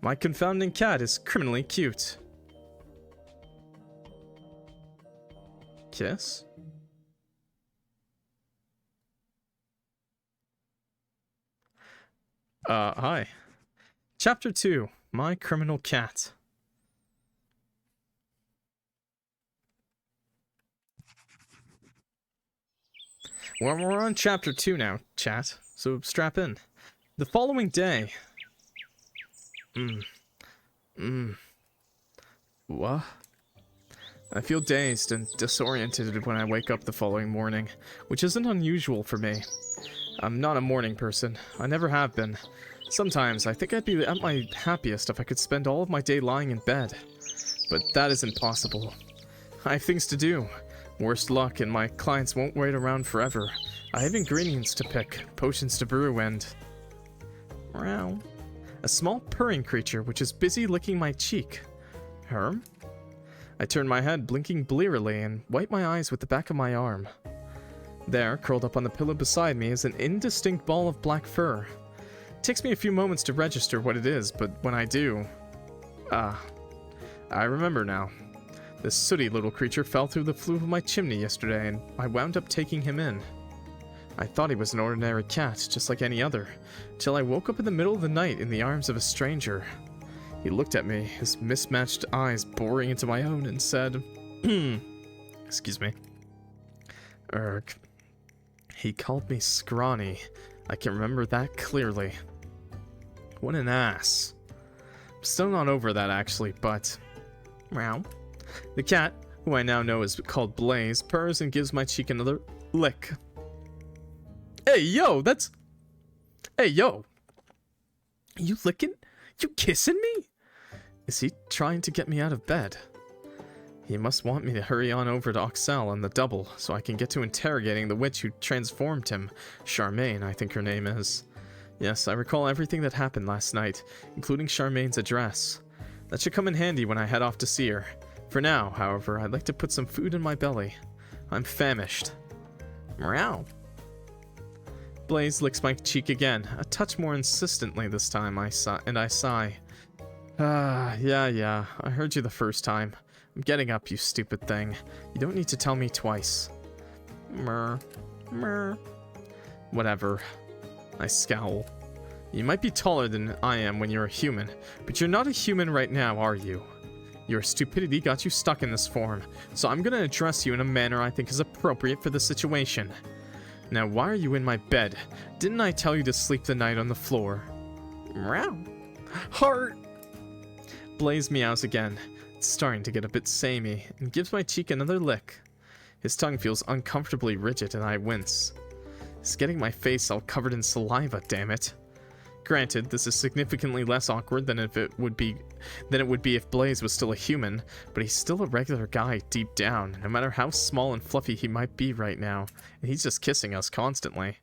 My confounding cat is criminally cute. Kiss? Hi. Chapter 2, My Criminal Cat. Well, we're on Chapter 2 now, chat, so strap in. The following day... What? I feel dazed and disoriented when I wake up the following morning, which isn't unusual for me. I'm not a morning person. I never have been. Sometimes I think I'd be at my happiest if I could spend all of my day lying in bed. But that isn't possible. I have things to do. Worst luck, and my clients won't wait around forever. I have ingredients to pick, potions to brew, and... Meow. A small purring creature which is busy licking my cheek. Herm? I turn my head, blinking blearily, and wipe my eyes with the back of my arm. There, curled up on the pillow beside me, is an indistinct ball of black fur. It takes me a few moments to register what it is, but when I do... I remember now. This sooty little creature fell through the flue of my chimney yesterday, and I wound up taking him in. I thought he was an ordinary cat, just like any other, till I woke up in the middle of the night in the arms of a stranger. He looked at me, his mismatched eyes boring into my own, and said, Excuse me. He called me scrawny. I can remember that clearly. What an ass. I'm still not over that, actually, but... Meow. The cat, who I now know is called Blaise, purrs and gives my cheek another lick. Hey, yo, that's... Hey, yo. You licking? You kissing me? Is he trying to get me out of bed? He must want me to hurry on over to Oxel and the double, so I can get to interrogating the witch who transformed him. Charmaine, I think her name is. Yes, I recall everything that happened last night, including Charmaine's address. That should come in handy when I head off to see her. For now, however, I'd like to put some food in my belly. I'm famished. Meow. Blaise licks my cheek again, a touch more insistently this time, I sigh. Yeah, I heard you the first time. I'm getting up, you stupid thing. You don't need to tell me twice. Mer. Whatever. I scowl. You might be taller than I am when you're a human, but you're not a human right now, are you? Your stupidity got you stuck in this form, so I'm gonna address you in a manner I think is appropriate for the situation. Now, why are you in my bed? Didn't I tell you to sleep the night on the floor? Meow. Heart! Blaise meows again. It's starting to get a bit samey, and gives my cheek another lick. His tongue feels uncomfortably rigid, and I wince. It's getting my face all covered in saliva, damn it. Granted, this is significantly less awkward than it would be if Blaise was still a human, but he's still a regular guy deep down, no matter how small and fluffy he might be right now, and he's just kissing us constantly.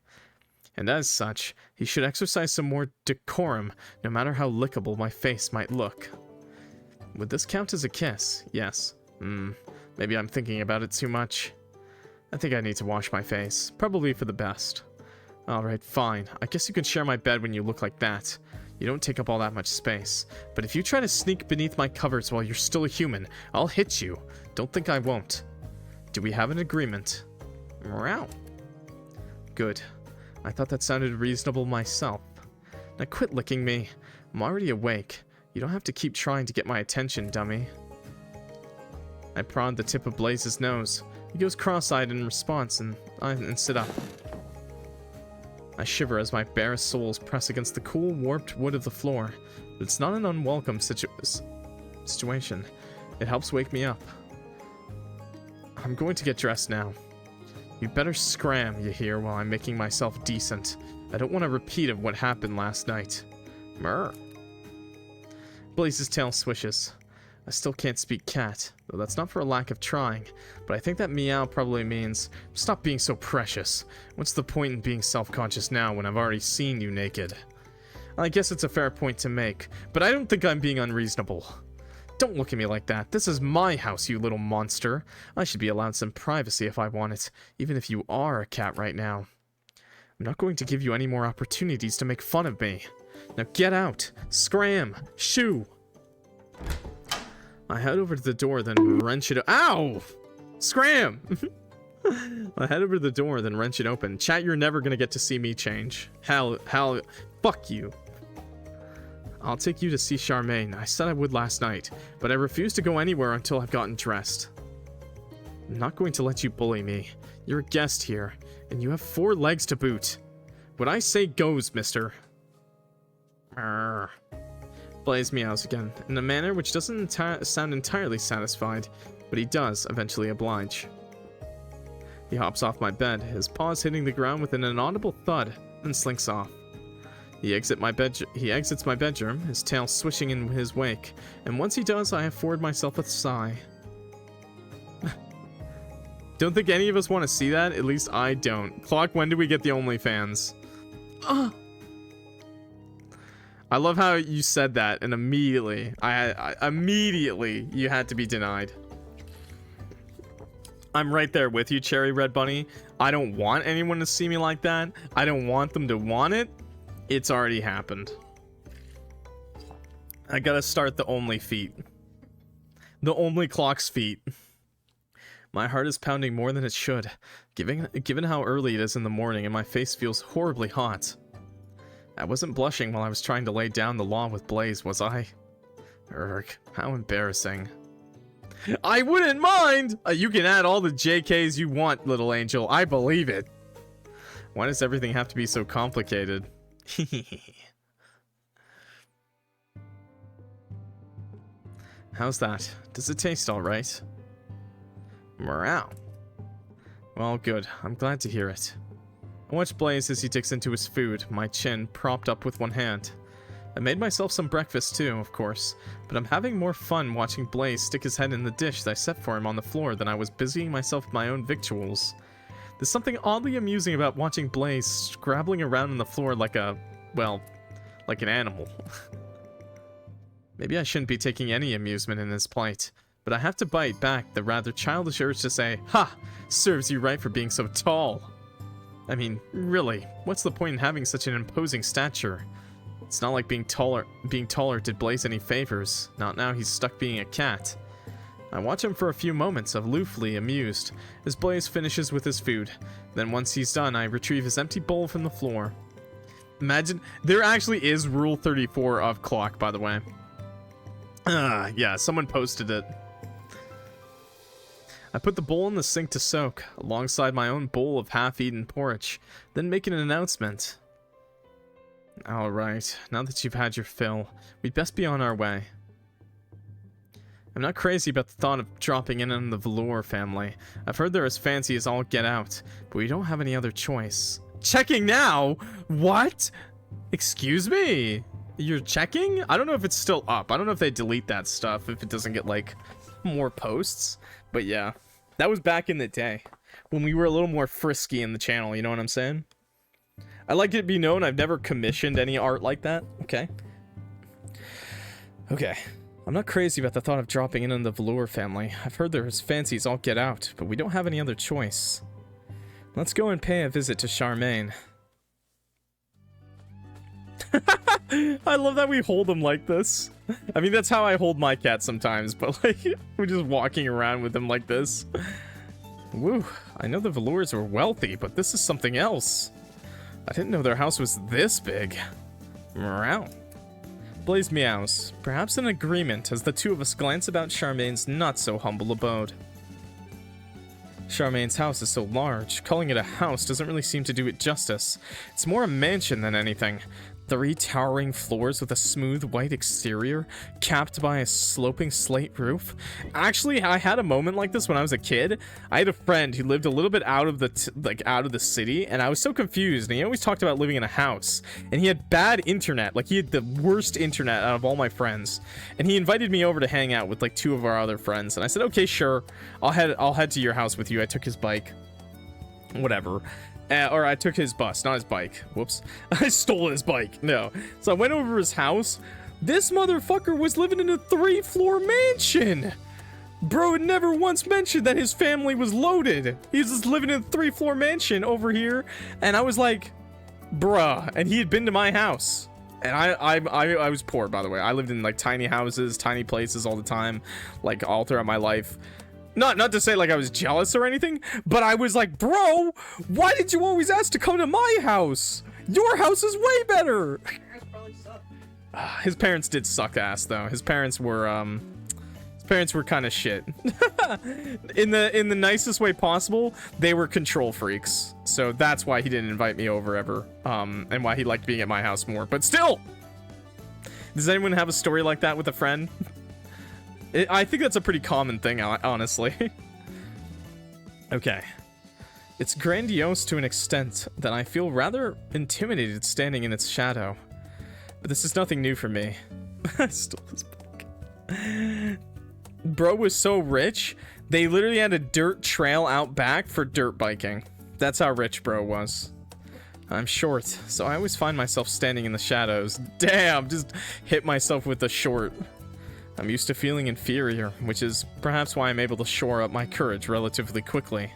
And as such, he should exercise some more decorum, no matter how lickable my face might look. Would this count as a kiss? Yes. Maybe I'm thinking about it too much. I think I need to wash my face, probably for the best. Alright, fine. I guess you can share my bed when you look like that. You don't take up all that much space. But if you try to sneak beneath my covers while you're still a human, I'll hit you. Don't think I won't. Do we have an agreement? Meow. Good. I thought that sounded reasonable myself. Now quit licking me. I'm already awake. You don't have to keep trying to get my attention, dummy. I prod the tip of Blaise's nose. He goes cross-eyed in response and sit up. I shiver as my bare soles press against the cool, warped wood of the floor, but it's not an unwelcome situation. It helps wake me up. I'm going to get dressed now. You better scram, you hear, while I'm making myself decent. I don't want a repeat of what happened last night. Mer. Blaise's tail swishes. I still can't speak cat, though that's not for a lack of trying, but I think that meow probably means, stop being so precious. What's the point in being self-conscious now when I've already seen you naked? I guess it's a fair point to make, but I don't think I'm being unreasonable. Don't look at me like that. This is my house, you little monster. I should be allowed some privacy if I want it, even if you are a cat right now. I'm not going to give you any more opportunities to make fun of me. Now get out. Scram. Shoo. I head over to the door, then wrench it. Ow! Scram! I head over to the door, then wrench it open. Chat, you're never gonna get to see me change. Hell, fuck you. I'll take you to see Charmaine. I said I would last night, but I refuse to go anywhere until I've gotten dressed. I'm not going to let you bully me. You're a guest here, and you have 4 legs to boot. What I say goes, mister. Arrgh. Blaise meows again, in a manner which doesn't sound entirely satisfied, but he does eventually oblige. He hops off my bed, his paws hitting the ground with an inaudible thud, and slinks off. He exits my bedroom, his tail swishing in his wake, and once he does, I afford myself a sigh. Don't think any of us want to see that, at least I don't. Clock, when do we get the OnlyFans? I love how you said that, and immediately, immediately, you had to be denied. I'm right there with you, Cherry Red Bunny. I don't want anyone to see me like that. I don't want them to want it. It's already happened. I gotta start the only feet. The only clock's feet. My heart is pounding more than it should, given how early it is in the morning and my face feels horribly hot. I wasn't blushing while I was trying to lay down the law with Blaise, was I? Urgh, how embarrassing. I wouldn't mind! You can add all the JKs you want, little angel. I believe it. Why does everything have to be so complicated? How's that? Does it taste alright? Meow. Well, good. I'm glad to hear it. I watch Blaise as he digs into his food, my chin propped up with one hand. I made myself some breakfast too, of course, but I'm having more fun watching Blaise stick his head in the dish that I set for him on the floor than I was busying myself with my own victuals. There's something oddly amusing about watching Blaise scrabbling around on the floor like a, well, like an animal. Maybe I shouldn't be taking any amusement in his plight, but I have to bite back the rather childish urge to say, "Ha! Serves you right for being so tall." I mean, really, what's the point in having such an imposing stature? It's not like being taller did Blaise any favors. Not now he's stuck being a cat. I watch him for a few moments, aloofly amused, as Blaise finishes with his food. Then once he's done, I retrieve his empty bowl from the floor. Imagine, there actually is Rule 34 of Clock, by the way. Yeah, someone posted it. I put the bowl in the sink to soak, alongside my own bowl of half-eaten porridge, then make an announcement. Alright, now that you've had your fill, we'd best be on our way. I'm not crazy about the thought of dropping in on the Velour family. I've heard they're as fancy as all get out, but we don't have any other choice. Checking now? What? Excuse me? You're checking? I don't know if it's still up. I don't know if they delete that stuff if it doesn't get, like, more posts. But yeah, that was back in the day when we were a little more frisky in the channel, you know what I'm saying? I like it to be known I've never commissioned any art like that. Okay. Okay. I'm not crazy about the thought of dropping in on the Velour family. I've heard they're as fancy as all get out, but we don't have any other choice. Let's go and pay a visit to Charmaine. I love that we hold them like this. I mean, that's how I hold my cat sometimes, but like, we're just walking around with them like this. Woo, I know the Velours were wealthy, but this is something else. I didn't know their house was this big. Meow. Blaise meows, perhaps in agreement as the two of us glance about Charmaine's not-so-humble abode. Charmaine's house is so large, calling it a house doesn't really seem to do it justice. It's more a mansion than anything. 3 towering floors with a smooth white exterior, capped by a sloping slate roof. Actually, I had a moment like this when I was a kid. I had a friend who lived a little bit out of the out of the city, and I was so confused. And he always talked about living in a house, and he had bad internet. Like, he had the worst internet out of all my friends. And he invited me over to hang out with like 2 of our other friends, and I said, "Okay, sure, I'll head to your house with you." I took his bike, whatever. Or I took his bus, not his bike. Whoops. I stole his bike. No. So I went over to his house. This motherfucker was living in a 3-floor mansion. Bro had never once mentioned that his family was loaded. He was just living in a 3-floor mansion over here. And I was like, bruh. And he had been to my house. And I was poor, by the way. I lived in like tiny houses, tiny places all the time, like all throughout my life. Not to say like I was jealous or anything, but I was like, bro, why did you always ask to come to my house? Your house is way better. His parents did suck ass though. His parents were kind of shit. in the nicest way possible. They were control freaks. So that's why he didn't invite me over ever. And why he liked being at my house more. But still, does anyone have a story like that with a friend? I think that's a pretty common thing, honestly. Okay. It's grandiose to an extent that I feel rather intimidated standing in its shadow. But this is nothing new for me. I stole this book. Bro was so rich, they literally had a dirt trail out back for dirt biking. That's how rich bro was. I'm short, so I always find myself standing in the shadows. Damn, just hit myself with the short. I'm used to feeling inferior, which is perhaps why I'm able to shore up my courage relatively quickly.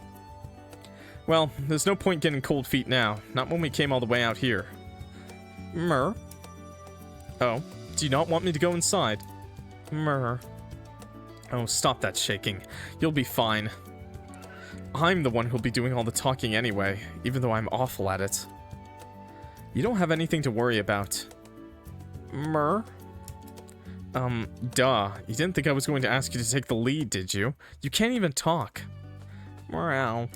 Well, there's no point getting cold feet now, not when we came all the way out here. Mer? Oh, do you not want me to go inside? Mer. Oh, stop that shaking. You'll be fine. I'm the one who'll be doing all the talking anyway, even though I'm awful at it. You don't have anything to worry about. Mer? Duh. You didn't think I was going to ask you to take the lead, did you? You can't even talk. Morale.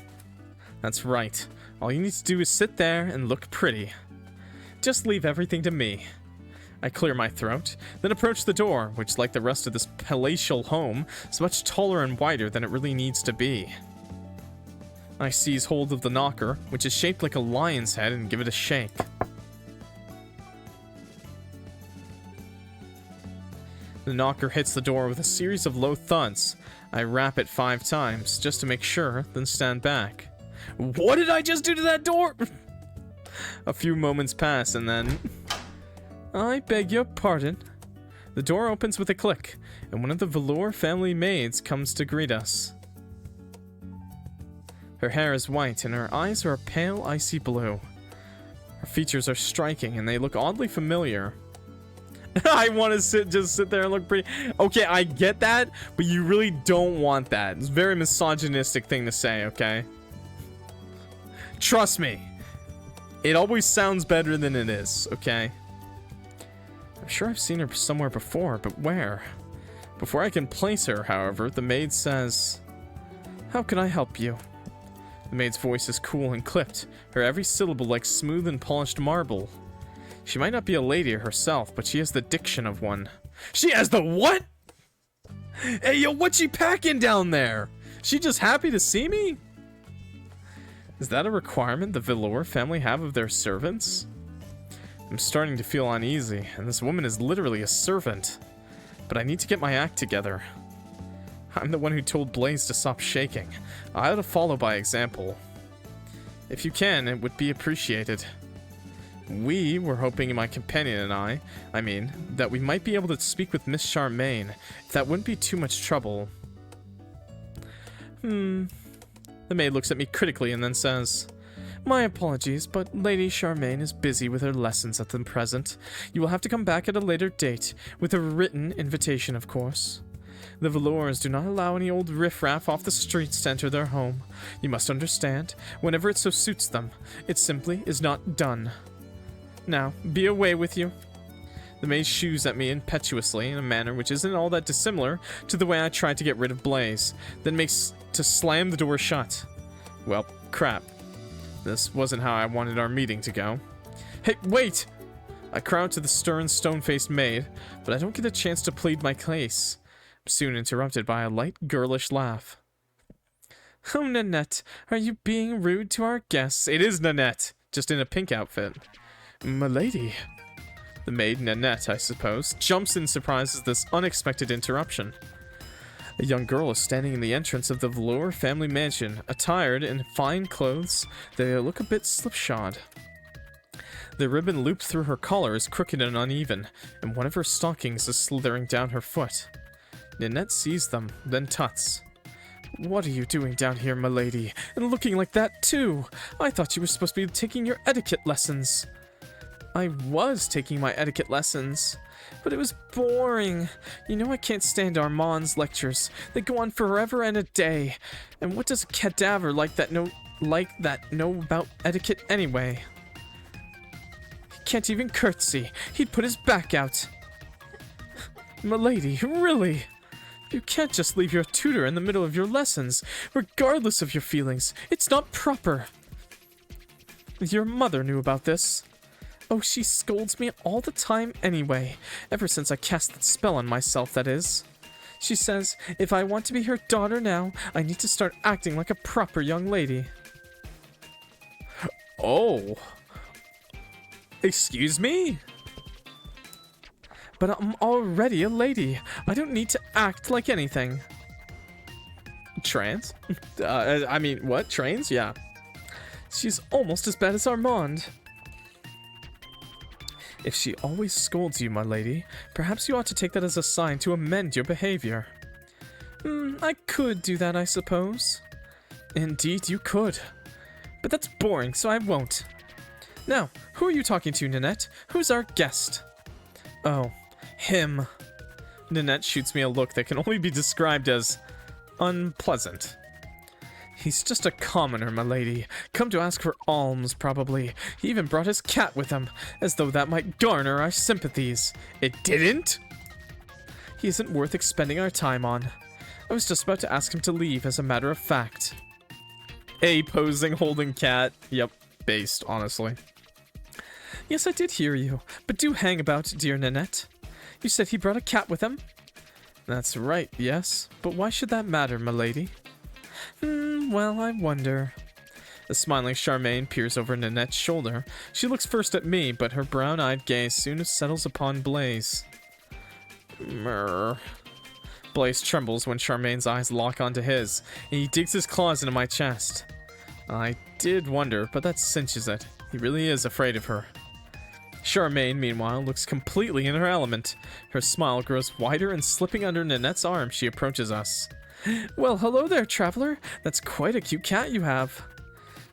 That's right. All you need to do is sit there and look pretty. Just leave everything to me. I clear my throat, then approach the door, which, like the rest of this palatial home, is much taller and wider than it really needs to be. I seize hold of the knocker, which is shaped like a lion's head, and give it a shake. The knocker hits the door with a series of low thuds. I rap it 5 times, just to make sure, then stand back. What did I just do to that door? A few moments pass, and then... I beg your pardon. The door opens with a click, and one of the velour family maids comes to greet us. Her hair is white, and her eyes are a pale, icy blue. Her features are striking, and they look oddly familiar. I want to just sit there and look pretty. Okay, I get that, but you really don't want that. It's a very misogynistic thing to say, okay? Trust me. It always sounds better than it is, okay? I'm sure I've seen her somewhere before, but where? Before I can place her, however, the maid says, "How can I help you?" The maid's voice is cool and clipped, her every syllable like smooth and polished marble. She might not be a lady herself, but she has the diction of one. She has the what? Hey, yo, what's she packing down there? She just happy to see me? Is that a requirement the velour family have of their servants? I'm starting to feel uneasy, and this woman is literally a servant. But I need to get my act together. I'm the one who told Blaise to stop shaking. I ought to follow by example. If you can, it would be appreciated. We were hoping my companion and I mean, that we might be able to speak with Miss Charmaine, if that wouldn't be too much trouble. The maid looks at me critically and then says, "My apologies, but Lady Charmaine is busy with her lessons at the present. You will have to come back at a later date, with a written invitation, of course. The velours do not allow any old riffraff off the streets to enter their home. You must understand, whenever it so suits them, it simply is not done. Now, be away with you." The maid shoos at me impetuously in a manner which isn't all that dissimilar to the way I tried to get rid of Blaise, then makes to slam the door shut. Well, crap. This wasn't how I wanted our meeting to go. Hey, wait! I cry out to the stern, stone-faced maid, but I don't get a chance to plead my case. I'm soon interrupted by a light, girlish laugh. "Oh, Nanette, are you being rude to our guests?" It is Nanette, just in a pink outfit. "M'lady." The maid, Nanette, I suppose, jumps in surprise at this unexpected interruption. A young girl is standing in the entrance of the velour family mansion, attired in fine clothes that look a bit slipshod. The ribbon looped through her collar is crooked and uneven, and one of her stockings is slithering down her foot. Nanette sees them, then tuts. "What are you doing down here, m'lady? And looking like that, too? I thought you were supposed to be taking your etiquette lessons." I was taking my etiquette lessons, but it was boring. You know I can't stand Armand's lectures. They go on forever and a day. And what does a cadaver like that know about etiquette anyway? He can't even curtsy. He'd put his back out. Milady, really? You can't just leave your tutor in the middle of your lessons, regardless of your feelings. It's not proper. Your mother knew about this. Oh, she scolds me all the time anyway, ever since I cast that spell on myself, that is. She says, if I want to be her daughter now, I need to start acting like a proper young lady. Oh. Excuse me? But I'm already a lady. I don't need to act like anything. Trans? I mean, what? Trains? Yeah. She's almost as bad as Armand. If she always scolds you, my lady, perhaps you ought to take that as a sign to amend your behavior. I could do that, I suppose. Indeed, you could. But that's boring, so I won't. Now, who are you talking to, Nanette? Who's our guest? Oh, him. Nanette shoots me a look that can only be described as unpleasant. He's just a commoner, my lady. Come to ask for alms, probably. He even brought his cat with him, as though that might garner our sympathies. It didn't? He isn't worth expending our time on. I was just about to ask him to leave, as a matter of fact. A posing holding cat. Yep, based, honestly. Yes, I did hear you, but do hang about, dear Nanette. You said he brought a cat with him? That's right, yes. But why should that matter, my lady? Well, I wonder. The smiling Charmaine peers over Nanette's shoulder. She looks first at me, but her brown-eyed gaze soon settles upon Blaise. Mrrr. Blaise trembles when Charmaine's eyes lock onto his, and he digs his claws into my chest. I did wonder, but that cinches it. He really is afraid of her. Charmaine, meanwhile, looks completely in her element. Her smile grows wider, and slipping under Nanette's arm, she approaches us. Well, hello there, traveler. That's quite a cute cat you have.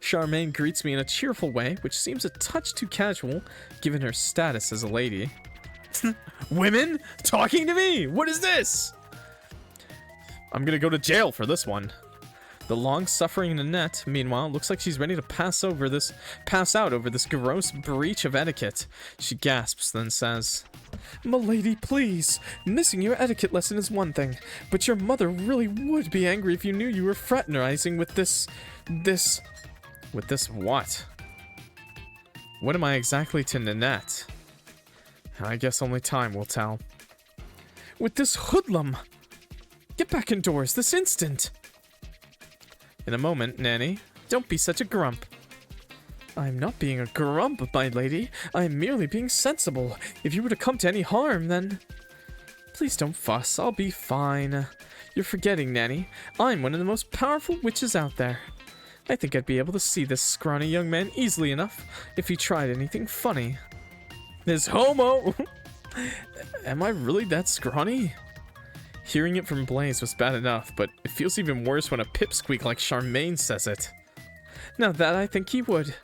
Charmaine greets me in a cheerful way, which seems a touch too casual, given her status as a lady. Women? Talking to me? What is this? I'm gonna go to jail for this one. The long-suffering Nanette, meanwhile, looks like she's ready to pass out over this gross breach of etiquette. She gasps, then says, "Milady, please. Missing your etiquette lesson is one thing, but your mother really would be angry if you knew you were fraternizing with this... With this what? What am I exactly to Nanette? I guess only time will tell. With this hoodlum! Get back indoors this instant!" In a moment, Nanny. Don't be such a grump. I'm not being a grump, my lady. I'm merely being sensible. If you were to come to any harm, then... Please don't fuss. I'll be fine. You're forgetting, Nanny. I'm one of the most powerful witches out there. I think I'd be able to see this scrawny young man easily enough if he tried anything funny. This homo! Am I really that scrawny? Hearing it from Blaise was bad enough, but it feels even worse when a pipsqueak like Charmaine says it. Now that I think he would.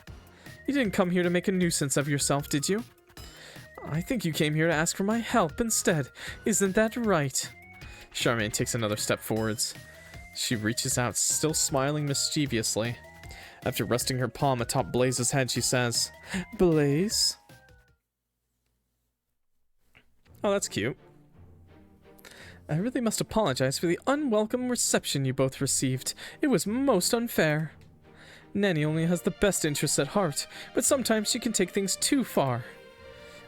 You didn't come here to make a nuisance of yourself, did you? I think you came here to ask for my help instead. Isn't that right? Charmaine takes another step forwards. She reaches out, still smiling mischievously. After resting her palm atop Blaise's head, she says, Blaise? Oh, that's cute. I really must apologize for the unwelcome reception you both received. It was most unfair. Nanny only has the best interests at heart, but sometimes she can take things too far.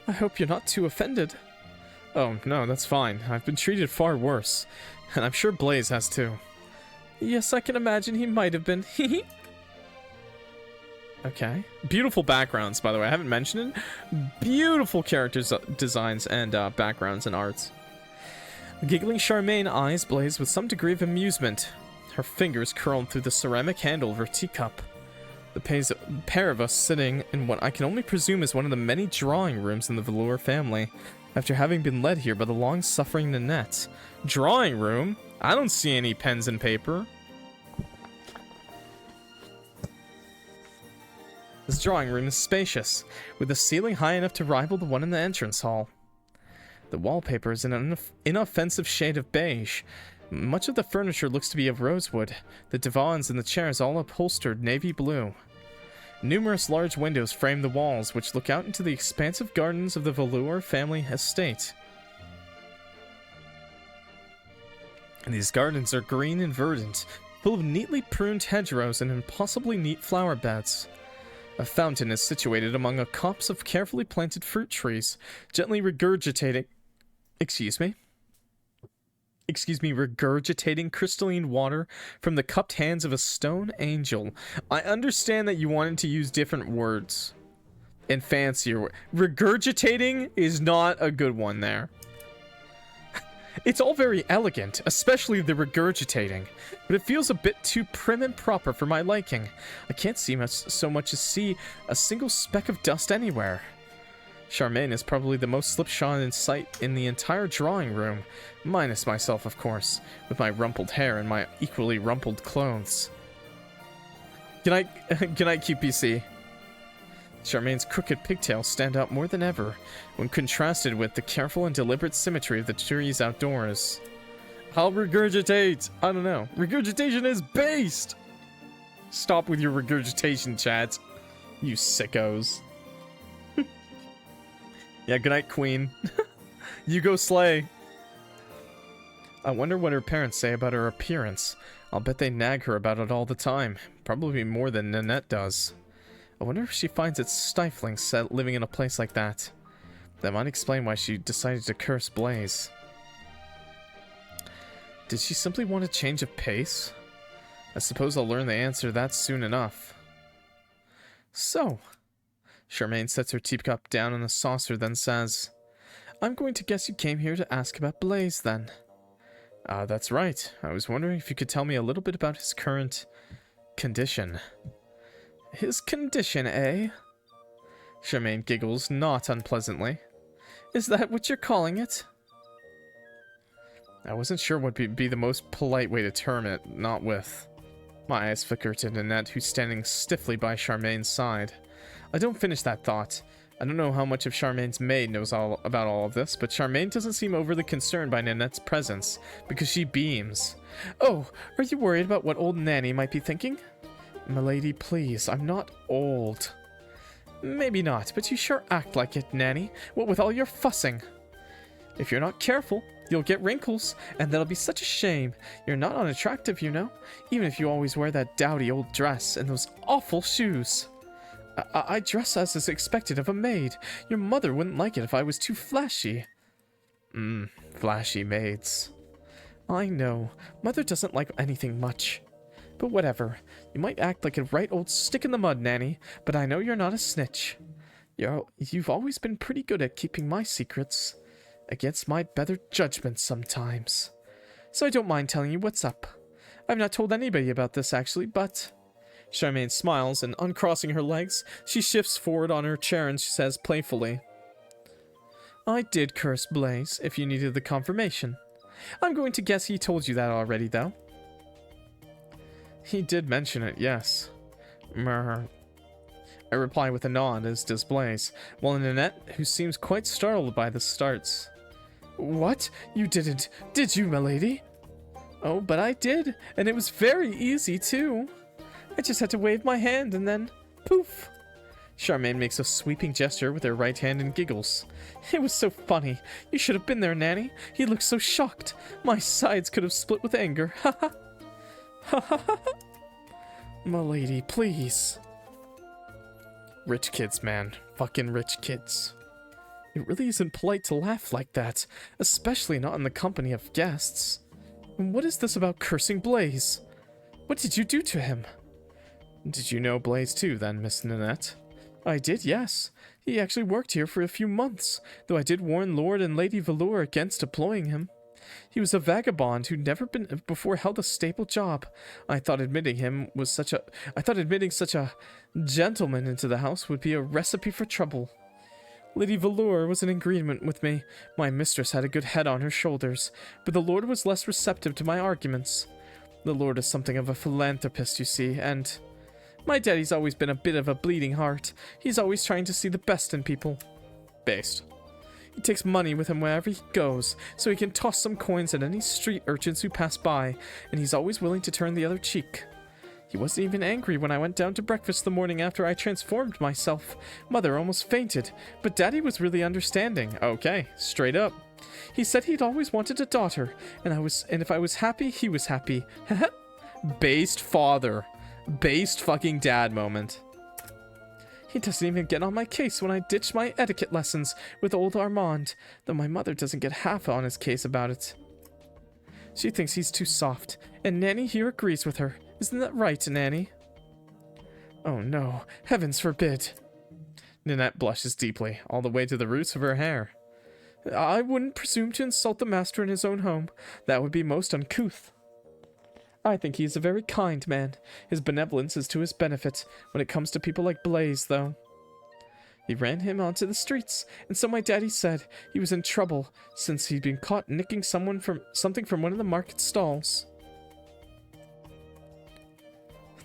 I hope you're not too offended. Oh, no, that's fine. I've been treated far worse, and I'm sure Blaise has too. Yes, I can imagine he might have been. Okay. Beautiful backgrounds, by the way. I haven't mentioned it. Beautiful characters, designs, and backgrounds and arts. Giggling Charmaine eyes Blaise with some degree of amusement. Her fingers curled through the ceramic handle of her teacup. The pair of us sitting in what I can only presume is one of the many drawing rooms in the Velour family, after having been led here by the long-suffering Nanette. Drawing room? I don't see any pens and paper. This drawing room is spacious, with a ceiling high enough to rival the one in the entrance hall. The wallpaper is an inoffensive shade of beige. Much of the furniture looks to be of rosewood, the divans and the chairs all upholstered navy blue. Numerous large windows frame the walls, which look out into the expansive gardens of the Velour family estate. And these gardens are green and verdant, full of neatly pruned hedgerows and impossibly neat flower beds. A fountain is situated among a copse of carefully planted fruit trees, gently regurgitating crystalline water from the cupped hands of a stone angel. I understand that you wanted to use different words and fancier. Regurgitating is not a good one there. It's all very elegant, especially the regurgitating, but it feels a bit too prim and proper for my liking. I can't see so much as see a single speck of dust anywhere. Charmaine is probably the most slipshod in sight in the entire drawing room, minus myself, of course, with my rumpled hair and my equally rumpled clothes. Good night, QPC. Charmaine's crooked pigtails stand out more than ever when contrasted with the careful and deliberate symmetry of the trees outdoors. I'll regurgitate! I don't know. Regurgitation is based! Stop with your regurgitation, chat. You sickos. Yeah, good night, Queen. You go slay. I wonder what her parents say about her appearance. I'll bet they nag her about it all the time. Probably more than Nanette does. I wonder if she finds it stifling living in a place like that. That might explain why she decided to curse Blaise. Did she simply want a change of pace? I suppose I'll learn the answer to that soon enough. So, Charmaine sets her teacup down on the saucer, then says, I'm going to guess you came here to ask about Blaise, then. That's right. I was wondering if you could tell me a little bit about his current condition. His condition, eh? Charmaine giggles, not unpleasantly. Is that what you're calling it? I wasn't sure what would be the most polite way to term it, not with. My eyes flicker to Nanette, who's standing stiffly by Charmaine's side. I don't finish that thought. I don't know how much of Charmaine's maid knows about all of this, but Charmaine doesn't seem overly concerned by Nanette's presence, because she beams. Oh, are you worried about what old Nanny might be thinking? Milady, please, I'm not old. Maybe not, but you sure act like it, Nanny. What with all your fussing? If you're not careful, you'll get wrinkles, and that'll be such a shame. You're not unattractive, you know, even if you always wear that dowdy old dress and those awful shoes. I dress as is expected of a maid. Your mother wouldn't like it if I was too flashy. Flashy maids. I know, Mother doesn't like anything much. But whatever, you might act like a right old stick in the mud, Nanny, but I know you're not a snitch. You've always been pretty good at keeping my secrets, against my better judgment sometimes. So I don't mind telling you what's up. I've not told anybody about this, actually, but... Charmaine smiles, and uncrossing her legs, she shifts forward on her chair and she says playfully, I did curse Blaise, if you needed the confirmation. I'm going to guess he told you that already, though. He did mention it, yes. I reply with a nod, as does Blaise, while Nanette, who seems quite startled by this, starts. What? You didn't, did you, milady? Oh, but I did, and it was very easy, too. I just had to wave my hand, and then, poof. Charmaine makes a sweeping gesture with her right hand and giggles. It was so funny. You should have been there, Nanny. He looked so shocked. My sides could have split with anger. Ha ha. Ha ha ha. Milady, please. Rich kids, man. Fucking rich kids. It really isn't polite to laugh like that, especially not in the company of guests. And what is this about cursing Blaise? What did you do to him? Did you know Blaise too, then, Miss Nanette? I did, yes. He actually worked here for a few months, though I did warn Lord and Lady Velour against employing him. He was a vagabond who'd never before held a stable job. I thought admitting such a gentleman into the house would be a recipe for trouble. Lady Velour was in agreement with me. My mistress had a good head on her shoulders, but the Lord was less receptive to my arguments. The Lord is something of a philanthropist, you see, and... My daddy's always been a bit of a bleeding heart. He's always trying to see the best in people. Based. He takes money with him wherever he goes, so he can toss some coins at any street urchins who pass by, and he's always willing to turn the other cheek. He wasn't even angry when I went down to breakfast the morning after I transformed myself. Mother almost fainted, but Daddy was really understanding. Okay, straight up. He said he'd always wanted a daughter, and if I was happy, he was happy. Based father. Based fucking dad moment. He doesn't even get on my case when I ditch my etiquette lessons with old Armand, though my mother doesn't get half on his case about it. She thinks he's too soft, and Nanny here agrees with her. Isn't that right, Nanny? Oh no, heavens forbid. Ninette blushes deeply, all the way to the roots of her hair. I wouldn't presume to insult the master in his own home. That would be most uncouth. I think he is a very kind man. His benevolence is to his benefit when it comes to people like Blaise, though. He ran him onto the streets, and so my daddy said he was in trouble since he'd been caught nicking something from one of the market stalls.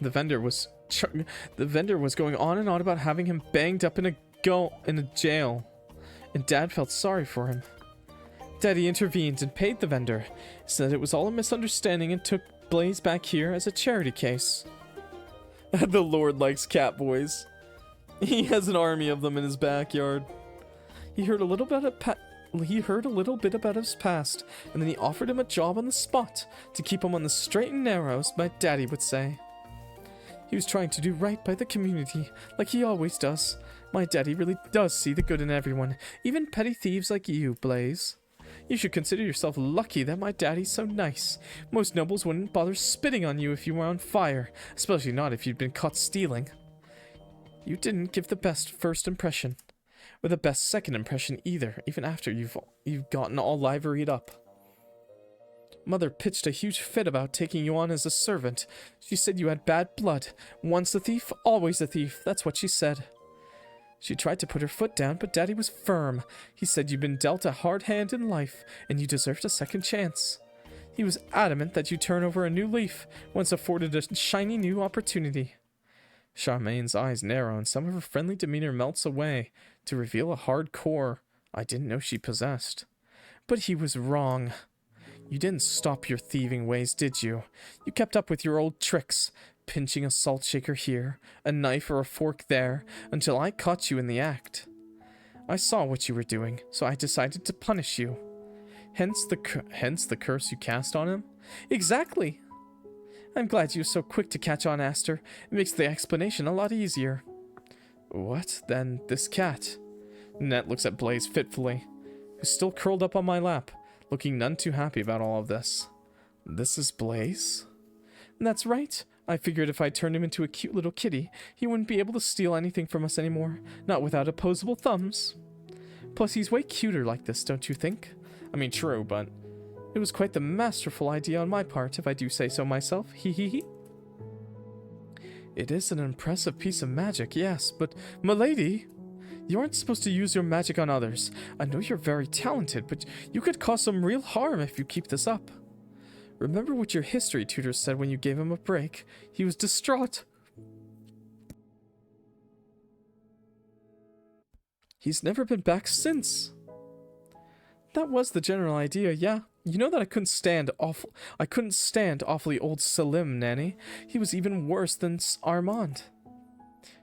The vendor was going on and on about having him banged up in a jail, and Dad felt sorry for him. Daddy intervened and paid the vendor, said it was all a misunderstanding, and took Blaise back here as a charity case. The Lord likes cat boys. He has an army of them in his backyard. He heard a little bit about his past, and then he offered him a job on the spot to keep him on the straight and narrow, as my daddy would say. He was trying to do right by the community, like he always does. My daddy really does see the good in everyone, even petty thieves like you, Blaise. You should consider yourself lucky that my daddy's so nice. Most nobles wouldn't bother spitting on you if you were on fire, especially not if you'd been caught stealing. You didn't give the best first impression, or the best second impression either, even after you've gotten all liveried up. Mother pitched a huge fit about taking you on as a servant. She said you had bad blood. Once a thief, always a thief. That's what she said. She tried to put her foot down, but Daddy was firm. He said you'd been dealt a hard hand in life, and you deserved a second chance. He was adamant that you turn over a new leaf, once afforded a shiny new opportunity. Charmaine's eyes narrow, and some of her friendly demeanor melts away, to reveal a hard core I didn't know she possessed. But he was wrong. You didn't stop your thieving ways, did you? You kept up with your old tricks, pinching a salt shaker here, a knife or a fork there, until I caught you in the act. I saw what you were doing, so I decided to punish you. Hence the curse you cast on him? Exactly! I'm glad you were so quick to catch on, Aster. It makes the explanation a lot easier. What, then, this cat? Ninette looks at Blaise fitfully, who's still curled up on my lap, looking none too happy about all of this. This is Blaise? That's right. I figured if I turned him into a cute little kitty, he wouldn't be able to steal anything from us anymore, not without opposable thumbs. Plus, he's way cuter like this, don't you think? I mean, true, but it was quite the masterful idea on my part, if I do say so myself. Hee hee hee. It is an impressive piece of magic, yes, but, milady, you aren't supposed to use your magic on others. I know you're very talented, but you could cause some real harm if you keep this up. Remember what your history tutor said when you gave him a break? He was distraught. He's never been back since. That was the general idea, yeah. You know that I couldn't stand awfully old Salim, Nanny. He was even worse than Armand.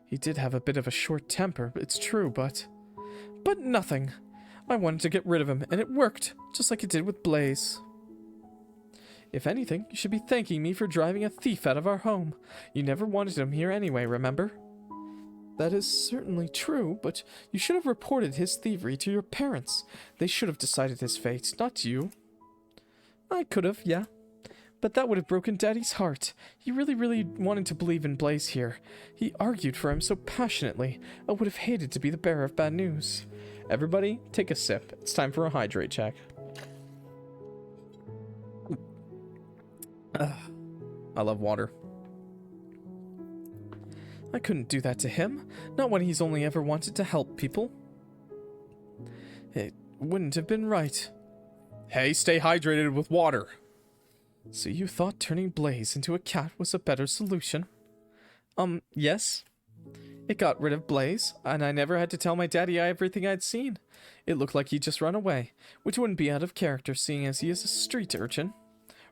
He did have a bit of a short temper, it's true, but nothing. I wanted to get rid of him, and it worked, just like it did with Blaise. If anything, you should be thanking me for driving a thief out of our home. You never wanted him here anyway, remember? That is certainly true, but you should have reported his thievery to your parents. They should have decided his fate, not you. I could have, yeah. But that would have broken Daddy's heart. He really wanted to believe in Blaise here. He argued for him so passionately. I would have hated to be the bearer of bad news. Everybody, take a sip. It's time for a hydrate check. I love water. I couldn't do that to him. Not when he's only ever wanted to help people. It wouldn't have been right. Hey, stay hydrated with water. So you thought turning Blaise into a cat was a better solution? Yes. It got rid of Blaise, and I never had to tell my daddy everything I'd seen. It looked like he'd just run away, which wouldn't be out of character seeing as he is a street urchin.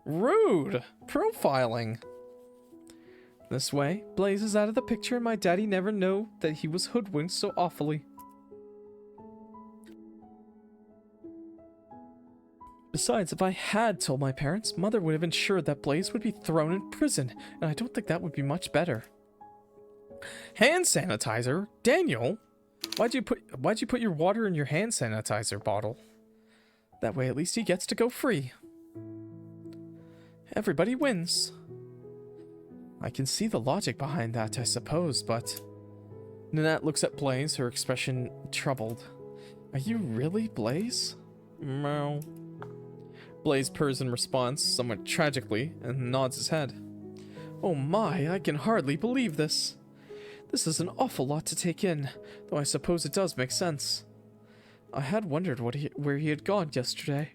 Rude! Profiling! This way, Blaise is out of the picture and my daddy never knew that he was hoodwinked so awfully. Besides, if I had told my parents, Mother would have ensured that Blaise would be thrown in prison, and I don't think that would be much better. Hand sanitizer? Daniel? Why'd you put your water in your hand sanitizer bottle? That way at least he gets to go free. Everybody wins. I can see the logic behind that, I suppose, but... Nanette looks at Blaise, her expression troubled. Are you really Blaise? Meow. Blaise purrs in response, somewhat tragically, and nods his head. Oh my, I can hardly believe this. This is an awful lot to take in, though I suppose it does make sense. I had wondered where he had gone yesterday.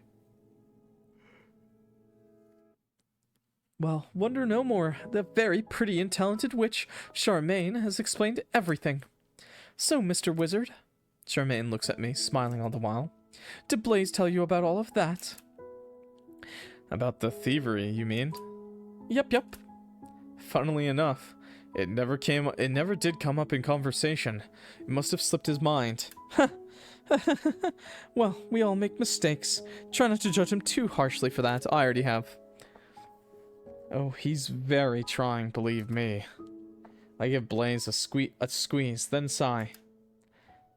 Well, wonder no more. The very pretty and talented witch, Charmaine, has explained everything. So, Mr. Wizard, Charmaine looks at me, smiling all the while. Did Blaise tell you about all of that? About the thievery, you mean? Yep. Funnily enough, it never did come up in conversation. It must have slipped his mind. Well, we all make mistakes. Try not to judge him too harshly for that. I already have. Oh, he's very trying, believe me. I give Blaise a squeeze, then sigh.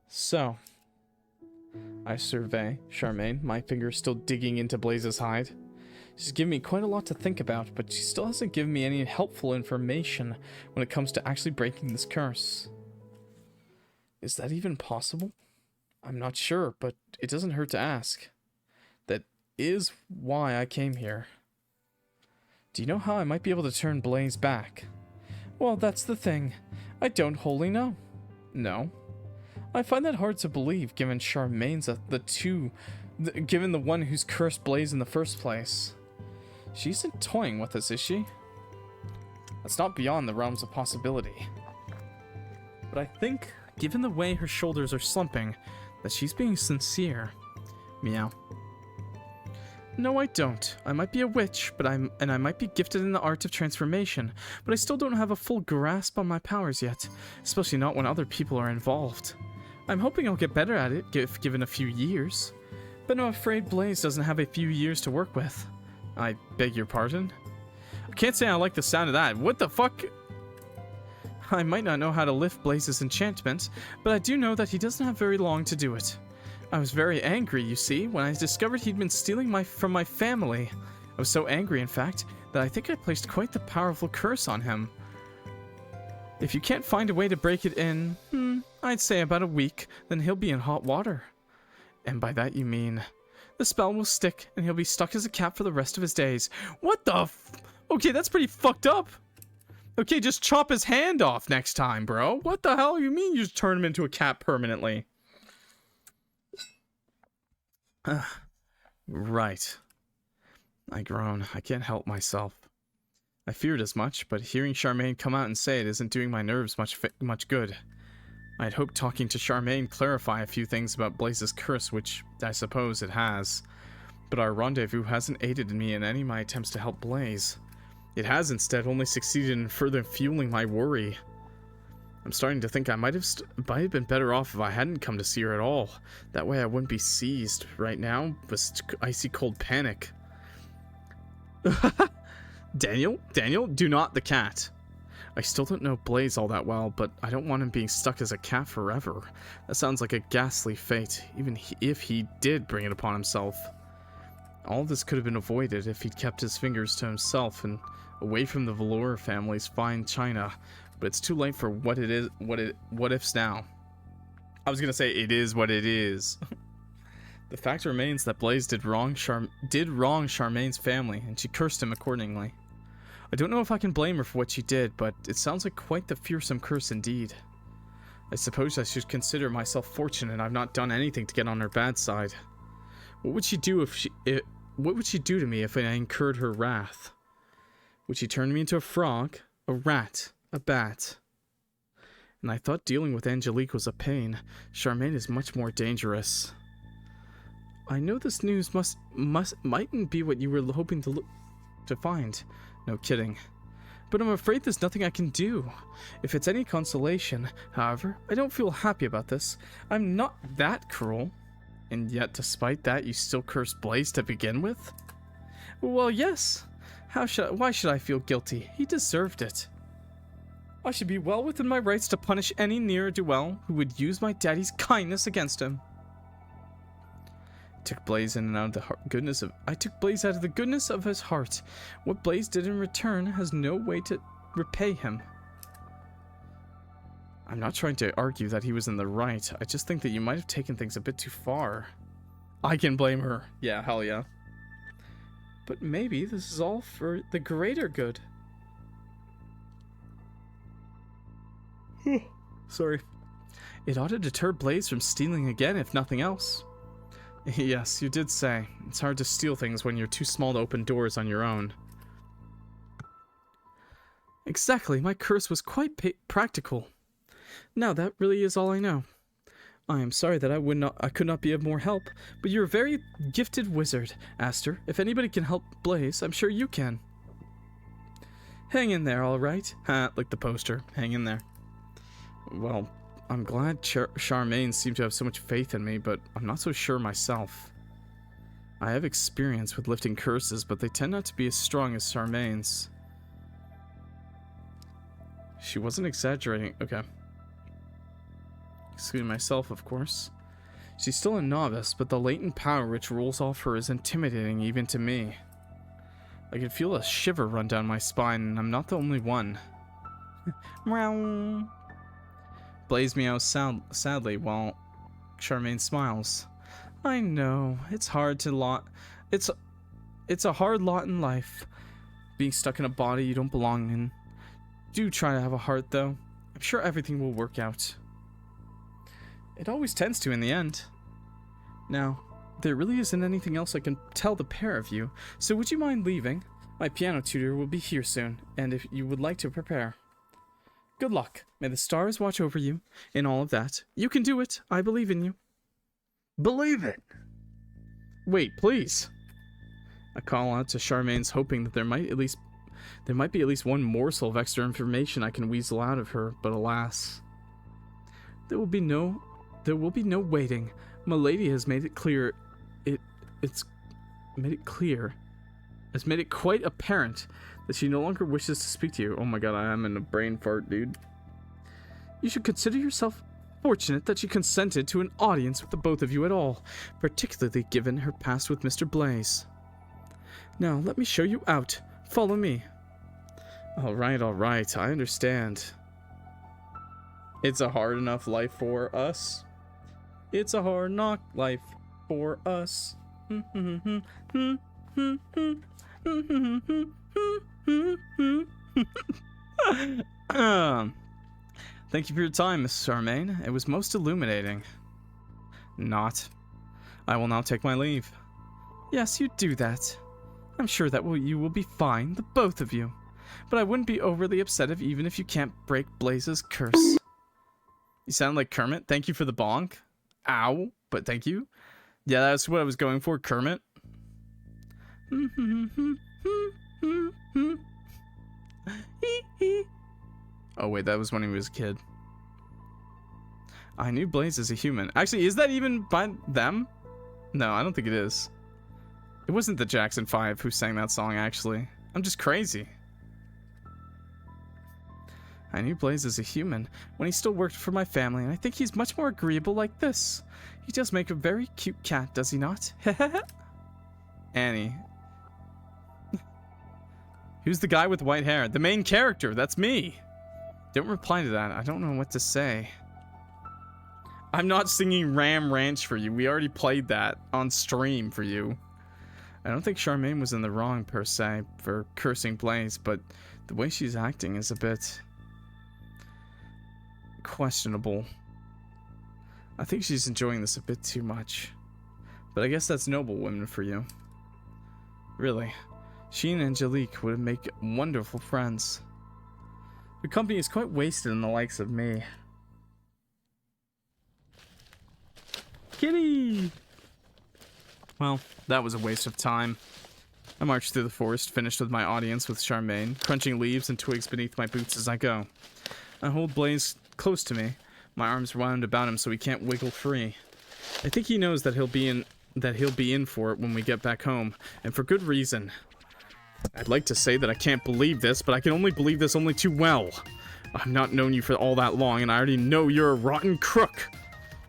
So, I survey Charmaine, my finger still digging into Blaise's hide. She's given me quite a lot to think about, but she still hasn't given me any helpful information when it comes to actually breaking this curse. Is that even possible? I'm not sure, but it doesn't hurt to ask. That is why I came here. Do you know how I might be able to turn Blaise back? Well, that's the thing. I don't wholly know. No. I find that hard to believe, given Charmaine's given the one who's cursed Blaise in the first place. She isn't toying with us, is she? That's not beyond the realms of possibility. But I think, given the way her shoulders are slumping, that she's being sincere. Meow. No, I don't. I might be a witch, and I might be gifted in the art of transformation, but I still don't have a full grasp on my powers yet, especially not when other people are involved. I'm hoping I'll get better at it, if given a few years. But I'm afraid Blaise doesn't have a few years to work with. I beg your pardon? I can't say I like the sound of that. What the fuck? I might not know how to lift Blaise's enchantment, but I do know that he doesn't have very long to do it. I was very angry, you see, when I discovered he'd been stealing from my family. I was so angry, in fact, that I think I placed quite the powerful curse on him. If you can't find a way to break it in, I'd say about a week, then he'll be in hot water. And by that you mean, the spell will stick, and he'll be stuck as a cat for the rest of his days. What the Okay, that's pretty fucked up. Okay, just chop his hand off next time, bro. What the hell you mean you just turn him into a cat permanently? Right. I groan. I can't help myself. I feared as much, but hearing Charmaine come out and say it isn't doing my nerves much good. I'd hoped talking to Charmaine clarify a few things about Blaise's curse, which I suppose it has. But our rendezvous hasn't aided me in any of my attempts to help Blaise. It has instead only succeeded in further fueling my worry. I'm starting to think I might have been better off if I hadn't come to see her at all. That way I wouldn't be seized right now with icy cold panic. Daniel, do not the cat. I still don't know Blaise all that well, but I don't want him being stuck as a cat forever. That sounds like a ghastly fate, even if he did bring it upon himself. All of this could have been avoided if he'd kept his fingers to himself and away from the Velour family's fine china, but it's too late for what ifs now. I was gonna say it is what it is. The fact remains that Blaise did wrong Charmaine's family, and she cursed him accordingly. I don't know if I can blame her for what she did, but it sounds like quite the fearsome curse indeed. I suppose I should consider myself fortunate I've not done anything to get on her bad side. What would she do what would she do to me if I incurred her wrath? Would she turn me into a frog, a rat, a bat. And I thought dealing with Angelique was a pain. Charmaine is much more dangerous. I know this news mightn't be what you were hoping to find. No kidding. But I'm afraid there's nothing I can do. If it's any consolation, however, I don't feel happy about this. I'm not that cruel. And yet, despite that, you still cursed Blaise to begin with? Well, yes. Why should I feel guilty? He deserved it. I should be well within my rights to punish any ne'er-do-well who would use my daddy's kindness against him. I took Blaise out of the goodness of his heart. What Blaise did in return has no way to repay him. I'm not trying to argue that he was in the right. I just think that you might have taken things a bit too far. I can blame her. Yeah, hell yeah. But maybe this is all for the greater good. Sorry. It ought to deter Blaise from stealing again, if nothing else. Yes, you did say. It's hard to steal things when you're too small to open doors on your own. Exactly, my curse was quite practical. Now that really is all I know. I am sorry that I could not be of more help, but you're a very gifted wizard, Aster. If anybody can help Blaise, I'm sure you can. Hang in there, all right? Ha, like the poster. Hang in there. Well, I'm glad Charmaine seemed to have so much faith in me, but I'm not so sure myself. I have experience with lifting curses, but they tend not to be as strong as Charmaine's. She wasn't exaggerating. Okay. Excluding myself, of course. She's still a novice, but the latent power which rolls off her is intimidating even to me. I can feel a shiver run down my spine, and I'm not the only one. Meow. Blaise meows sadly while Charmaine smiles. I know, it's hard to it's a hard lot in life, being stuck in a body you don't belong in. Do try to have a heart, though. I'm sure everything will work out. It always tends to in the end. Now, there really isn't anything else I can tell the pair of you, so would you mind leaving? My piano tutor will be here soon, and if you would like to prepare. Good luck. May the stars watch over you in all of that. You can do it. I believe in you. Believe it. Wait, please. I call out to Charmaine's, hoping that there might be at least one morsel of extra information I can weasel out of her, but alas. There will be no waiting. Milady has made it clear has made it quite apparent that she no longer wishes to speak to you. Oh my god, I am in a brain fart, dude. You should consider yourself fortunate that she consented to an audience with the both of you at all, particularly given her past with Mr. Blaise. Now, let me show you out. Follow me. Alright, I understand. It's a hard enough life for us. It's a hard knock life for us. Thank you for your time, Miss Charmaine. It was most illuminating. Not. I will now take my leave. Yes, you do that. I'm sure that you will be fine, the both of you. But I wouldn't be overly upset even if you can't break Blaise's curse. You sound like Kermit. Thank you for the bonk. Ow, but thank you. Yeah, that's what I was going for, Kermit. Oh wait, that was when he was a kid. I knew Blaise as a human. Actually, is that even by them? No, I don't think it is. It wasn't the Jackson 5 who sang that song, actually. I'm just crazy. I knew Blaise as a human when he still worked for my family, and I think he's much more agreeable like this. He does make a very cute cat, does he not? Annie. Who's the guy with white hair? The main character, that's me. Don't reply to that. I don't know what to say. I'm not singing Ram Ranch for you. We already played that on stream for you. I don't think Charmaine was in the wrong, per se, for cursing Blaise, but the way she's acting is a bit questionable. I think she's enjoying this a bit too much. But I guess that's noble women for you. Really. She and Angelique would make wonderful friends. The company is quite wasted on the likes of me. Kitty! Well, that was a waste of time. I marched through the forest, finished with my audience with Charmaine, crunching leaves and twigs beneath my boots as I go. I hold Blaise close to me, my arms wound about him so he can't wiggle free. I think he knows that he'll be in for it when we get back home, and for good reason. I'd like to say that I can't believe this, but I can only believe this only too well. I've not known you for all that long, and I already know you're a rotten crook.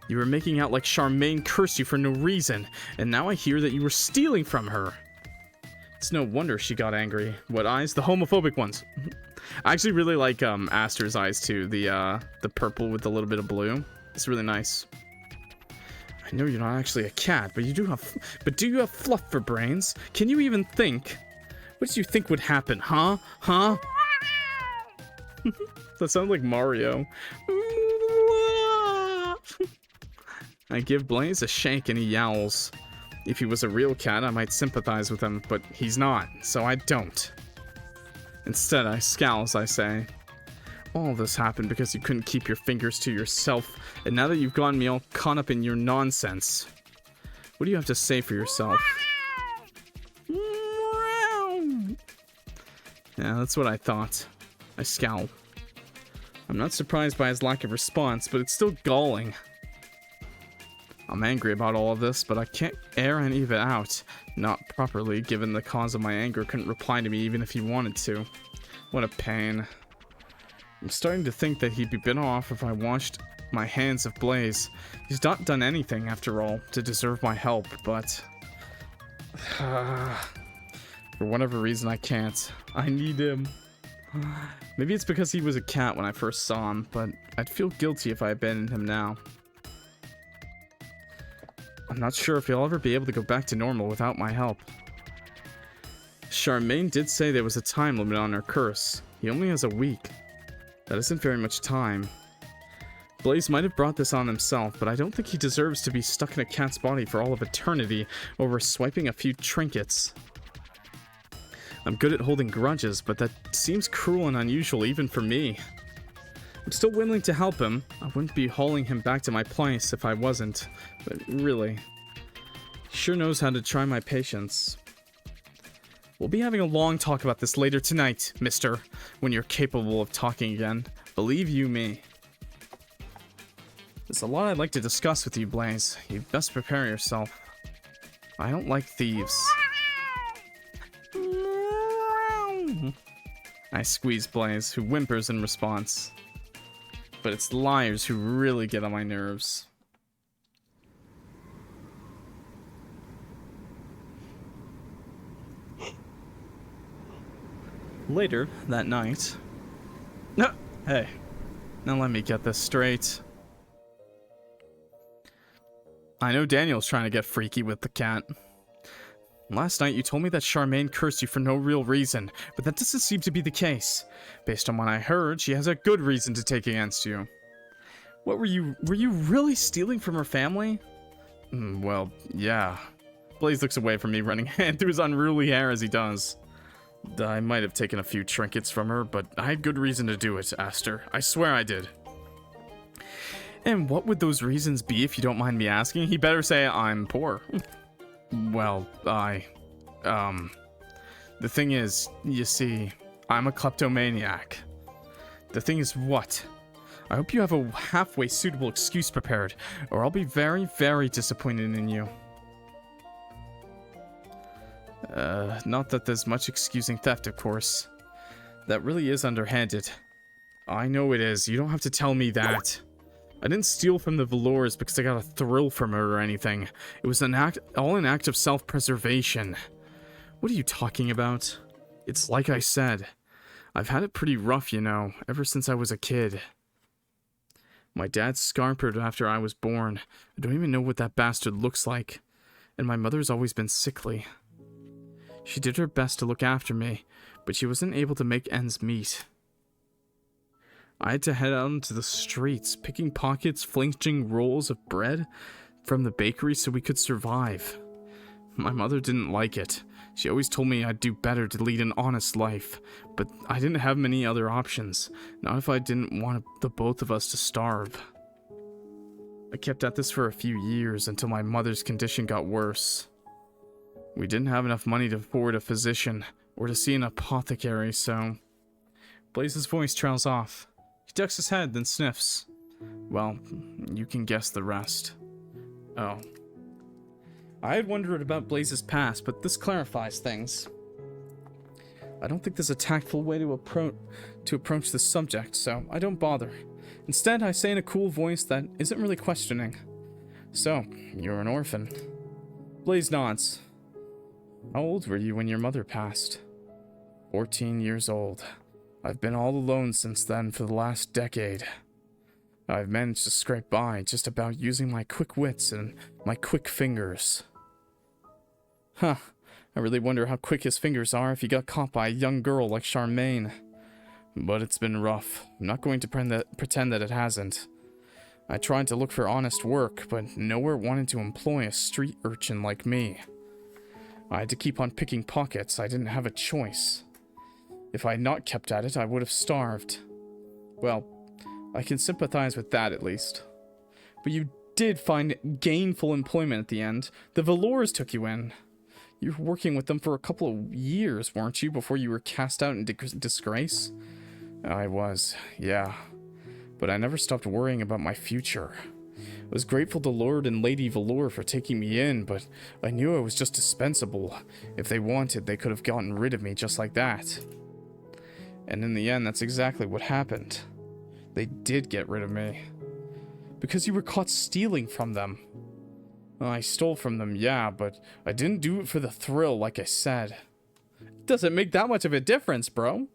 You were making out like Charmaine cursed you for no reason, and now I hear that you were stealing from her. It's no wonder she got angry. What eyes? The homophobic ones. I actually really like Aster's eyes too. The purple with a little bit of blue. It's really nice. I know you're not actually a cat, but do you have fluff for brains? Can you even think? What did you think would happen, huh? Huh? That sounds like Mario. I give Blaise a shank and he yowls. If he was a real cat, I might sympathize with him, but he's not, so I don't. Instead, I scowl as I say, all this happened because you couldn't keep your fingers to yourself, and now that you've gotten me all caught up in your nonsense, what do you have to say for yourself? Yeah, that's what I thought. I scowl. I'm not surprised by his lack of response, but it's still galling. I'm angry about all of this, but I can't air any of it out. Not properly, given the cause of my anger couldn't reply to me even if he wanted to. What a pain. I'm starting to think that he'd be better off if I washed my hands of Blaise. He's not done anything, after all, to deserve my help, but... for whatever reason, I can't. I need him. Maybe it's because he was a cat when I first saw him, but I'd feel guilty if I abandoned him now. I'm not sure if he'll ever be able to go back to normal without my help. Charmaine did say there was a time limit on her curse. He only has a week. That isn't very much time. Blaise might have brought this on himself, but I don't think he deserves to be stuck in a cat's body for all of eternity over swiping a few trinkets. I'm good at holding grudges, but that seems cruel and unusual even for me. I'm still willing to help him. I wouldn't be hauling him back to my place if I wasn't. But really, he sure knows how to try my patience. We'll be having a long talk about this later tonight, mister, when you're capable of talking again. Believe you me. There's a lot I'd like to discuss with you, Blaise. You'd best prepare yourself. I don't like thieves. I squeeze Blaise, who whimpers in response. But it's liars who really get on my nerves. Later that night... No! Hey, now let me get this straight. I know Daniel's trying to get freaky with the cat. Last night you told me that Charmaine cursed you for no real reason, but that doesn't seem to be the case. Based on what I heard, she has a good reason to take against you. What were you really stealing from her family? Well, yeah. Blaise looks away from me, running a hand through his unruly hair as he does. I might have taken a few trinkets from her, but I had good reason to do it, Aster. I swear I did. And what would those reasons be, if you don't mind me asking? He better say I'm poor. Well, the thing is, you see, I'm a kleptomaniac. The thing is what? I hope you have a halfway suitable excuse prepared, or I'll be very, very disappointed in you. Not that there's much excusing theft, of course. That really is underhanded. I know it is, you don't have to tell me that. I didn't steal from the Velours because I got a thrill from her or anything. It was all an act of self-preservation. What are you talking about? It's like I said. I've had it pretty rough, you know, ever since I was a kid. My dad scarpered after I was born. I don't even know what that bastard looks like. And my mother's always been sickly. She did her best to look after me, but she wasn't able to make ends meet. I had to head out into the streets, picking pockets, flinging rolls of bread from the bakery so we could survive. My mother didn't like it. She always told me I'd do better to lead an honest life, but I didn't have many other options, not if I didn't want the both of us to starve. I kept at this for a few years until my mother's condition got worse. We didn't have enough money to afford a physician or to see an apothecary, so... Blaise's voice trails off. He ducks his head, then sniffs. Well, you can guess the rest. Oh. I had wondered about Blaise's past, but this clarifies things. I don't think there's a tactful way to approach this subject, so I don't bother. Instead, I say in a cool voice that isn't really questioning. So, you're an orphan. Blaise nods. How old were you when your mother passed? 14 years old. I've been all alone since then for the last decade. I've managed to scrape by just about using my quick wits and my quick fingers. Huh, I really wonder how quick his fingers are if he got caught by a young girl like Charmaine. But it's been rough. I'm not going to pretend that it hasn't. I tried to look for honest work, but nowhere wanted to employ a street urchin like me. I had to keep on picking pockets. I didn't have a choice. If I had not kept at it, I would have starved. Well, I can sympathize with that at least. But you did find gainful employment at the end. The velours took you in. You were working with them for a couple of years, weren't you, before you were cast out in disgrace? I was, yeah. But I never stopped worrying about my future. I was grateful to Lord and Lady Velour for taking me in, but I knew I was just dispensable. If they wanted, they could have gotten rid of me just like that. And in the end, that's exactly what happened. They did get rid of me. Because you were caught stealing from them. Well, I stole from them, yeah, but I didn't do it for the thrill, like I said. It doesn't make that much of a difference, bro.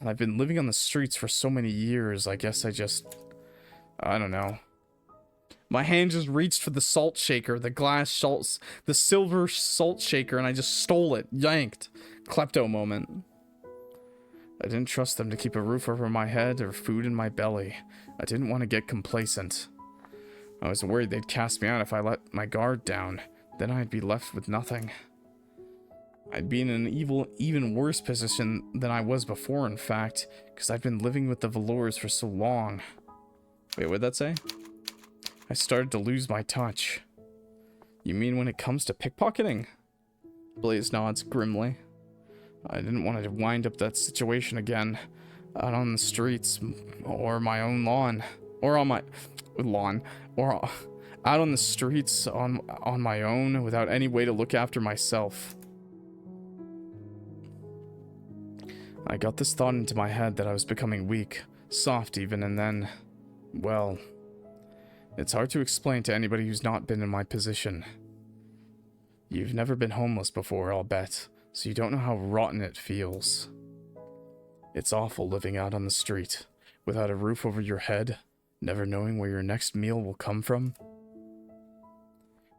I've been living on the streets for so many years, I guess I don't know. My hand just reached for the salt shaker, the silver salt shaker, and I just stole it, yanked. Klepto moment. I didn't trust them to keep a roof over my head or food in my belly. I didn't want to get complacent. I was worried they'd cast me out if I let my guard down. Then I'd be left with nothing. I'd be in an even worse position than I was before, in fact, because I'd been living with the velours for so long. Wait, what'd that say? I started to lose my touch. You mean when it comes to pickpocketing? Blaise nods grimly. I didn't want to wind up that situation again, out on the streets, or my own lawn, or on my lawn, or out on the streets on my own without any way to look after myself. I got this thought into my head that I was becoming weak, soft even, and then, well, it's hard to explain to anybody who's not been in my position. You've never been homeless before, I'll bet, so you don't know how rotten it feels. It's awful living out on the street, without a roof over your head, never knowing where your next meal will come from.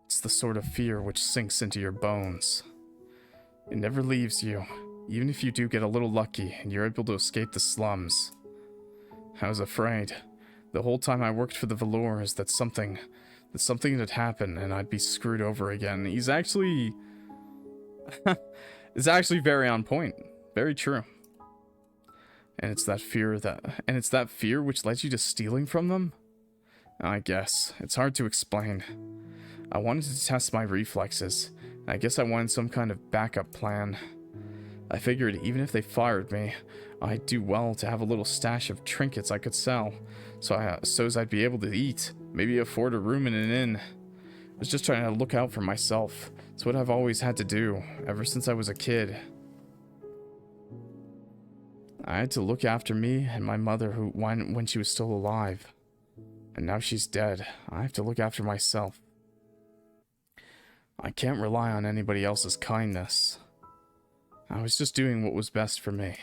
It's the sort of fear which sinks into your bones. It never leaves you, even if you do get a little lucky and you're able to escape the slums. I was afraid, the whole time I worked for the velours, that something had happened and I'd be screwed over again. He's actually... it's actually very on point. Very true. And it's that fear which led you to stealing from them? I guess. It's hard to explain. I wanted to test my reflexes. I guess I wanted some kind of backup plan. I figured even if they fired me, I'd do well to have a little stash of trinkets I could sell, so's I'd be able to eat, maybe afford a room in an inn. I was just trying to look out for myself. It's what I've always had to do, ever since I was a kid. I had to look after me and my mother when she was still alive. And now she's dead. I have to look after myself. I can't rely on anybody else's kindness. I was just doing what was best for me.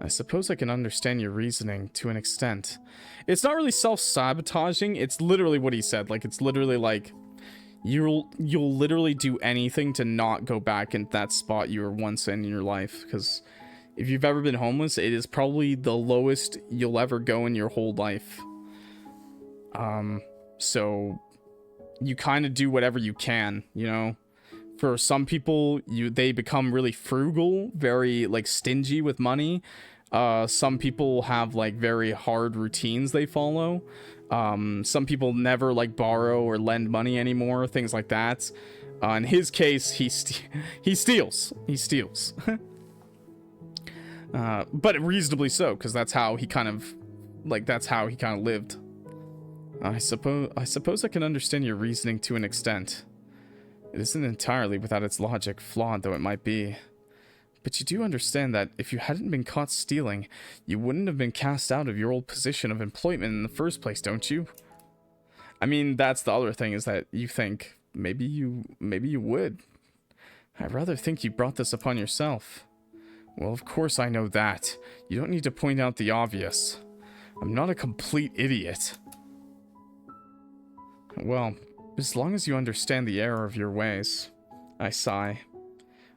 I suppose I can understand your reasoning to an extent. It's not really self-sabotaging, it's literally what he said. Like, it's literally like, you'll literally do anything to not go back in that spot you were once in your life. Because if you've ever been homeless, it is probably the lowest you'll ever go in your whole life. So you kind of do whatever you can, you know? For some people, they become really frugal, very like stingy with money. Some people have like very hard routines they follow. Some people never like borrow or lend money anymore, things like that. In his case, he steals. He steals. But reasonably so, because that's how he kind of lived. I suppose I can understand your reasoning to an extent. It isn't entirely without its logic, flawed though it might be. But you do understand that if you hadn't been caught stealing, you wouldn't have been cast out of your old position of employment in the first place, don't you? I mean, that's the other thing, is that you think maybe you would. I'd rather think you brought this upon yourself. Well, of course I know that. You don't need to point out the obvious. I'm not a complete idiot. Well, as long as you understand the error of your ways. I sigh.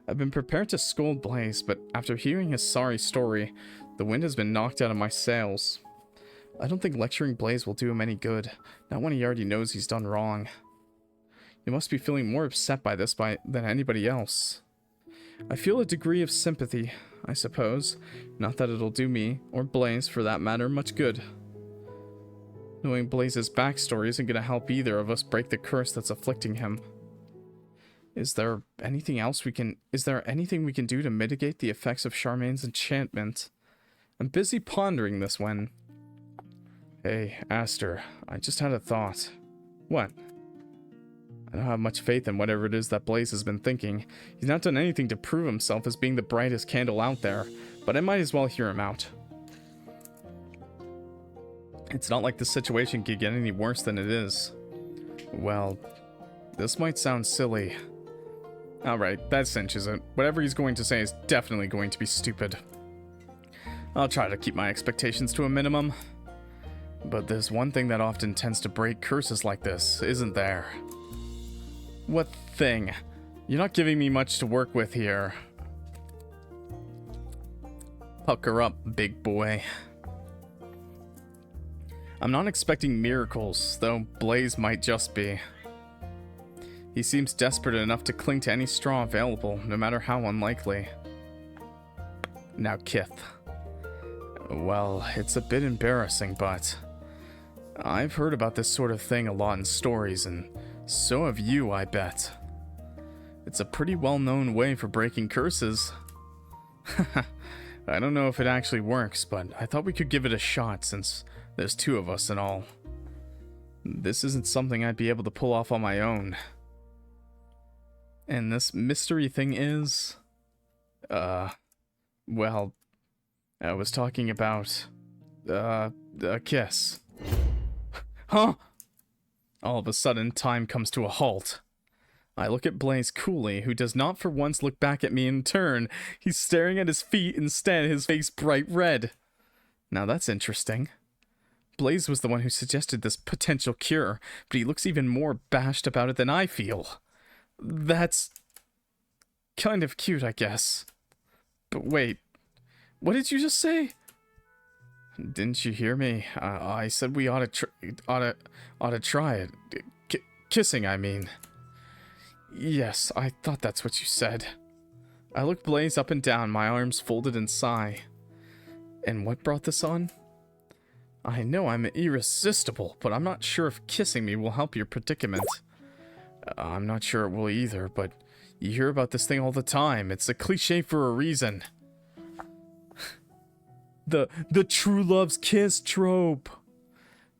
I've been prepared to scold Blaise, but after hearing his sorry story, the wind has been knocked out of my sails. I don't think lecturing Blaise will do him any good, not when he already knows he's done wrong. You must be feeling more upset by this than anybody else. I feel a degree of sympathy, I suppose, not that it'll do me, or Blaise for that matter, much good. Knowing Blaise's backstory isn't going to help either of us break the curse that's afflicting him. Is there anything we can do to mitigate the effects of Charmaine's enchantment? I'm busy pondering this when... Hey, Aster, I just had a thought. What? I don't have much faith in whatever it is that Blaise has been thinking. He's not done anything to prove himself as being the brightest candle out there, but I might as well hear him out. It's not like the situation could get any worse than it is. Well, this might sound silly. Alright, that cinches it. Whatever he's going to say is definitely going to be stupid. I'll try to keep my expectations to a minimum. But there's one thing that often tends to break curses like this, isn't there? What thing? You're not giving me much to work with here. Pucker up, big boy. I'm not expecting miracles, though Blaise might just be. He seems desperate enough to cling to any straw available, no matter how unlikely. Now, Kith. Well, it's a bit embarrassing, but... I've heard about this sort of thing a lot in stories, and so have you, I bet. It's a pretty well-known way for breaking curses. I don't know if it actually works, but I thought we could give it a shot since there's two of us and all. This isn't something I'd be able to pull off on my own. And this mystery thing is... well, I was talking about... a kiss. Huh? All of a sudden, time comes to a halt. I look at Blaise coolly, who does not for once look back at me in turn. He's staring at his feet instead, his face bright red. Now that's interesting. Blaise was the one who suggested this potential cure, but he looks even more abashed about it than I feel. That's... kind of cute, I guess. But wait, what did you just say? Didn't you hear me? I said we ought to try it. Kissing, I mean. Yes, I thought that's what you said. I look Blaise up and down, my arms folded in sigh. And what brought this on? I know I'm irresistible, but I'm not sure if kissing me will help your predicament. I'm not sure it will either, but you hear about this thing all the time. It's a cliche for a reason. The true love's kiss trope.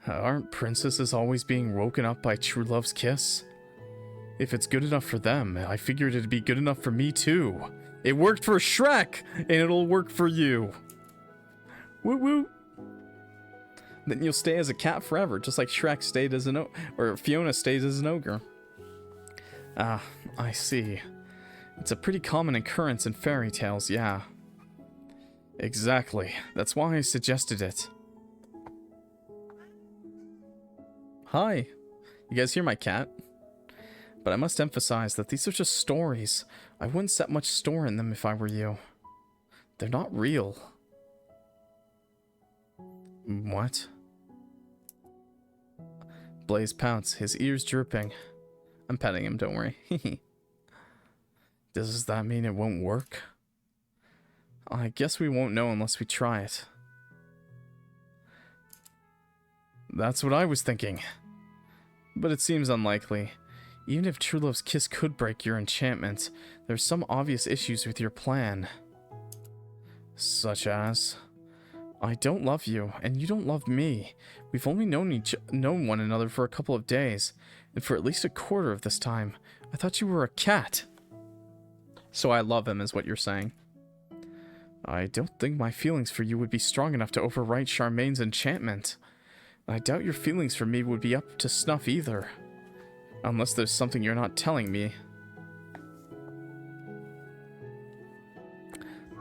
Aren't princesses always being woken up by true love's kiss? If it's good enough for them, I figured it'd be good enough for me too. It worked for Shrek, and it'll work for you. Woo woo. Then you'll stay as a cat forever, just like Shrek stayed as an or Fiona stays as an ogre. Ah, I see. It's a pretty common occurrence in fairy tales, yeah. Exactly. That's why I suggested it. Hi. You guys hear my cat? But I must emphasize that these are just stories. I wouldn't set much store in them if I were you. They're not real. What? Blaise pouts, his ears drooping. I'm petting him, don't worry. Does that mean it won't work? I guess we won't know unless we try it. That's what I was thinking. But it seems unlikely. Even if True Love's kiss could break your enchantment, there's some obvious issues with your plan. Such as... I don't love you, and you don't love me. We've only known one another for a couple of days, and for at least a quarter of this time. I thought you were a cat. So I love him, is what you're saying. I don't think my feelings for you would be strong enough to overwrite Charmaine's enchantment. I doubt your feelings for me would be up to snuff either. Unless there's something you're not telling me.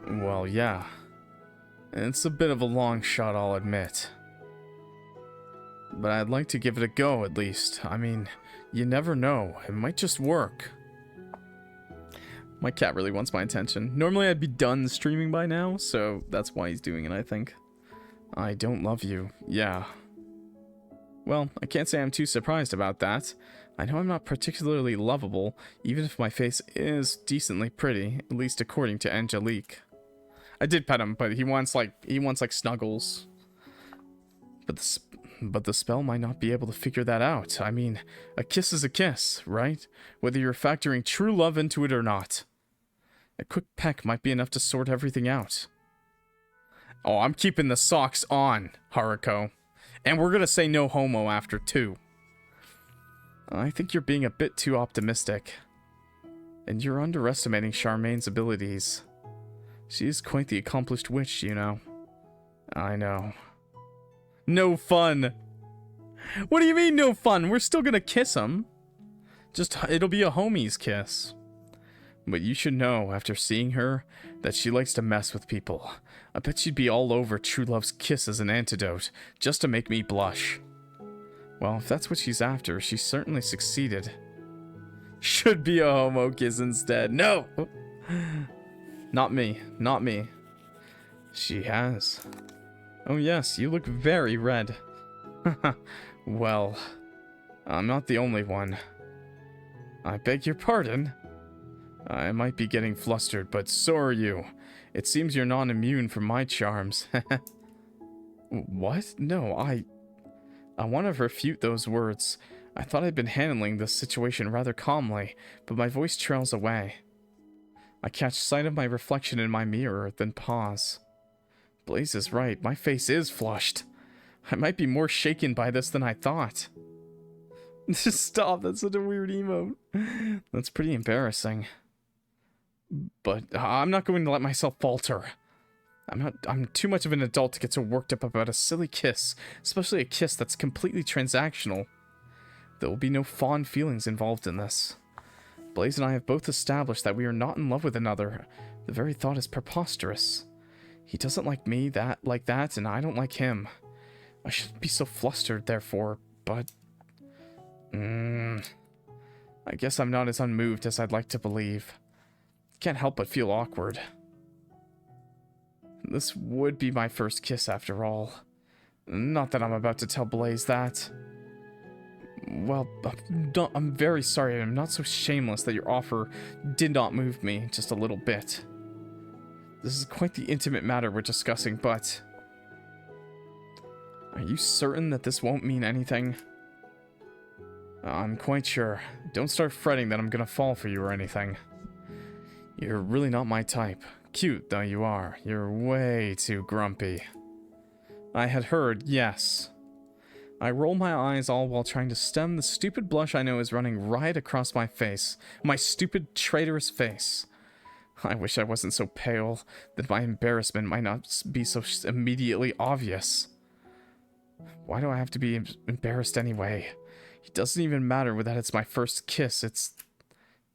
Well, yeah. It's a bit of a long shot, I'll admit. But I'd like to give it a go, at least. I mean, you never know. It might just work. My cat really wants my attention. Normally I'd be done streaming by now, so that's why he's doing it, I think. I don't love you. Yeah. Well, I can't say I'm too surprised about that. I know I'm not particularly lovable, even if my face is decently pretty, at least according to Angelique. I did pet him, but he wants like snuggles. But the spell might not be able to figure that out. I mean, a kiss is a kiss, right? Whether you're factoring true love into it or not. A quick peck might be enough to sort everything out. Oh, I'm keeping the socks on, Haruko. And we're gonna say no homo after too. I think you're being a bit too optimistic. And you're underestimating Charmaine's abilities. She is quite the accomplished witch, you know. I know. No fun! What do you mean, no fun? We're still gonna kiss him. Just, it'll be a homie's kiss. But you should know, after seeing her, that she likes to mess with people. I bet she'd be all over True Love's kiss as an antidote, just to make me blush. Well, if that's what she's after, she's certainly succeeded. Should be a homo kiss instead. No! Not me. Not me. She has. Oh yes, you look very red. Well, I'm not the only one. I beg your pardon? I might be getting flustered, but so are you. It seems you're not immune from my charms. What? No, I want to refute those words. I thought I'd been handling this situation rather calmly, but my voice trails away. I catch sight of my reflection in my mirror, then pause. Blaise is right, my face is flushed. I might be more shaken by this than I thought. Stop, that's such a weird emote. That's pretty embarrassing. But I'm not going to let myself falter. I'm too much of an adult to get so worked up about a silly kiss, especially a kiss that's completely transactional. There will be no fond feelings involved in this. Blaise and I have both established that we are not in love with another. The very thought is preposterous. He doesn't like me like that, and I don't like him. I shouldn't be so flustered, therefore, but... I guess I'm not as unmoved as I'd like to believe. Can't help but feel awkward. This would be my first kiss after all. Not that I'm about to tell Blaise that. Well, I'm very sorry. I'm not so shameless that your offer did not move me just a little bit. This is quite the intimate matter we're discussing, but... Are you certain that this won't mean anything? I'm quite sure. Don't start fretting that I'm gonna fall for you or anything. You're really not my type. Cute though you are, you're way too grumpy. I had heard, yes. I roll my eyes all while trying to stem the stupid blush I know is running right across my face. My stupid, traitorous face. I wish I wasn't so pale, that my embarrassment might not be so immediately obvious. Why do I have to be embarrassed anyway? It doesn't even matter that it's my first kiss, it's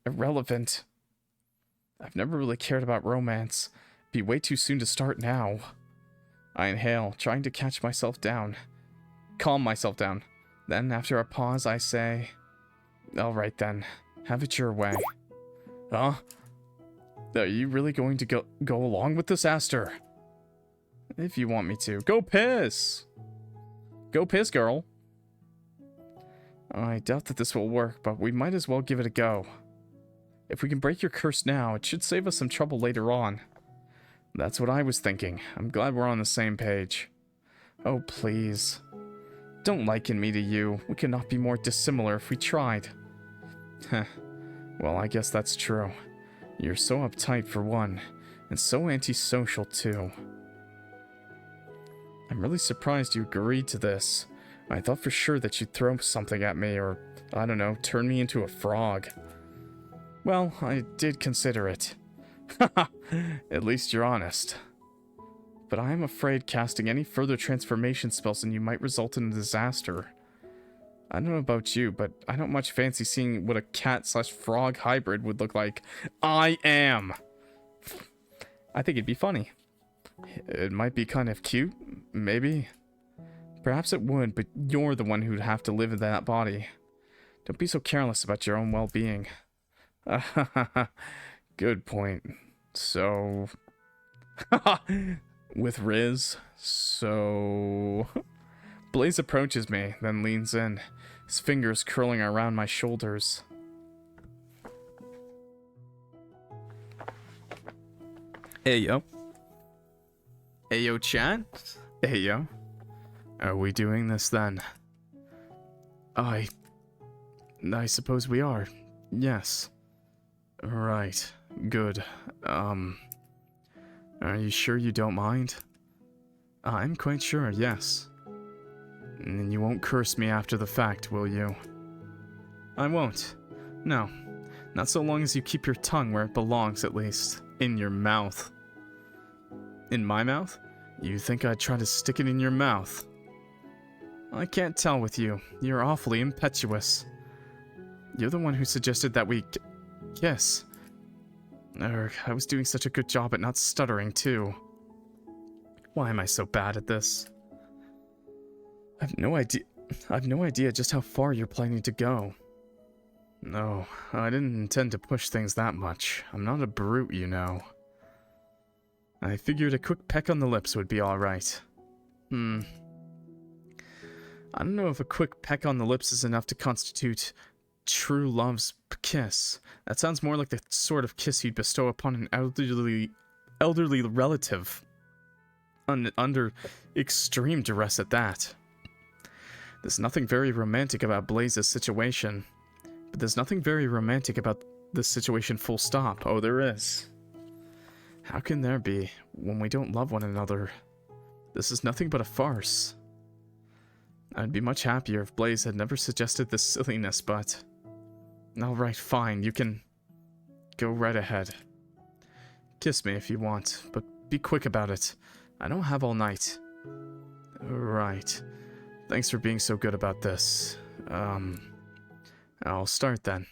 irrelevant. I've never really cared about romance. It'd be way too soon to start now. I inhale, trying to catch myself down. Calm myself down. Then, after a pause, I say, alright then, have it your way. Huh? Are you really going to go along with this, Aster? If you want me to. Go piss! Go piss, girl. I doubt that this will work, but we might as well give it a go. If we can break your curse now, it should save us some trouble later on. That's what I was thinking. I'm glad we're on the same page. Oh, please. Don't liken me to you. We could not be more dissimilar if we tried. Heh. Well, I guess that's true. You're so uptight for one, and so antisocial too. I'm really surprised you agreed to this. I thought for sure that you'd throw something at me or, I don't know, turn me into a frog. Well, I did consider it. Haha, at least you're honest. But I am afraid casting any further transformation spells on you might result in a disaster. I don't know about you, but I don't much fancy seeing what a cat/frog hybrid would look like. I am! I think it'd be funny. It might be kind of cute, maybe. Perhaps it would, but you're the one who'd have to live in that body. Don't be so careless about your own well-being. Good point. So... with Riz, so... Blaise approaches me, then leans in, his fingers curling around my shoulders. Hey, yo. Hey, yo, chat? Hey, yo. Are we doing this, then? I suppose we are. Yes. Right. Good. Are you sure you don't mind? I'm quite sure, yes. And you won't curse me after the fact, will you? I won't. No. Not so long as you keep your tongue where it belongs, at least. In your mouth. In my mouth? You think I'd try to stick it in your mouth? I can't tell with you. You're awfully impetuous. You're the one who suggested that we kiss. I was doing such a good job at not stuttering, too. Why am I so bad at this? I've no idea just how far you're planning to go. No, I didn't intend to push things that much. I'm not a brute, you know. I figured a quick peck on the lips would be alright. I don't know if a quick peck on the lips is enough to constitute true love's kiss. That sounds more like the sort of kiss you'd bestow upon an elderly relative. Under extreme duress at that. There's nothing very romantic about Blaise's situation. But there's nothing very romantic about this situation, full stop. Oh, there is. How can there be, when we don't love one another? This is nothing but a farce. I'd be much happier if Blaise had never suggested this silliness, but... Alright, fine, you can... go right ahead. Kiss me if you want, but be quick about it. I don't have all night. Right. Thanks for being so good about this. I'll start then.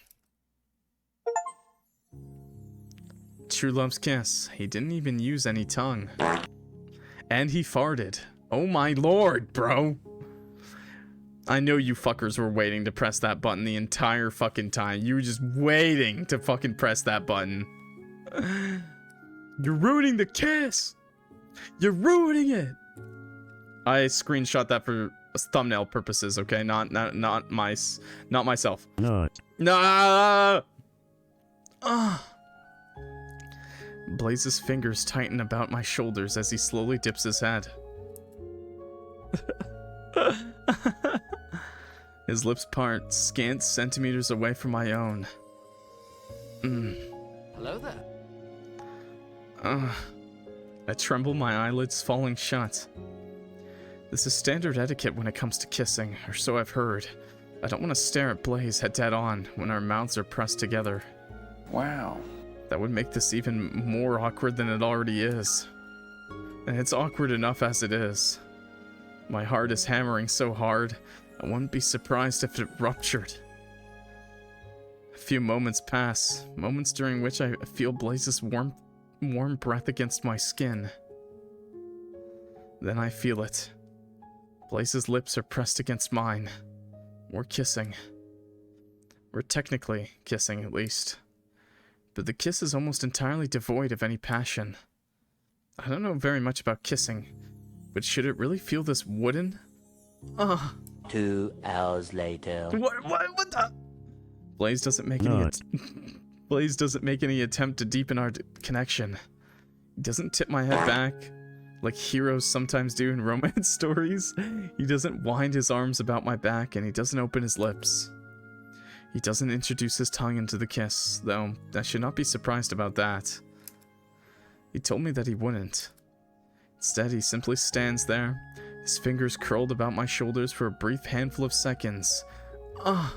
True love's kiss. He didn't even use any tongue. And he farted. Oh my lord, bro. I know you fuckers were waiting to press that button the entire fucking time. You were just waiting to fucking press that button. You're ruining the kiss. You're ruining it. I screenshot that for thumbnail purposes, okay? Not myself. No. Blaise's fingers tighten about my shoulders as he slowly dips his head. His lips part, scant centimeters away from my own. Hello there. I tremble, my eyelids falling shut. This is standard etiquette when it comes to kissing, or so I've heard. I don't want to stare at Blaise head dead on when our mouths are pressed together. Wow. That would make this even more awkward than it already is. And it's awkward enough as it is. My heart is hammering so hard, I wouldn't be surprised if it ruptured. A few moments pass, moments during which I feel Blaise's warm breath against my skin. Then I feel it. Blaise's lips are pressed against mine. We're kissing. We're technically kissing, at least. But the kiss is almost entirely devoid of any passion. I don't know very much about kissing, but should it really feel this wooden? 2 hours later. What the? Blaise doesn't make Blaise doesn't make any attempt to deepen our connection. He doesn't tip my head back like heroes sometimes do in romance stories. He doesn't wind his arms about my back, and he doesn't open his lips. He doesn't introduce his tongue into the kiss, though I should not be surprised about that. He told me that he wouldn't. Instead, he simply stands there, his fingers curled about my shoulders for a brief handful of seconds. Ah!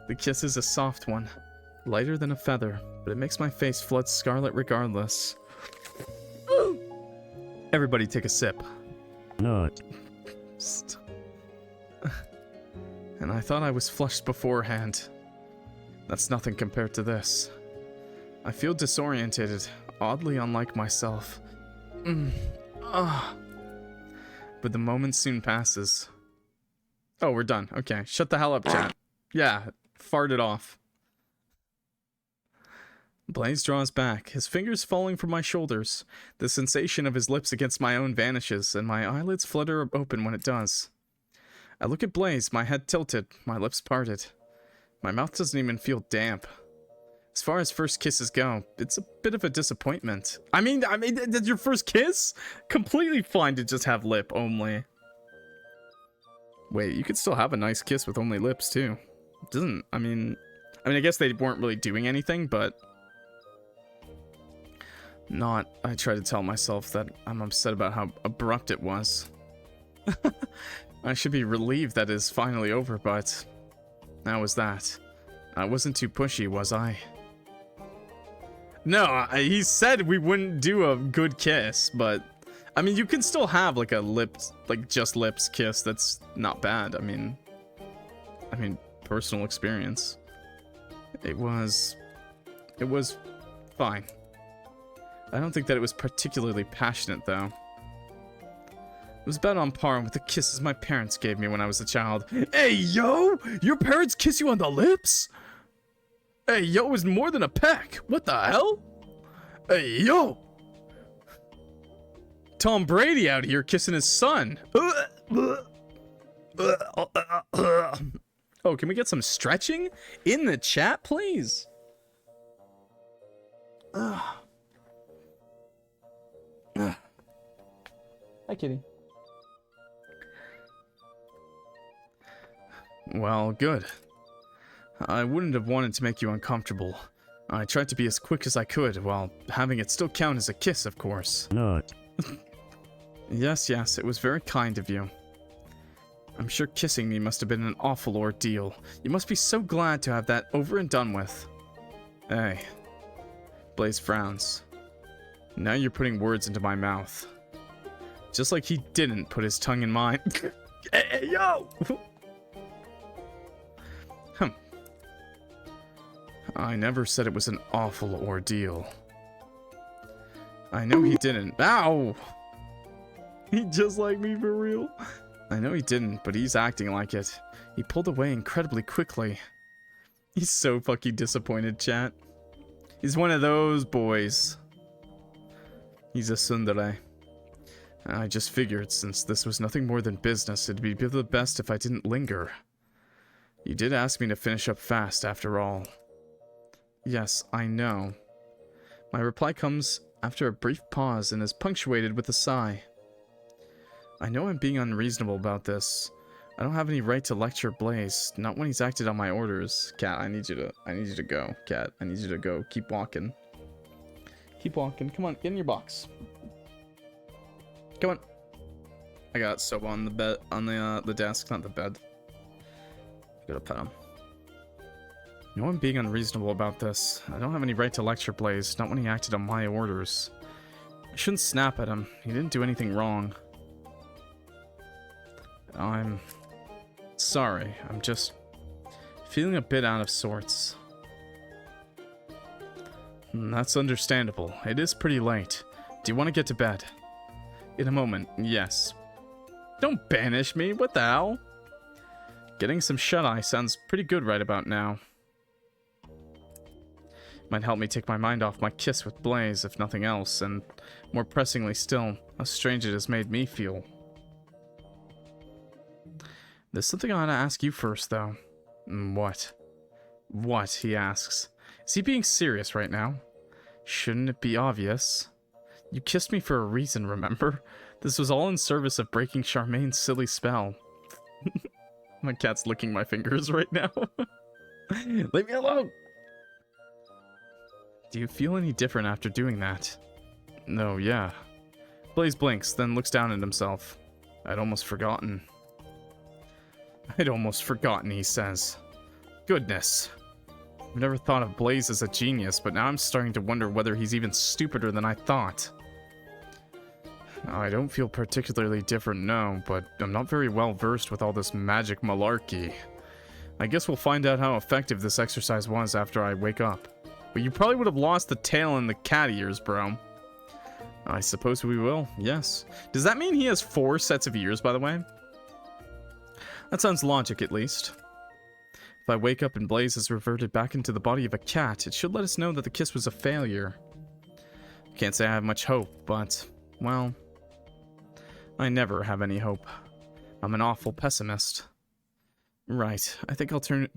The kiss is a soft one, lighter than a feather, but it makes my face flood scarlet regardless. Everybody take a sip. Not. And I thought I was flushed beforehand. That's nothing compared to this. I feel disorientated, oddly unlike myself. But the moment soon passes. Oh, we're done. Okay, shut the hell up, chat. Yeah, fart it off. Blaise draws back, his fingers falling from my shoulders. The sensation of his lips against my own vanishes, and my eyelids flutter open when it does. I look at Blaise, my head tilted, my lips parted. My mouth doesn't even feel damp. As far as first kisses go, it's a bit of a disappointment. I mean, that's your first kiss? Completely fine to just have lip only. Wait, you could still have a nice kiss with only lips too. It doesn't, I mean, I guess they weren't really doing anything, but... I try to tell myself that I'm upset about how abrupt it was. I should be relieved that it's finally over, but... How was that? I wasn't too pushy, was I? No, he said we wouldn't do a good kiss, but... I mean, you can still have, like, a lips, like, just lips kiss that's not bad. I mean, personal experience. It was fine. I don't think that it was particularly passionate, though. It was about on par with the kisses my parents gave me when I was a child. Hey, yo! Your parents kiss you on the lips? Hey, yo, it was more than a peck. What the hell? Hey, yo! Tom Brady out here kissing his son. Oh, can we get some stretching in the chat, please? Hi, kitty. Well, good. I wouldn't have wanted to make you uncomfortable. I tried to be as quick as I could, while having it still count as a kiss, of course. Not. Yes, it was very kind of you. I'm sure kissing me must have been an awful ordeal. You must be so glad to have that over and done with. Hey. Blaise frowns. Now you're putting words into my mouth. Just like he didn't put his tongue in mine. Hey, yo! I never said it was an awful ordeal. I know he didn't. Ow! He just like me for real. I know he didn't, but he's acting like it. He pulled away incredibly quickly. He's so fucking disappointed, chat. He's one of those boys. He's a tsundere. I just figured, since this was nothing more than business, it'd be the best if I didn't linger. You did ask me to finish up fast, after all. Yes, I know. My reply comes after a brief pause and is punctuated with a sigh. I know I'm being unreasonable about this. I don't have any right to lecture Blaise, not when he's acted on my orders. Cat, I need you to go. Cat, I need you to go. Keep walking. Keep walking. Come on, get in your box. Come on. I got soap on the bed, on the desk, not the bed. Gotta pet him. No, I'm being unreasonable about this. I don't have any right to lecture Blaise, not when he acted on my orders. I shouldn't snap at him. He didn't do anything wrong. I'm sorry. I'm just feeling a bit out of sorts. That's understandable. It is pretty late. Do you want to get to bed? In a moment, yes. Don't banish me. What the hell? Getting some shut-eye sounds pretty good right about now. Might help me take my mind off my kiss with Blaise, if nothing else, and more pressingly still, how strange it has made me feel. There's something I want to ask you first, though. What? What, he asks. Is he being serious right now? Shouldn't it be obvious? You kissed me for a reason, remember? This was all in service of breaking Charmaine's silly spell. My cat's licking my fingers right now. Leave me alone! Do you feel any different after doing that? No, yeah. Blaise blinks, then looks down at himself. I'd almost forgotten. He says. Goodness. I've never thought of Blaise as a genius, but now I'm starting to wonder whether he's even stupider than I thought. I don't feel particularly different, no, but I'm not very well versed with all this magic malarkey. I guess we'll find out how effective this exercise was after I wake up. But you probably would have lost the tail and the cat ears, bro. I suppose we will, yes. Does that mean he has 4 sets of ears, by the way? That sounds logic, at least. If I wake up and Blaise has reverted back into the body of a cat, it should let us know that the kiss was a failure. Can't say I have much hope, but, well, I never have any hope. I'm an awful pessimist. Right, I think I'll turn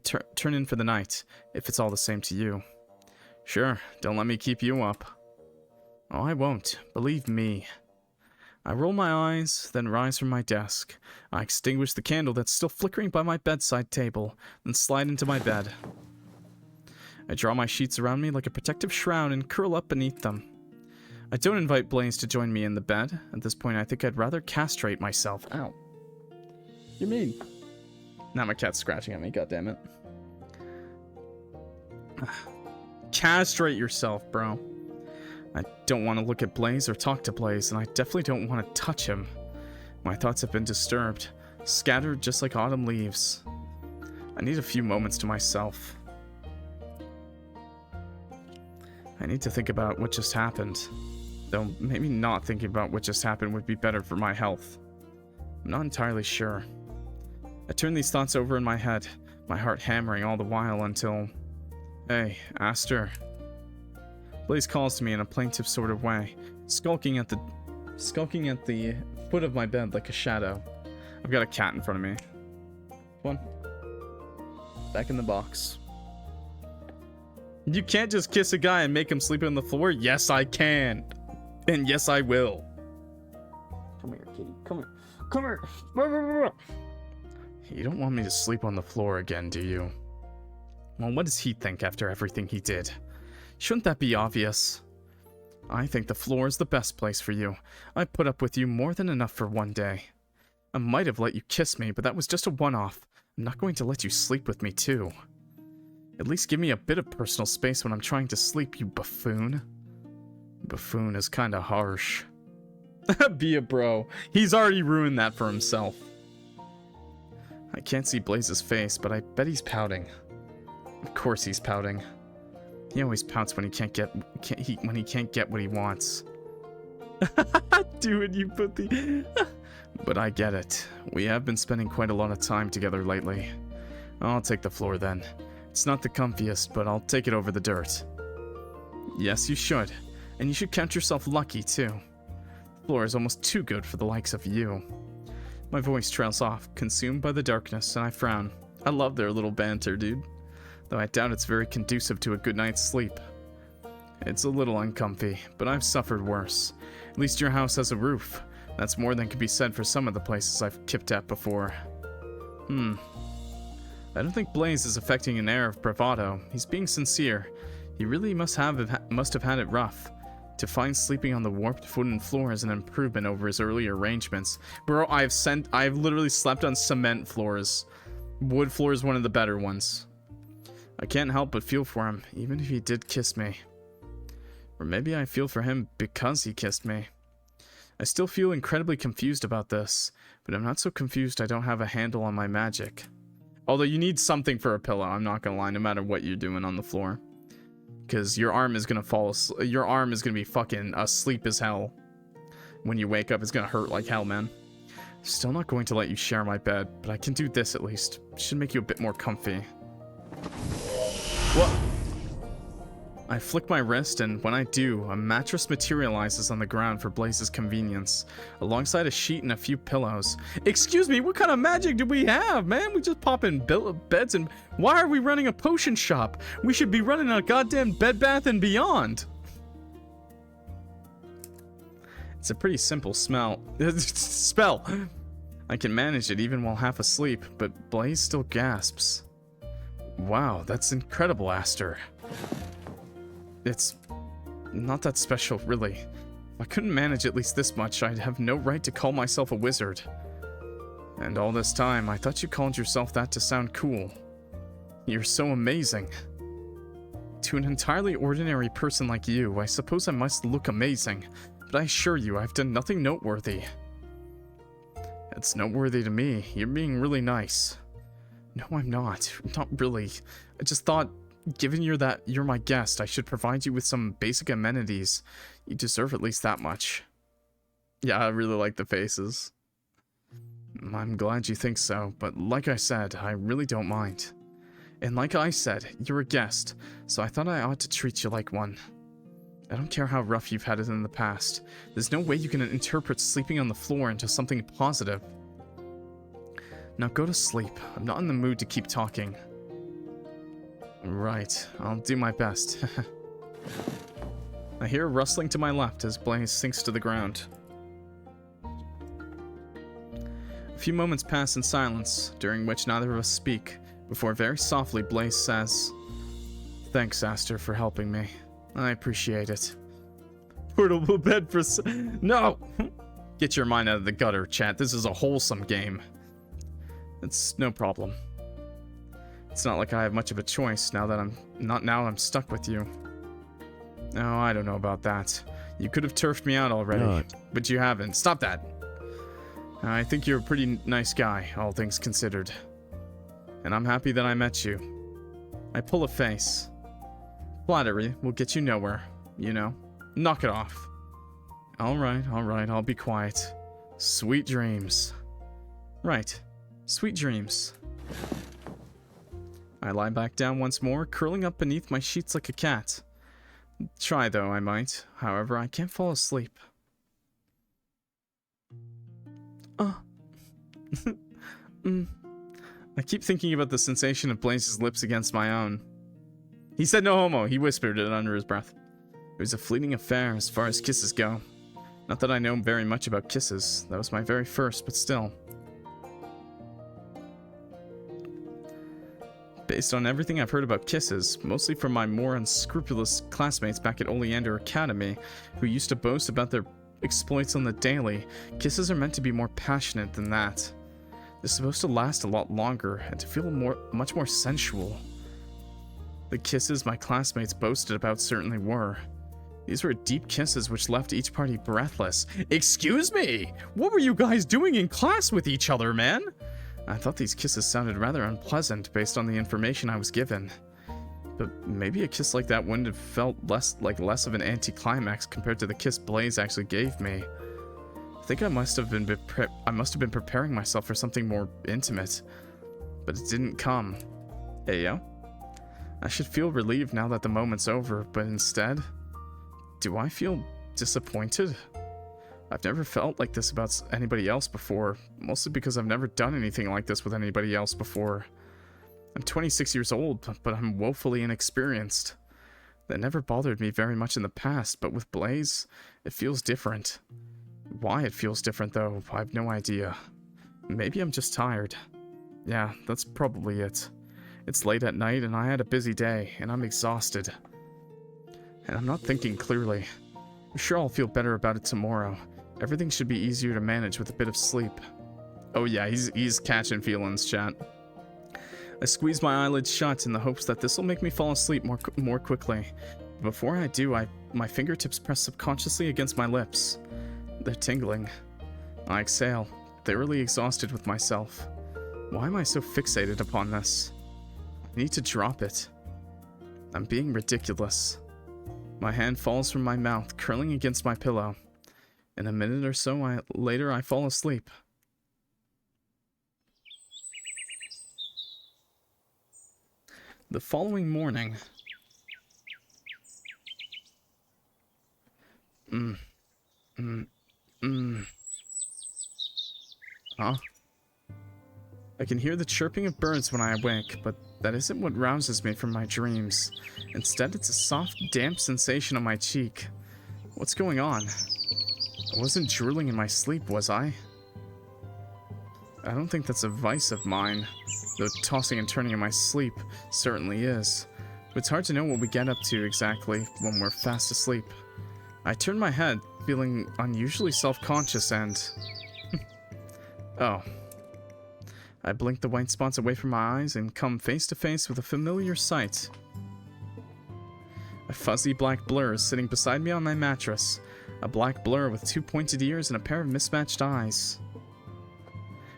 in for the night, if it's all the same to you. Sure, don't let me keep you up. Oh, I won't, believe me. I roll my eyes, then rise from my desk. I extinguish the candle that's still flickering by my bedside table, then slide into my bed. I draw my sheets around me like a protective shroud and curl up beneath them. I don't invite Blaise to join me in the bed. At this point, I think I'd rather castrate myself. Ow. You mean? Now my cat's scratching at me, goddammit. Castrate yourself, bro. I don't want to look at Blaise or talk to Blaise, and I definitely don't want to touch him. My thoughts have been disturbed, scattered just like autumn leaves. I need a few moments to myself. I need to think about what just happened. Though maybe not thinking about what just happened would be better for my health. I'm not entirely sure. I turn these thoughts over in my head, my heart hammering all the while until... Hey, Aster. Blaise calls to me in a plaintive sort of way, skulking at the foot of my bed like a shadow. I've got a cat in front of me. One. Back in the box. You can't just kiss a guy and make him sleep on the floor. Yes, I can. And yes, I will. Come here, kitty. Come here. Come here. You don't want me to sleep on the floor again, do you? Well, what does he think after everything he did? Shouldn't that be obvious? I think the floor is the best place for you. I put up with you more than enough for one day. I might have let you kiss me, but that was just a one-off. I'm not going to let you sleep with me, too. At least give me a bit of personal space when I'm trying to sleep, you buffoon. Buffoon is kinda harsh. Be a bro. He's already ruined that for himself. I can't see Blaise's face, but I bet he's pouting. Of course he's pouting. He always pouts when he can't get what he wants. Dude, you put the... But I get it. We have been spending quite a lot of time together lately. I'll take the floor then. It's not the comfiest, but I'll take it over the dirt. Yes, you should. And you should count yourself lucky, too. The floor is almost too good for the likes of you. My voice trails off, consumed by the darkness, and I frown. I love their little banter, dude. Though I doubt it's very conducive to a good night's sleep. It's a little uncomfy, but I've suffered worse. At least your house has a roof. That's more than can be said for some of the places I've kipped at before. I don't think Blaise is affecting an air of bravado. He's being sincere. He really must have had it rough. To find sleeping on the warped wooden floor is an improvement over his earlier arrangements. Bro, I've literally slept on cement floors. Wood floor is one of the better ones. I can't help but feel for him, even if he did kiss me. Or maybe I feel for him because he kissed me. I still feel incredibly confused about this, but I'm not so confused I don't have a handle on my magic. Although you need something for a pillow, I'm not gonna lie, no matter what you're doing on the floor. Because your arm is gonna be fucking asleep as hell. When you wake up, it's gonna hurt like hell, man. Still not going to let you share my bed, but I can do this at least. Should make you a bit more comfy. What? I flick my wrist, and when I do, a mattress materializes on the ground for Blaise's convenience, alongside a sheet and a few pillows. Excuse me, what kind of magic do we have, man? We just pop in beds, and why are we running a potion shop? We should be running a goddamn Bed Bath & Beyond. It's a pretty simple spell. I can manage it even while half asleep, but Blaise still gasps. Wow, that's incredible, Aster. It's not that special, really. If I couldn't manage at least this much, I'd have no right to call myself a wizard. And all this time, I thought you called yourself that to sound cool. You're so amazing. To an entirely ordinary person like you, I suppose I must look amazing, but I assure you, I've done nothing noteworthy. It's noteworthy to me. You're being really nice. No, I'm not. Not really. I just thought, given you're my guest, I should provide you with some basic amenities. You deserve at least that much. Yeah, I really like the faces. I'm glad you think so, but like I said, I really don't mind. And like I said, you're a guest, so I thought I ought to treat you like one. I don't care how rough you've had it in the past. There's no way you can interpret sleeping on the floor into something positive. Now go to sleep. I'm not in the mood to keep talking. Right, I'll do my best. I hear a rustling to my left as Blaise sinks to the ground. A few moments pass in silence, during which neither of us speak, before very softly Blaise says, "Thanks, Aster, for helping me. I appreciate it." Portable bed for No! Get your mind out of the gutter, chat. This is a wholesome game. It's no problem. It's not like I have much of a choice now that I'm stuck with you. No, I don't know about that. You could have turfed me out already, but you haven't. Stop that. I think you're a pretty nice guy, all things considered. And I'm happy that I met you. I pull a face. Flattery will get you nowhere, you know. Knock it off. Alright, I'll be quiet. Sweet dreams. Right, sweet dreams. I lie back down once more, curling up beneath my sheets like a cat. Try though, I might. However, I can't fall asleep. I keep thinking about the sensation of Blaise's lips against my own. He said no homo, he whispered it under his breath. It was a fleeting affair as far as kisses go. Not that I know very much about kisses. That was my very first, but still. Based on everything I've heard about kisses, mostly from my more unscrupulous classmates back at Oleander Academy, who used to boast about their exploits on the daily, kisses are meant to be more passionate than that. They're supposed to last a lot longer and to feel much more sensual. The kisses my classmates boasted about certainly were. These were deep kisses which left each party breathless. Excuse me! What were you guys doing in class with each other, man? I thought these kisses sounded rather unpleasant based on the information I was given. But maybe a kiss like that wouldn't have felt less of an anticlimax compared to the kiss Blaise actually gave me. I think I must have been preparing myself for something more intimate, but it didn't come. Hey yo. I should feel relieved now that the moment's over, but instead, do I feel disappointed? I've never felt like this about anybody else before, mostly because I've never done anything like this with anybody else before. I'm 26 years old, but I'm woefully inexperienced. That never bothered me very much in the past, but with Blaise, it feels different. Why it feels different, though, I have no idea. Maybe I'm just tired. Yeah, that's probably it. It's late at night, and I had a busy day, and I'm exhausted. And I'm not thinking clearly. I'm sure I'll feel better about it tomorrow. Everything should be easier to manage with a bit of sleep. Oh yeah, he's catching feelings, chat. I squeeze my eyelids shut in the hopes that this will make me fall asleep more quickly. Before I do, my fingertips press subconsciously against my lips. They're tingling. I exhale, thoroughly exhausted with myself. Why am I so fixated upon this? I need to drop it. I'm being ridiculous. My hand falls from my mouth, curling against my pillow. In a minute or so later, I fall asleep. The following morning... Huh? I can hear the chirping of birds when I awake, but that isn't what rouses me from my dreams. Instead, it's a soft, damp sensation on my cheek. What's going on? I wasn't drooling in my sleep, was I? I don't think that's a vice of mine, though tossing and turning in my sleep certainly is. But it's hard to know what we get up to exactly when we're fast asleep. I turn my head, feeling unusually self-conscious and... Oh. I blink the white spots away from my eyes and come face to face with a familiar sight. A fuzzy black blur is sitting beside me on my mattress. A black blur with 2 pointed ears and a pair of mismatched eyes.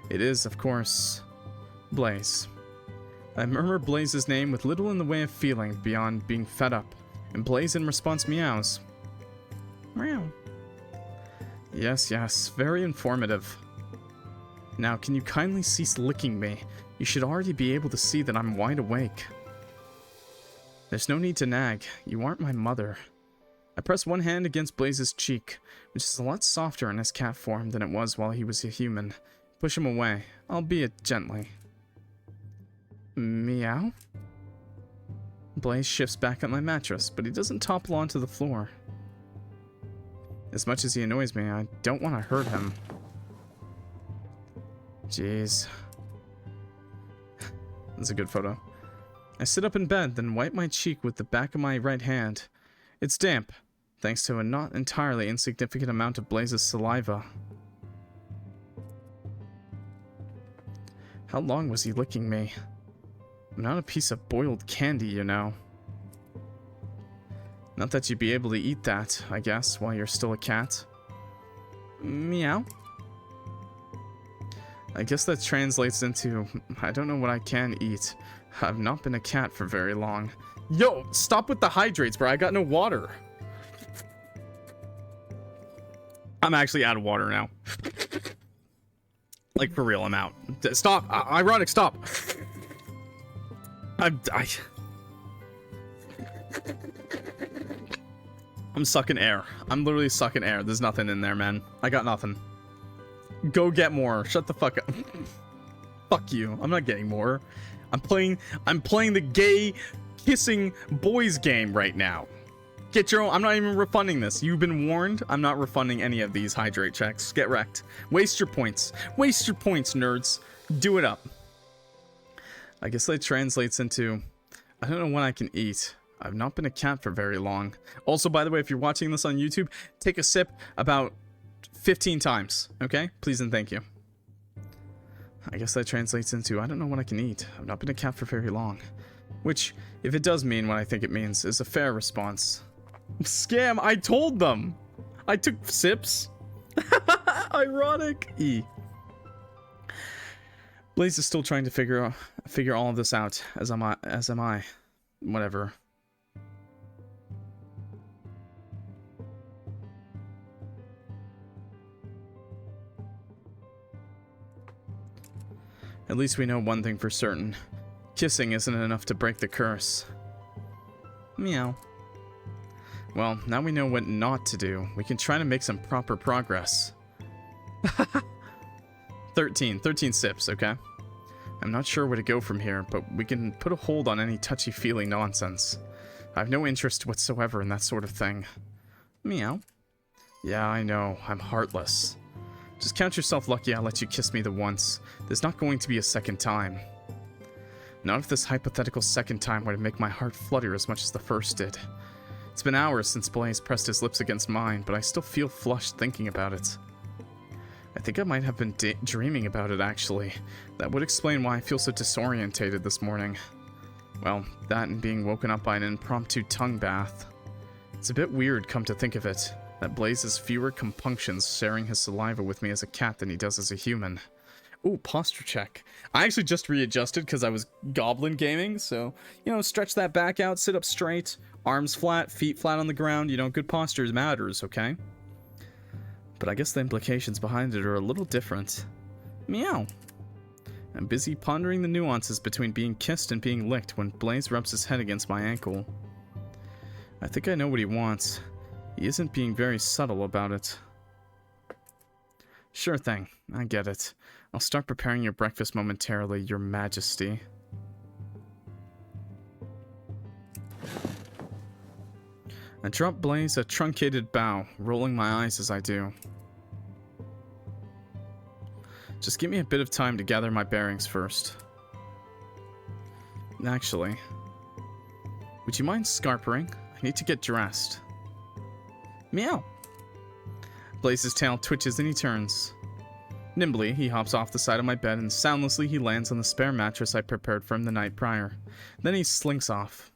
It is, of course, Blaise. I murmur Blaise's name with little in the way of feeling beyond being fed up, and Blaise in response meows. Meow. Yes, yes, very informative. Now, can you kindly cease licking me? You should already be able to see that I'm wide awake. There's no need to nag. You aren't my mother. I press one hand against Blaise's cheek, which is a lot softer in his cat form than it was while he was a human. Push him away, albeit gently. Meow? Blaise shifts back on my mattress, but he doesn't topple onto the floor. As much as he annoys me, I don't want to hurt him. Jeez. That's a good photo. I sit up in bed, then wipe my cheek with the back of my right hand. It's damp, thanks to a not entirely insignificant amount of Blaise's saliva. How long was he licking me? I'm not a piece of boiled candy, you know. Not that you'd be able to eat that, I guess, while you're still a cat. Meow. I guess that translates into, I don't know what I can eat. I've not been a cat for very long. Yo, stop with the hydrates, bro. I got no water. I'm actually out of water now. Like, for real, I'm out. Stop. Ironic, stop. I'm sucking air. I'm literally sucking air. There's nothing in there, man. I got nothing. Go get more. Shut the fuck up. Fuck you. I'm not getting more. I'm playing the gay kissing boys game right now. Get your own. I'm not even refunding this. You've been warned. I'm not refunding any of these hydrate checks. Get wrecked. Waste your points. Waste your points, nerds. Do it up. I guess that translates into, I don't know when I can eat. I've not been a cat for very long. Also, by the way, if you're watching this on YouTube, take a sip about 15 times. Okay? Please and thank you. I guess that translates into, I don't know when I can eat. I've not been a cat for very long. Which, if it does mean what I think it means, is a fair response. Scam! I told them! I took sips. Ironic. E. Blaise is still trying to figure all of this out, as am I. Whatever. At least we know one thing for certain. Kissing isn't enough to break the curse. Meow. Well, now we know what not to do. We can try to make some proper progress. 13 sips, okay? I'm not sure where to go from here, but we can put a hold on any touchy-feely nonsense. I have no interest whatsoever in that sort of thing. Meow. Yeah, I know. I'm heartless. Just count yourself lucky I let you kiss me the once. There's not going to be a second time. Not if this hypothetical second time were to make my heart flutter as much as the first did. It's been hours since Blaise pressed his lips against mine, but I still feel flushed thinking about it. I think I might have been dreaming about it, actually. That would explain why I feel so disorientated this morning. Well, that and being woken up by an impromptu tongue bath. It's a bit weird, come to think of it, that Blaise has fewer compunctions sharing his saliva with me as a cat than he does as a human. Ooh, posture check. I actually just readjusted because I was goblin gaming, so, you know, stretch that back out, sit up straight, arms flat, feet flat on the ground, you know, good posture matters, okay? But I guess the implications behind it are a little different. Meow. I'm busy pondering the nuances between being kissed and being licked when Blaise rubs his head against my ankle. I think I know what he wants. He isn't being very subtle about it. Sure thing, I get it. I'll start preparing your breakfast momentarily, Your Majesty. I drop Blaise a truncated bow, rolling my eyes as I do. Just give me a bit of time to gather my bearings first. Actually, would you mind scarpering? I need to get dressed. Meow! Blaise's tail twitches and he turns. Nimbly, he hops off the side of my bed and soundlessly he lands on the spare mattress I prepared for him the night prior. Then he slinks off.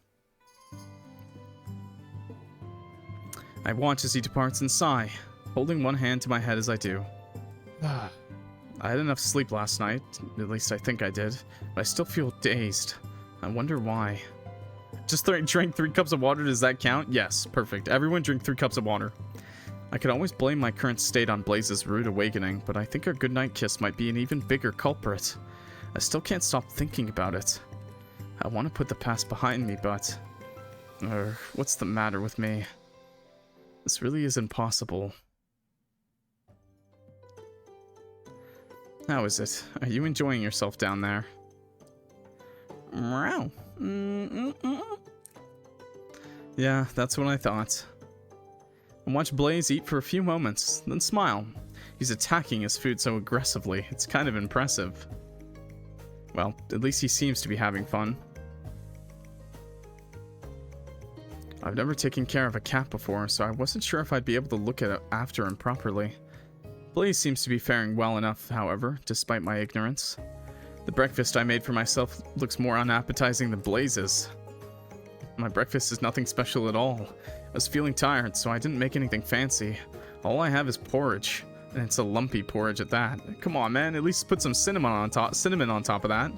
I watch as he departs and sigh, holding one hand to my head as I do. I had enough sleep last night, at least I think I did, but I still feel dazed. I wonder why. Just drank 3 cups of water, does that count? Yes, perfect. Everyone drink 3 cups of water. I could always blame my current state on Blaise's rude awakening, but I think our goodnight kiss might be an even bigger culprit. I still can't stop thinking about it. I want to put the past behind me, but... what's the matter with me? This really is impossible. How is it? Are you enjoying yourself down there? Meow. Yeah, that's what I thought. I watch Blaise eat for a few moments, then smile. He's attacking his food so aggressively, it's kind of impressive. Well, at least he seems to be having fun. I've never taken care of a cat before, so I wasn't sure if I'd be able to look after him properly. Blaise seems to be faring well enough, however, despite my ignorance. The breakfast I made for myself looks more unappetizing than Blaise's. My breakfast is nothing special at all. I was feeling tired, so I didn't make anything fancy. All I have is porridge, and it's a lumpy porridge at that. Come on, man, at least put some cinnamon on top of that.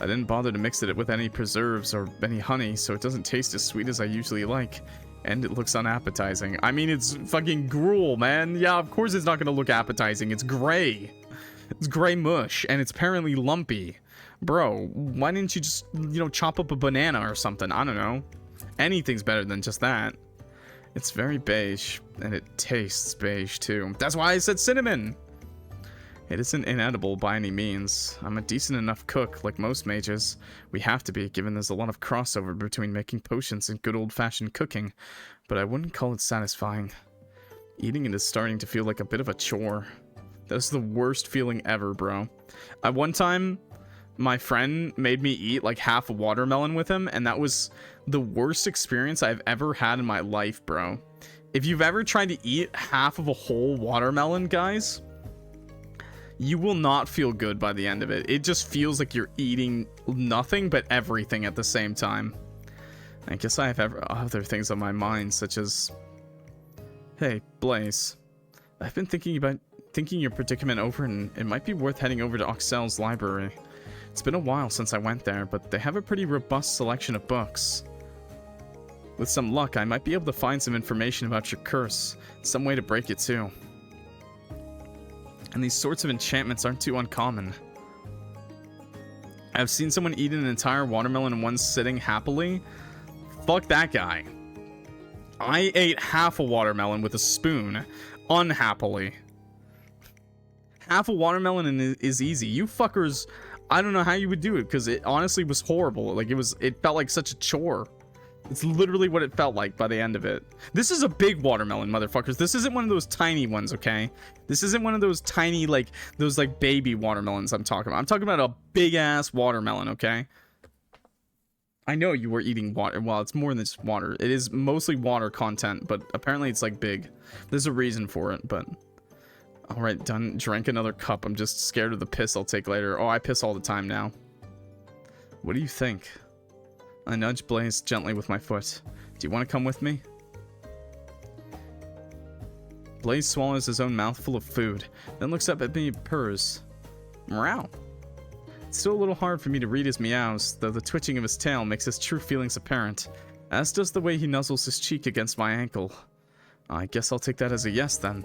I didn't bother to mix it with any preserves or any honey, so it doesn't taste as sweet as I usually like. And it looks unappetizing. I mean, it's fucking gruel, man. Yeah, of course it's not gonna look appetizing. It's gray. It's gray mush, and it's apparently lumpy. Bro, why didn't you just, chop up a banana or something? I don't know. Anything's better than just that. It's very beige, and it tastes beige too. That's why I said cinnamon! It isn't inedible by any means. I'm a decent enough cook, like most mages. We have to be, given there's a lot of crossover between making potions and good old-fashioned cooking, but I wouldn't call it satisfying. Eating it is starting to feel like a bit of a chore. That's the worst feeling ever, bro. One time, my friend made me eat like half a watermelon with him, and that was the worst experience I've ever had in my life, bro. If you've ever tried to eat half of a whole watermelon, guys, you will not feel good by the end of it. It just feels like you're eating nothing but everything at the same time. I guess I have other things on my mind, such as... Hey, Blaise. I've been thinking your predicament over, and it might be worth heading over to Oxel's library. It's been a while since I went there, but they have a pretty robust selection of books. With some luck, I might be able to find some information about your curse, some way to break it too. And these sorts of enchantments aren't too uncommon. I've seen someone eat an entire watermelon in one sitting happily. Fuck that guy. I ate half a watermelon with a spoon, unhappily. Half a watermelon is easy. You fuckers, I don't know how you would do it, because it honestly was horrible. Like, it felt like such a chore. It's literally what it felt like by the end of it. This is a big watermelon, motherfuckers. This isn't one of those tiny ones, okay? This isn't one of those tiny, those baby watermelons I'm talking about. I'm talking about a big-ass watermelon, okay? I know you were eating water. Well, it's more than just water. It is mostly water content, but apparently it's, big. There's a reason for it, but... Alright, done. Drank another cup. I'm just scared of the piss I'll take later. Oh, I piss all the time now. What do you think? I nudge Blaise gently with my foot. Do you want to come with me? Blaise swallows his own mouthful of food, then looks up at me and purrs. Meow. It's still a little hard for me to read his meows, though the twitching of his tail makes his true feelings apparent, as does the way he nuzzles his cheek against my ankle. I guess I'll take that as a yes then.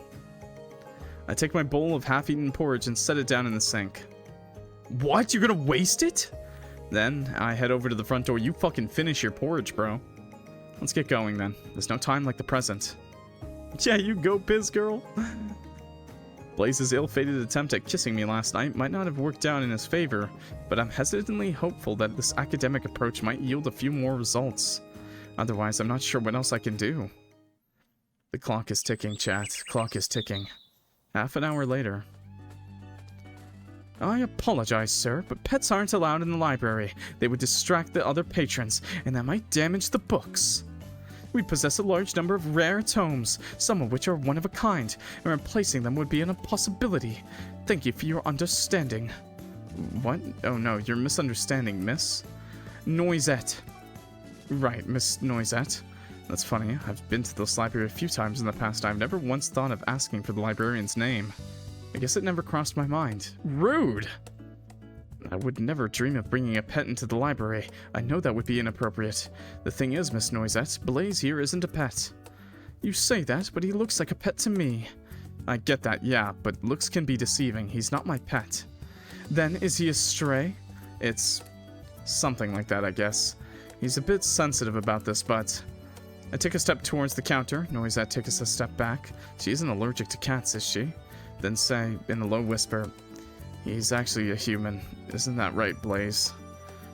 I take my bowl of half-eaten porridge and set it down in the sink. What? You're gonna waste it? Then, I head over to the front door. You fucking finish your porridge, bro. Let's get going, then. There's no time like the present. Yeah, you go, Biz girl. Blaise's ill-fated attempt at kissing me last night might not have worked out in his favor, but I'm hesitantly hopeful that this academic approach might yield a few more results. Otherwise, I'm not sure what else I can do. The clock is ticking, chat. Clock is ticking. Half an hour later. I apologize, sir, but pets aren't allowed in the library. They would distract the other patrons, and that might damage the books. We possess a large number of rare tomes, some of which are one of a kind, and replacing them would be an impossibility. Thank you for your understanding. What? Oh no, you're misunderstanding, miss. Noisette. Right, Miss Noisette. That's funny, I've been to this library a few times in the past. I've never once thought of asking for the librarian's name. I guess it never crossed my mind. Rude! I would never dream of bringing a pet into the library. I know that would be inappropriate. The thing is, Miss Noisette, Blaise here isn't a pet. You say that, but he looks like a pet to me. I get that, yeah, but looks can be deceiving. He's not my pet. Then, is he a stray? It's something like that, I guess. He's a bit sensitive about this, but... I take a step towards the counter. Noisette takes a step back. She isn't allergic to cats, is she? Then say, in a low whisper, he's actually a human. Isn't that right, Blaise?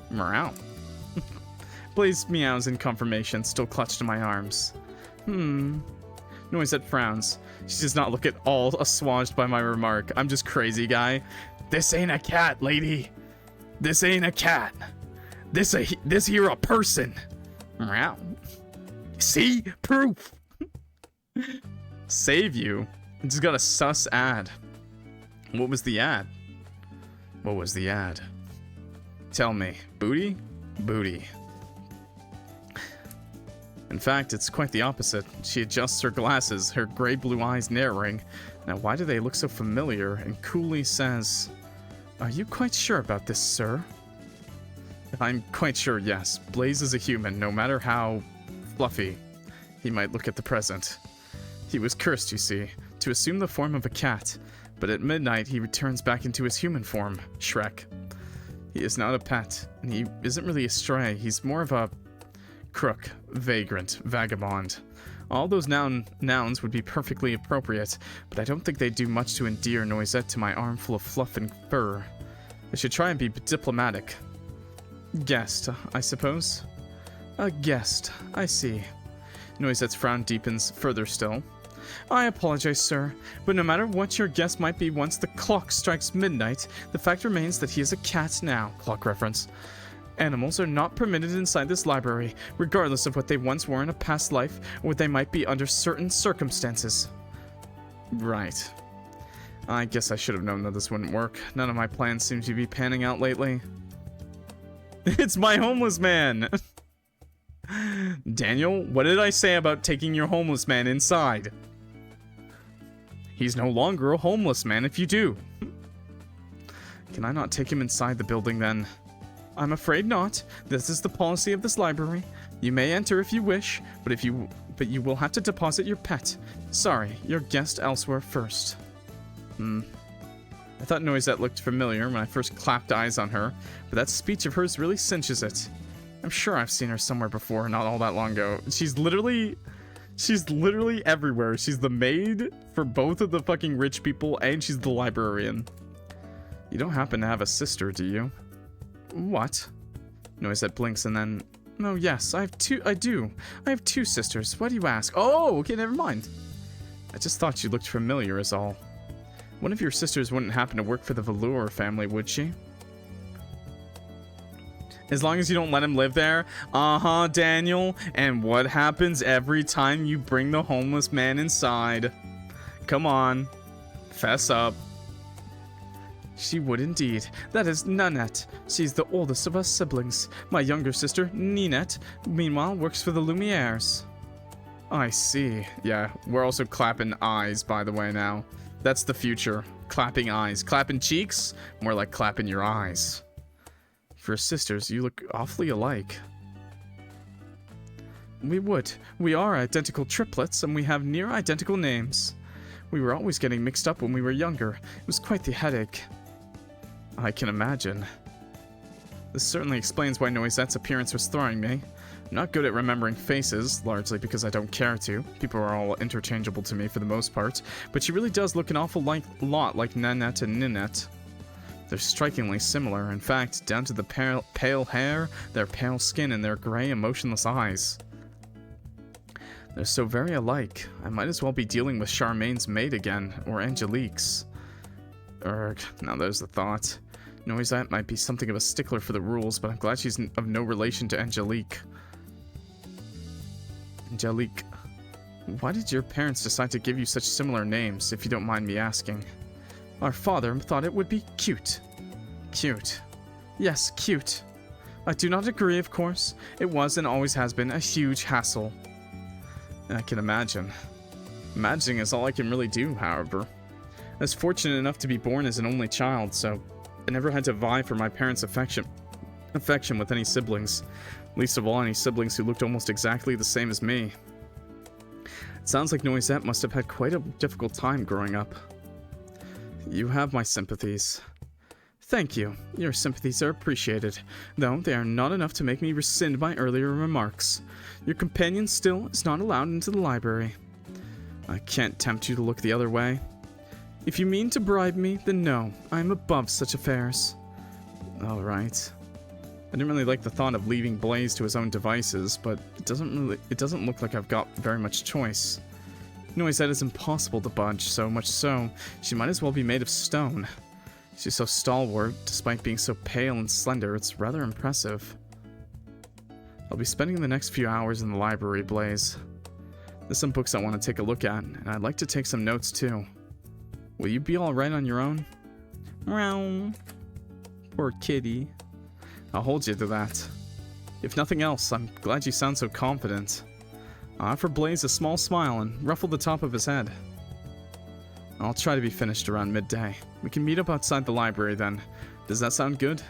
Meow. Blaise meows in confirmation, still clutched in my arms. Noisette frowns. She does not look at all assuaged by my remark. I'm just crazy, guy. This ain't a cat, lady. This ain't a cat. This here a person. Meow. See? Proof. Save you. I just got a sus ad. What was the ad? What was the ad? Tell me. Booty? Booty. In fact, it's quite the opposite. She adjusts her glasses, her gray-blue eyes narrowing. Now, why do they look so familiar? And coolly says, "Are you quite sure about this, sir?" I'm quite sure, yes. Blaise is a human, no matter how fluffy he might look at the present. He was cursed, you see, to assume the form of a cat, but at midnight he returns back into his human form, Shrek. He is not a pet, and he isn't really a stray. He's more of a crook, vagrant, vagabond. All those nouns would be perfectly appropriate, but I don't think they do much to endear Noisette to my armful of fluff and fur. I should try and be diplomatic. Guest, I suppose? A guest, I see. Noisette's frown deepens further still. I apologize, sir, but no matter what your guess might be once the clock strikes midnight, the fact remains that he is a cat now. Clock reference. Animals are not permitted inside this library, regardless of what they once were in a past life, or what they might be under certain circumstances. Right. I guess I should have known that this wouldn't work. None of my plans seem to be panning out lately. It's my homeless man! Daniel, what did I say about taking your homeless man inside? He's no longer a homeless man if you do. Can I not take him inside the building then? I'm afraid not. This is the policy of this library. You may enter if you wish, but you will have to deposit your pet. Sorry, your guest elsewhere first. I thought Noisette looked familiar when I first clapped eyes on her, but that speech of hers really cinches it. I'm sure I've seen her somewhere before, not all that long ago. She's literally everywhere. She's the maid for both of the fucking rich people, and she's the librarian. You don't happen to have a sister, do you? What? Noisette blinks and then... Oh, yes, I do. I have two sisters. Why do you ask? Oh, okay, never mind. I just thought you looked familiar is all. One of your sisters wouldn't happen to work for the Velour family, would she? As long as you don't let him live there. Uh-huh, Daniel. And what happens every time you bring the homeless man inside? Come on. Fess up. She would indeed. That is Nanette. She's the oldest of us siblings. My younger sister, Ninette, meanwhile works for the Lumieres. I see. Yeah, we're also clapping eyes, by the way, now. That's the future. Clapping eyes. Clapping cheeks? More like clapping your eyes. For sisters, you look awfully alike. We would. We are identical triplets, and we have near identical names. We were always getting mixed up when we were younger. It was quite the headache. I can imagine. This certainly explains why Noisette's appearance was throwing me. I'm not good at remembering faces, largely because I don't care to. People are all interchangeable to me for the most part, but she really does look an awful lot like Nanette and Ninette. They're strikingly similar, in fact, down to the pale hair, their pale skin, and their gray, emotionless eyes. They're so very alike. I might as well be dealing with Charmaine's maid again, or Angelique's. Now there's the thought. Noisette might be something of a stickler for the rules, but I'm glad she's of no relation to Angelique. Angelique, why did your parents decide to give you such similar names, if you don't mind me asking? Our father thought it would be cute. Cute. Yes, cute. I do not agree, of course. It was and always has been a huge hassle. I can imagine. Imagining is all I can really do, however. I was fortunate enough to be born as an only child, so I never had to vie for my parents' affection with any siblings. Least of all any siblings who looked almost exactly the same as me. It sounds like Noisette must have had quite a difficult time growing up. You have my sympathies. Thank you. Your sympathies are appreciated, though they are not enough to make me rescind my earlier remarks. Your companion still is not allowed into the library. I can't tempt you to look the other way. If you mean to bribe me, then no, I am above such affairs. Alright. I didn't really like the thought of leaving Blaise to his own devices, but it doesn't look like I've got very much choice. Noisette is impossible to budge, so much so, she might as well be made of stone. She's so stalwart, despite being so pale and slender, it's rather impressive. I'll be spending the next few hours in the library, Blaise. There's some books I want to take a look at, and I'd like to take some notes too. Will you be alright on your own? Meow. Poor kitty. I'll hold you to that. If nothing else, I'm glad you sound so confident. I'll offer Blaise a small smile and ruffle the top of his head. I'll try to be finished around midday. We can meet up outside the library then. Does that sound good?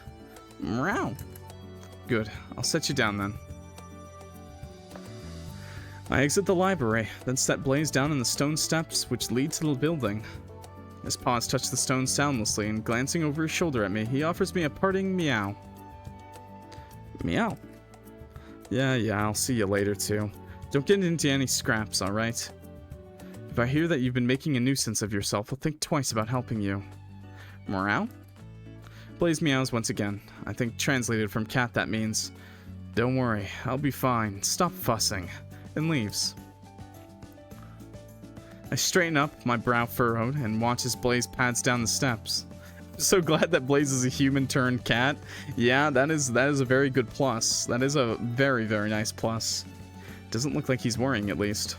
Meow. Good. I'll set you down then. I exit the library, then set Blaise down on the stone steps which lead to the building. His paws touch the stone soundlessly, and glancing over his shoulder at me, he offers me a parting meow. Meow. Yeah, I'll see you later too. Don't get into any scraps, alright? If I hear that you've been making a nuisance of yourself, I'll think twice about helping you. Meow? Blaise meows once again. I think translated from cat that means, don't worry, I'll be fine, stop fussing, and leaves. I straighten up, my brow furrowed, and watch as Blaise pads down the steps. I'm so glad that Blaise is a human turned cat. Yeah, that is a very good plus. That is a very, very nice plus. Doesn't look like he's worrying, at least.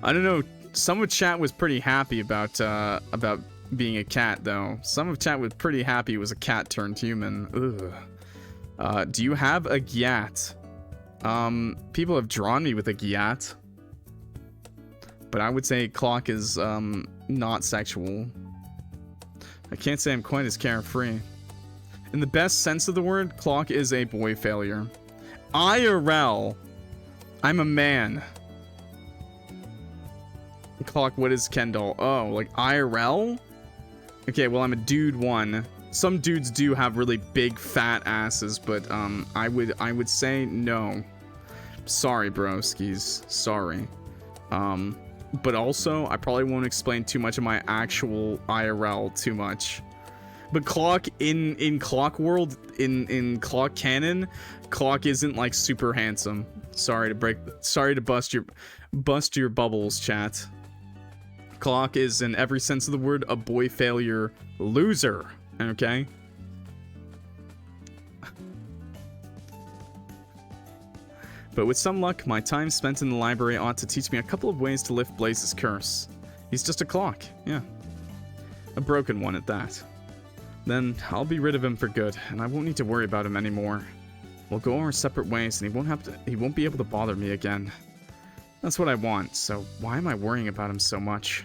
I don't know, some of chat was pretty happy about being a cat, though. Some of chat was pretty happy it was a cat turned human. Ugh. Do you have a gyat? People have drawn me with a gyat. But I would say Clock is, not sexual. I can't say I'm quite as carefree. In the best sense of the word, Clock is a boy failure. IRL, I'm a man. Clock, what is Kendall? Oh, like IRL? Okay, well, I'm a dude one. Some dudes do have really big fat asses, but I would say no. Sorry, broskies. Sorry. But also, I probably won't explain too much of my actual IRL too much. But Clock, in Clock world, in Clock canon, Clock isn't like super handsome. Sorry to bust your bubbles, chat. Clock is, in every sense of the word, a boy failure loser, okay? But with some luck, my time spent in the library ought to teach me a couple of ways to lift Blaise's curse. He's just a clock, yeah. A broken one at that. Then I'll be rid of him for good, and I won't need to worry about him anymore. We'll go our separate ways, and he won't be able to bother me again. That's what I want, so why am I worrying about him so much?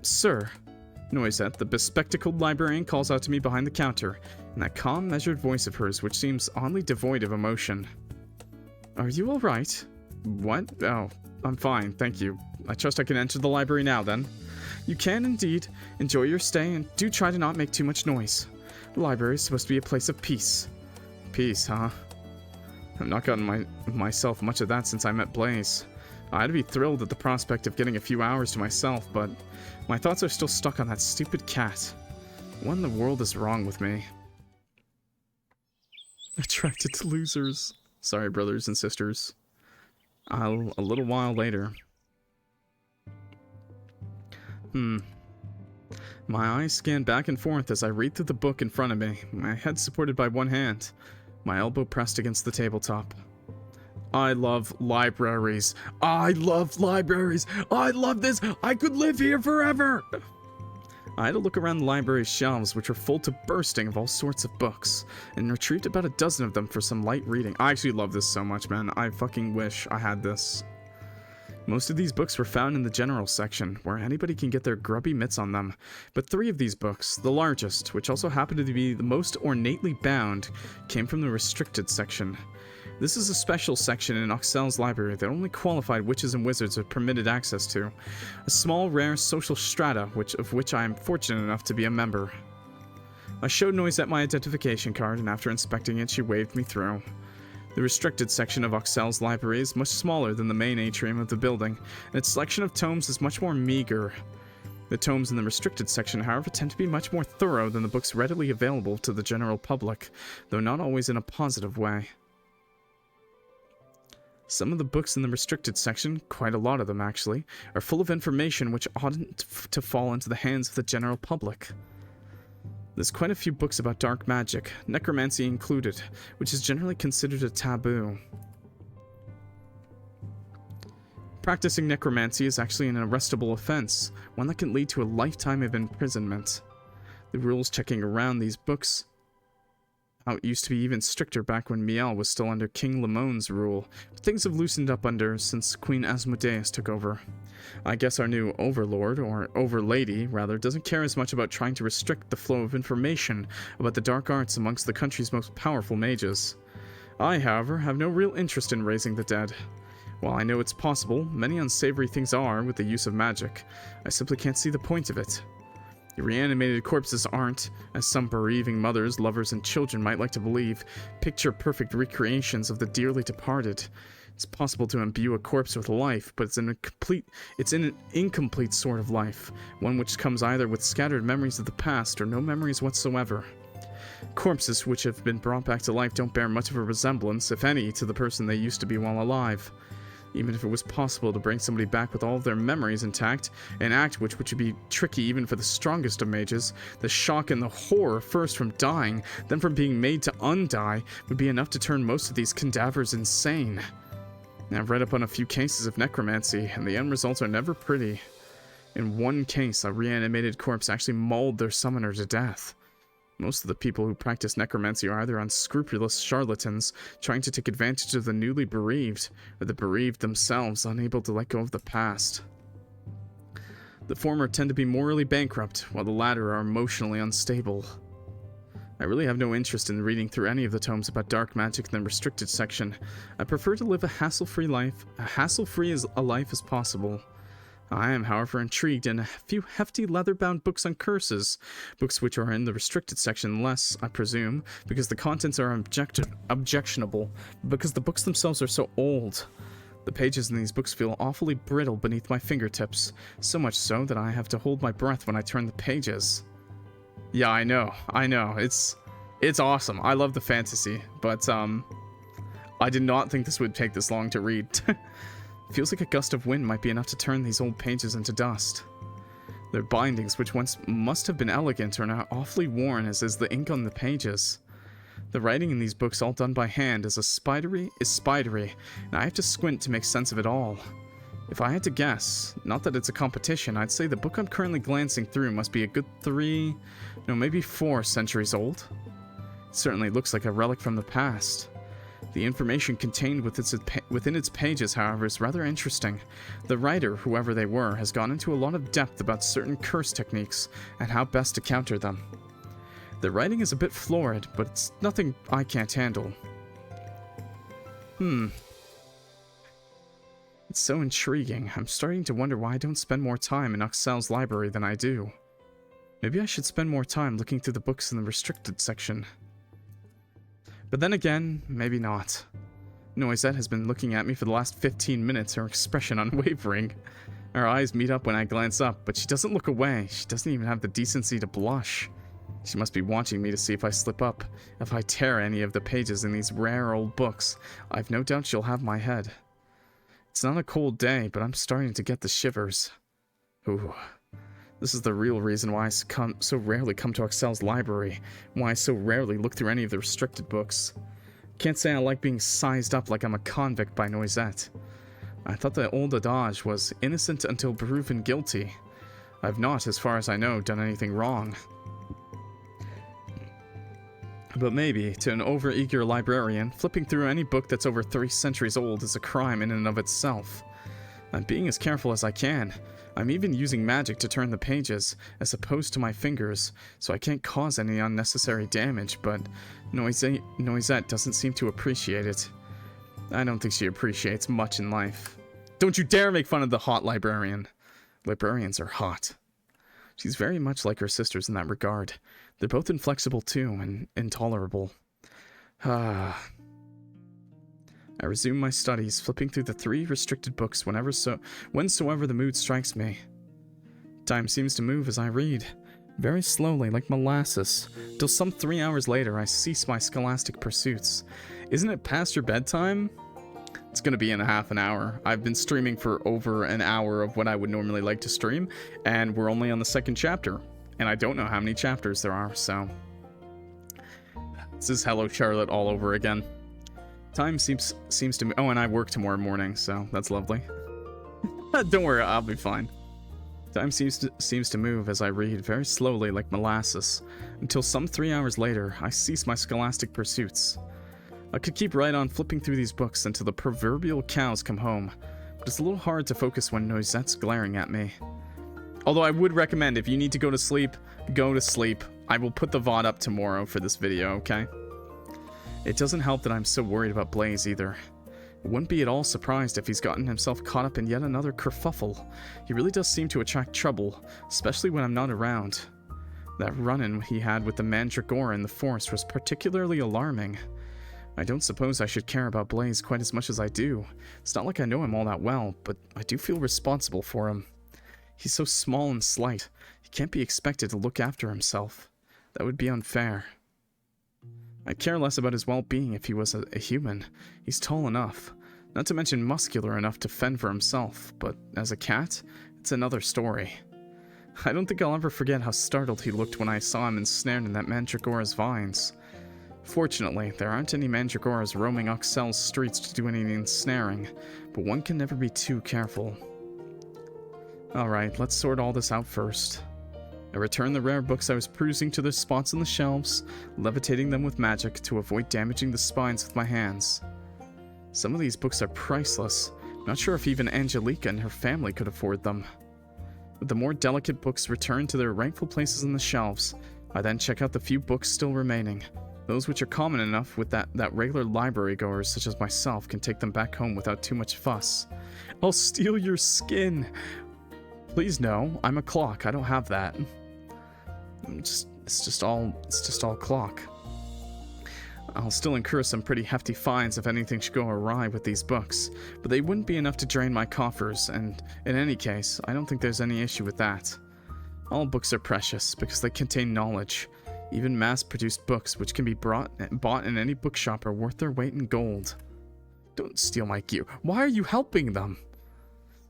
Sir, Noisette, the bespectacled librarian, calls out to me behind the counter, in that calm, measured voice of hers which seems oddly devoid of emotion. Are you alright? What? Oh, I'm fine, thank you. I trust I can enter the library now, then. You can, indeed. Enjoy your stay, and do try to not make too much noise. The library is supposed to be a place of peace. Peace, huh? I've not gotten myself much of that since I met Blaise. I'd be thrilled at the prospect of getting a few hours to myself, but my thoughts are still stuck on that stupid cat. What in the world is wrong with me? Attracted to losers. Sorry, brothers and sisters. A little while later. My eyes scan back and forth as I read through the book in front of me, my head supported by one hand, my elbow pressed against the tabletop. I love libraries. I love libraries. I love this. I could live here forever. I had to look around the library's shelves, which were full to bursting of all sorts of books, and retrieved about a dozen of them for some light reading. I actually love this so much, man. I fucking wish I had this. Most of these books were found in the general section, where anybody can get their grubby mitts on them. But 3 of these books, the largest, which also happened to be the most ornately bound, came from the restricted section. This is a special section in Oxel's library that only qualified witches and wizards are permitted access to. A small, rare social strata of which I am fortunate enough to be a member. I showed Noisette my identification card, and after inspecting it, she waved me through. The restricted section of Oxel's library is much smaller than the main atrium of the building, and its selection of tomes is much more meager. The tomes in the restricted section, however, tend to be much more thorough than the books readily available to the general public, though not always in a positive way. Some of the books in the restricted section, quite a lot of them actually, are full of information which oughtn't to fall into the hands of the general public. There's quite a few books about dark magic, necromancy included, which is generally considered a taboo. Practicing necromancy is actually an arrestable offense, one that can lead to a lifetime of imprisonment. The rules checking around these books out used to be even stricter back when Miel was still under King Lamone's rule, but things have loosened up since Queen Asmodeus took over. I guess our new overlord, or overlady rather, doesn't care as much about trying to restrict the flow of information about the dark arts amongst the country's most powerful mages. I, however, have no real interest in raising the dead. While I know it's possible, many unsavory things are with the use of magic. I simply can't see the point of it. The reanimated corpses aren't, as some bereaving mothers, lovers, and children might like to believe, picture-perfect recreations of the dearly departed. It's possible to imbue a corpse with life, but it's an incomplete sort of life, one which comes either with scattered memories of the past or no memories whatsoever. Corpses which have been brought back to life don't bear much of a resemblance, if any, to the person they used to be while alive. Even if it was possible to bring somebody back with all of their memories intact, an act which would be tricky even for the strongest of mages, the shock and the horror first from dying, then from being made to undie, would be enough to turn most of these cadavers insane. I've read up on a few cases of necromancy, and the end results are never pretty. In one case, a reanimated corpse actually mauled their summoner to death. Most of the people who practice necromancy are either unscrupulous charlatans trying to take advantage of the newly bereaved, or the bereaved themselves unable to let go of the past. The former tend to be morally bankrupt, while the latter are emotionally unstable. I really have no interest in reading through any of the tomes about dark magic in the restricted section. I prefer to live a hassle-free life, a life as possible. I am, however, intrigued in a few hefty leather-bound books on curses, books which are in the restricted section less, I presume, because the contents are objectionable, because the books themselves are so old. The pages in these books feel awfully brittle beneath my fingertips, so much so that I have to hold my breath when I turn the pages. Yeah, I know, it's awesome. I love the fantasy, but, I did not think this would take this long to read. Feels like a gust of wind might be enough to turn these old pages into dust. Their bindings, which once must have been elegant, are now awfully worn, as is the ink on the pages. The writing in these books, all done by hand, is spidery, and I have to squint to make sense of it all. If I had to guess, not that it's a competition, I'd say the book I'm currently glancing through must be a good maybe 4 centuries old. It certainly looks like a relic from the past. The information contained within its pages, however, is rather interesting. The writer, whoever they were, has gone into a lot of depth about certain curse techniques and how best to counter them. The writing is a bit florid, but it's nothing I can't handle. It's so intriguing. I'm starting to wonder why I don't spend more time in Oxel's library than I do. Maybe I should spend more time looking through the books in the restricted section. But then again, maybe not. Noisette has been looking at me for the last 15 minutes, her expression unwavering. Our eyes meet up when I glance up, but she doesn't look away. She doesn't even have the decency to blush. She must be watching me to see if I slip up, if I tear any of the pages in these rare old books. I've no doubt she'll have my head. It's not a cold day, but I'm starting to get the shivers. Ooh. This is the real reason why I so rarely come to Excel's library, why I so rarely look through any of the restricted books. Can't say I like being sized up like I'm a convict by Noisette. I thought the old adage was innocent until proven guilty. I've not, as far as I know, done anything wrong. But maybe, to an over-eager librarian, flipping through any book that's over 3 centuries old is a crime in and of itself. I'm being as careful as I can. I'm even using magic to turn the pages, as opposed to my fingers, so I can't cause any unnecessary damage, but Noisette doesn't seem to appreciate it. I don't think she appreciates much in life. Don't you dare make fun of the hot librarian. Librarians are hot. She's very much like her sisters in that regard. They're both inflexible too, and intolerable. I resume my studies, flipping through the 3 restricted books whensoever the mood strikes me. Time seems to move as I read, very slowly, like molasses, till some 3 hours later I cease my scholastic pursuits. Isn't it past your bedtime? It's gonna be in a half an hour. I've been streaming for over an hour of what I would normally like to stream, and we're only on the 2nd chapter, and I don't know how many chapters there are, so... This is Hello Charlotte all over again. Time seems to... Oh, and I work tomorrow morning, so that's lovely. Don't worry, I'll be fine. Time seems to move as I read, very slowly like molasses, until some 3 hours later, I cease my scholastic pursuits. I could keep right on flipping through these books until the proverbial cows come home, but it's a little hard to focus when Noisette's glaring at me. Although I would recommend, if you need to go to sleep, go to sleep. I will put the VOD up tomorrow for this video, okay? It doesn't help that I'm so worried about Blaise either. I wouldn't be at all surprised if he's gotten himself caught up in yet another kerfuffle. He really does seem to attract trouble, especially when I'm not around. That run-in he had with the Mandragora in the forest was particularly alarming. I don't suppose I should care about Blaise quite as much as I do. It's not like I know him all that well, but I do feel responsible for him. He's so small and slight, he can't be expected to look after himself. That would be unfair. I'd care less about his well-being if he was a human. He's tall enough, not to mention muscular enough to fend for himself, but as a cat, it's another story. I don't think I'll ever forget how startled he looked when I saw him ensnared in that Mandragora's vines. Fortunately, there aren't any Mandragoras roaming Oxel's streets to do any ensnaring, but one can never be too careful. Alright, let's sort all this out first. I returned the rare books I was perusing to their spots on the shelves, levitating them with magic to avoid damaging the spines with my hands. Some of these books are priceless. Not sure if even Angelique and her family could afford them. With the more delicate books returned to their rightful places on the shelves, I then check out the few books still remaining. Those which are common enough with that regular library goers such as myself can take them back home without too much fuss. I'll steal your skin! Please no, I'm a clock, I don't have that. It's just all clock. I'll still incur some pretty hefty fines if anything should go awry with these books, but they wouldn't be enough to drain my coffers, and in any case, I don't think there's any issue with that. All books are precious because they contain knowledge. Even mass-produced books, which can be bought in any bookshop, are worth their weight in gold. Don't steal my gear. Why are you helping them?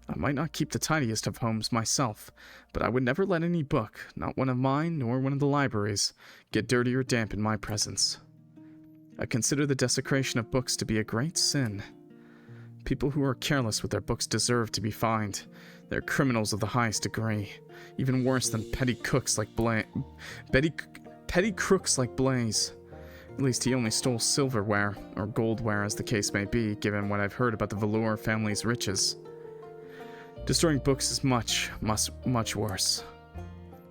I might not keep the tidiest of homes myself, but I would never let any book, not one of mine nor one of the libraries, get dirty or damp in my presence. I consider the desecration of books to be a great sin. People who are careless with their books deserve to be fined. They're criminals of the highest degree, even worse than petty crooks like Blaise. At least he only stole silverware, or goldware as the case may be, given what I've heard about the Velour family's riches. Destroying books is much worse.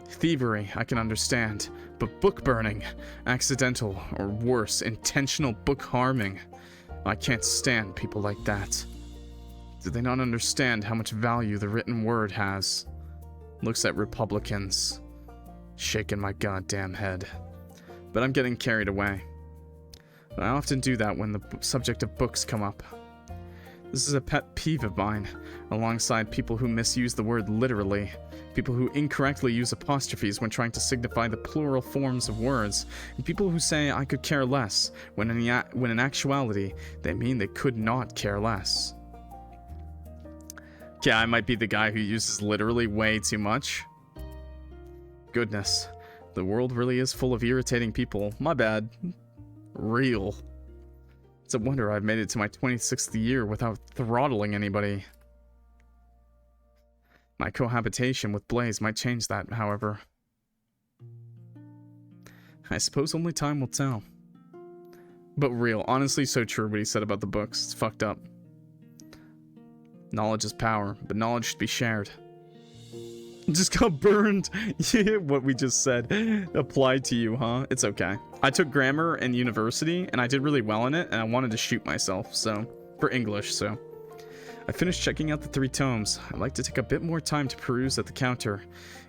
Thievery, I can understand, but book burning, accidental, or worse, intentional book harming, I can't stand people like that. Do they not understand how much value the written word has? Looks at Republicans. Shaking my goddamn head. But I'm getting carried away. I often do that when the subject of books come up. This is a pet peeve of mine, alongside people who misuse the word literally, people who incorrectly use apostrophes when trying to signify the plural forms of words, and people who say I could care less, when in actuality, they mean they could not care less. Yeah, I might be the guy who uses literally way too much. Goodness, the world really is full of irritating people. My bad. Real. It's a wonder I've made it to my 26th year without throttling anybody. My cohabitation with Blaise might change that, however. I suppose only time will tell. But real, honestly so true what he said about the books. It's fucked up. Knowledge is power, but knowledge should be shared. Just got burned. Yeah, what we just said applied to you, huh? It's okay. I took grammar in university, and I did really well in it, and I wanted to shoot myself, so... for English, so... I finished checking out the 3 tomes. I'd like to take a bit more time to peruse at the counter,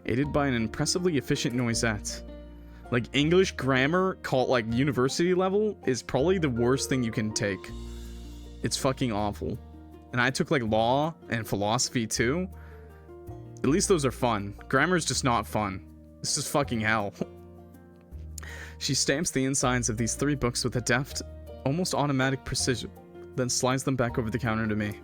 aided by an impressively efficient noisette. Like, English grammar, called like university level, is probably the worst thing you can take. It's fucking awful. And I took like law and philosophy too. At least those are fun. Grammar's just not fun. This is fucking hell. She stamps the insides of these 3 books with a deft, almost automatic precision, then slides them back over the counter to me.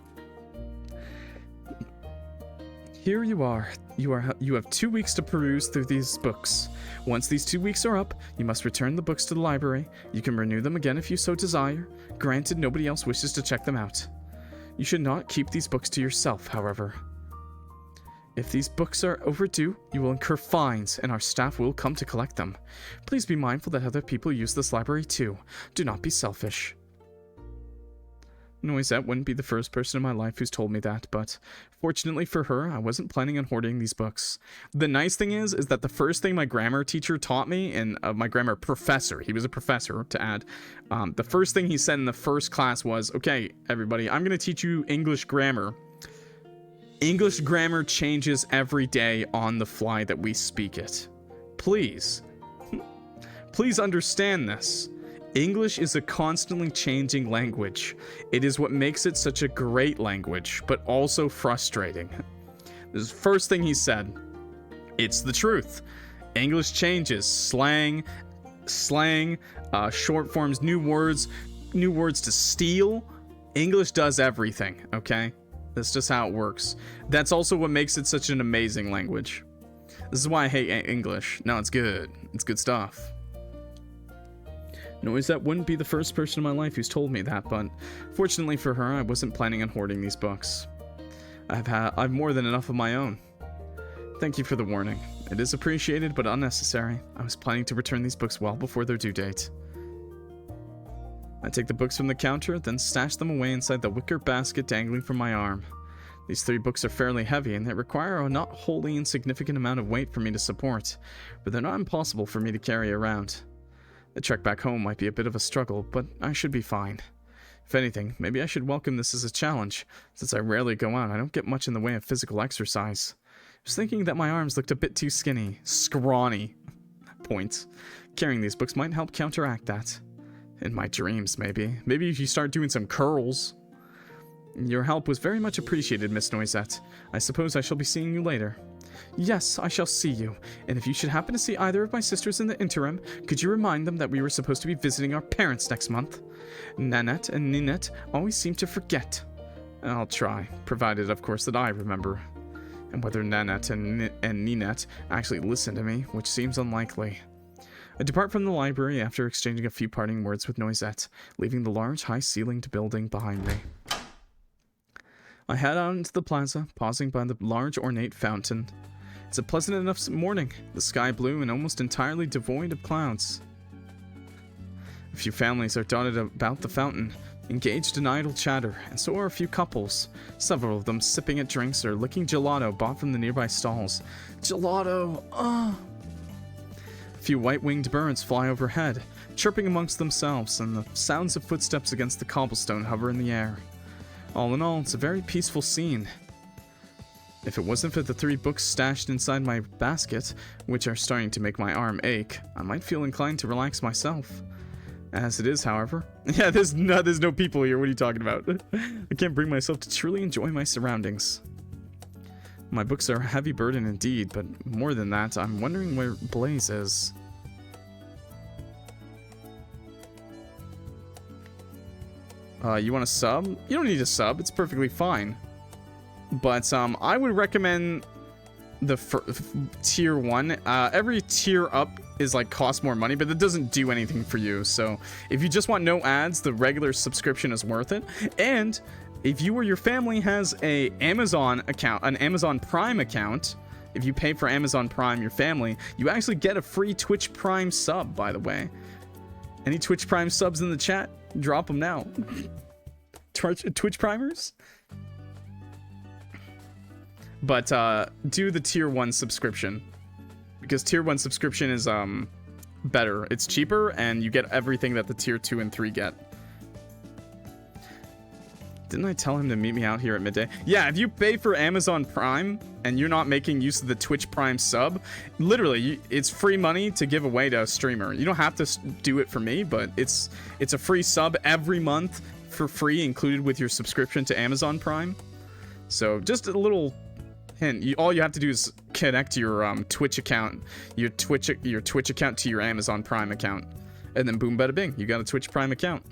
Here you are. You have 2 weeks to peruse through these books. Once these 2 weeks are up, you must return the books to the library. You can renew them again if you so desire. Granted, nobody else wishes to check them out. You should not keep these books to yourself, however. If these books are overdue, you will incur fines, and our staff will come to collect them. Please be mindful that other people use this library too. Do not be selfish. Noisette wouldn't be the first person in my life who's told me that, but fortunately for her, I wasn't planning on hoarding these books. The nice thing is that the first thing my grammar teacher taught me, and my grammar professor, he was a professor to add, the first thing he said in the first class was, okay, everybody, I'm going to teach you English grammar. English grammar changes every day on the fly that we speak it. Please. Please understand this. English is a constantly changing language. It is what makes it such a great language, but also frustrating. This is the first thing he said. It's the truth. English changes. Slang, short forms, new words to steal. English does everything, okay? That's just how it works. That's also what makes it such an amazing language. This is why I hate English. No, it's good. It's good stuff. Noisette wouldn't be the first person in my life who's told me that, but fortunately for her, I wasn't planning on hoarding these books. I've more than enough of my own. Thank you for the warning. It is appreciated, but unnecessary. I was planning to return these books well before their due date. I take the books from the counter, then stash them away inside the wicker basket dangling from my arm. These 3 books are fairly heavy, and they require a not wholly insignificant amount of weight for me to support, but they're not impossible for me to carry around. The trek back home might be a bit of a struggle, but I should be fine. If anything, maybe I should welcome this as a challenge. Since I rarely go out, I don't get much in the way of physical exercise. I was thinking that my arms looked a bit too skinny. Scrawny. Points. Carrying these books might help counteract that. In my dreams, maybe. Maybe if you start doing some curls. Your help was very much appreciated, Miss Noisette. I suppose I shall be seeing you later. Yes, I shall see you. And if you should happen to see either of my sisters in the interim, could you remind them that we were supposed to be visiting our parents next month? Nanette and Ninette always seem to forget. I'll try, provided, of course, that I remember. And whether Nanette and Ninette actually listen to me, which seems unlikely. I depart from the library after exchanging a few parting words with Noisette, leaving the large, high-ceilinged building behind me. I head out into the plaza, pausing by the large, ornate fountain. It's a pleasant enough morning, the sky blue and almost entirely devoid of clouds. A few families are dotted about the fountain, engaged in idle chatter, and so are a few couples, several of them sipping at drinks or licking gelato bought from the nearby stalls. Gelato! Ah! A few white-winged birds fly overhead, chirping amongst themselves, and the sounds of footsteps against the cobblestone hover in the air. All in all, it's a very peaceful scene. If it wasn't for the 3 books stashed inside my basket, which are starting to make my arm ache, I might feel inclined to relax myself. As it is, however. Yeah, there's no people here. What are you talking about? I can't bring myself to truly enjoy my surroundings. My books are a heavy burden indeed, but more than that, I'm wondering where Blaise is. You want a sub? You don't need a sub. It's perfectly fine. But I would recommend the tier 1. Every tier up is like cost more money, but it doesn't do anything for you. So if you just want no ads, the regular subscription is worth it. And if you or your family has a Amazon account, an Amazon Prime account, if you pay for Amazon Prime, your family, you actually get a free Twitch Prime sub, by the way. Any Twitch Prime subs in the chat? Drop them now. Twitch Primers? But do the tier 1 subscription, because tier 1 subscription is better. It's cheaper and you get everything that the tier 2 and 3 get. Didn't I tell him to meet me out here at midday? Yeah, if you pay for Amazon Prime and you're not making use of the Twitch Prime sub, literally it's free money to give away to a streamer. You don't have to do it for me, but it's a free sub every month for free, included with your subscription to Amazon Prime. So just a little hint. All you have to do is connect your Twitch account, your Twitch account to your Amazon Prime account, and then boom, bada bing, you got a Twitch Prime account.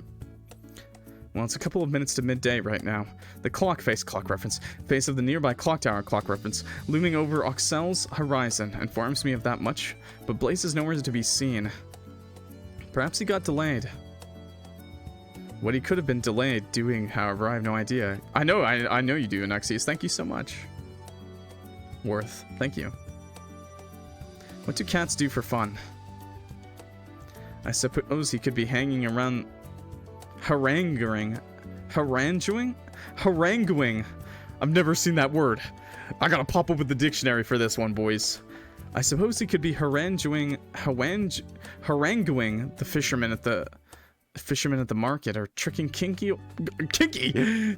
Well, it's a couple of minutes to midday right now. The clock reference, face of the nearby clock tower clock reference, looming over Oxel's horizon, informs me of that much, but Blaise is nowhere to be seen. Perhaps he got delayed. What he could have been delayed doing, however, I have no idea. I know you do, Nexius. Thank you so much. Worth, thank you. What do cats do for fun? I suppose he could be hanging around haranguing. I've never seen that word. I gotta pop up with the dictionary for this one, boys. I suppose he could be haranguing the fishermen at the market, or tricking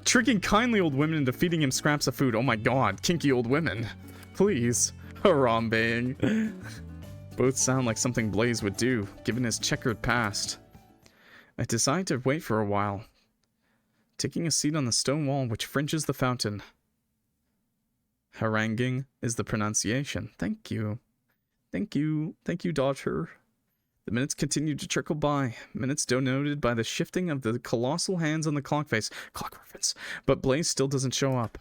tricking kindly old women into feeding him scraps of food. Oh my god, kinky old women. Please. Harambeing. Both sound like something Blaise would do, given his checkered past. I decide to wait for a while, taking a seat on the stone wall which fringes the fountain. Haranguing is the pronunciation. Thank you. Thank you. Thank you, daughter. The minutes continue to trickle by, minutes denoted by the shifting of the colossal hands on the clock face. Clock reference. But Blaise still doesn't show up.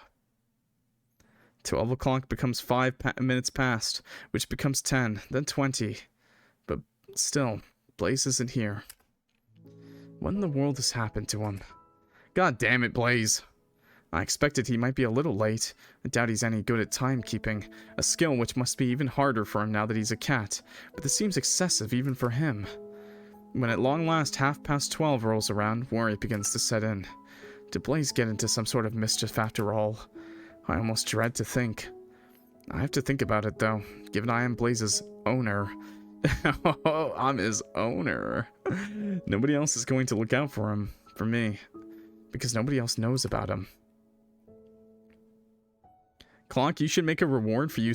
12 o'clock becomes 5 minutes past, which becomes 10, then 20. But still, Blaise isn't here. What in the world has happened to him? God damn it, Blaise. I expected he might be a little late. I doubt he's any good at timekeeping, a skill which must be even harder for him now that he's a cat, but this seems excessive even for him. When at long last 12:30 rolls around, worry begins to set in. Did Blaise get into some sort of mischief after all? I almost dread to think. I have to think about it though, given I am Blaise's owner. Oh, I'm his owner. Nobody else is going to look out for him, for me, because nobody else knows about him. Clock, you should make a reward for you.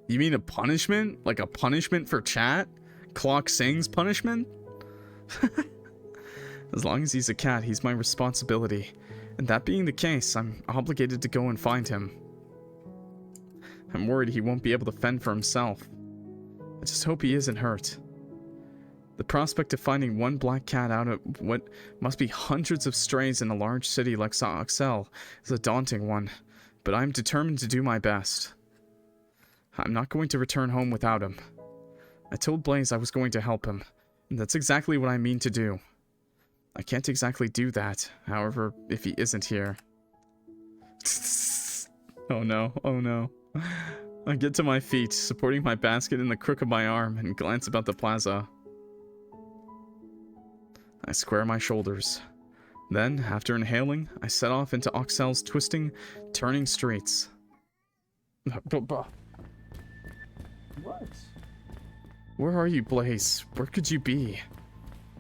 You mean a punishment? Like a punishment for chat? Clock sings punishment? As long as he's a cat, he's my responsibility. And that being the case, I'm obligated to go and find him. I'm worried he won't be able to fend for himself. I just hope he isn't hurt. The prospect of finding one black cat out of what must be hundreds of strays in a large city like Oxel is a daunting one, but I'm determined to do my best. I'm not going to return home without him. I told Blaise I was going to help him, and that's exactly what I mean to do. I can't exactly do that, however, if he isn't here. Oh no, oh no. I get to my feet, supporting my basket in the crook of my arm, and glance about the plaza. I square my shoulders. Then, after inhaling, I set off into Oxel's twisting, turning streets. What? Where are you, Blaise? Where could you be?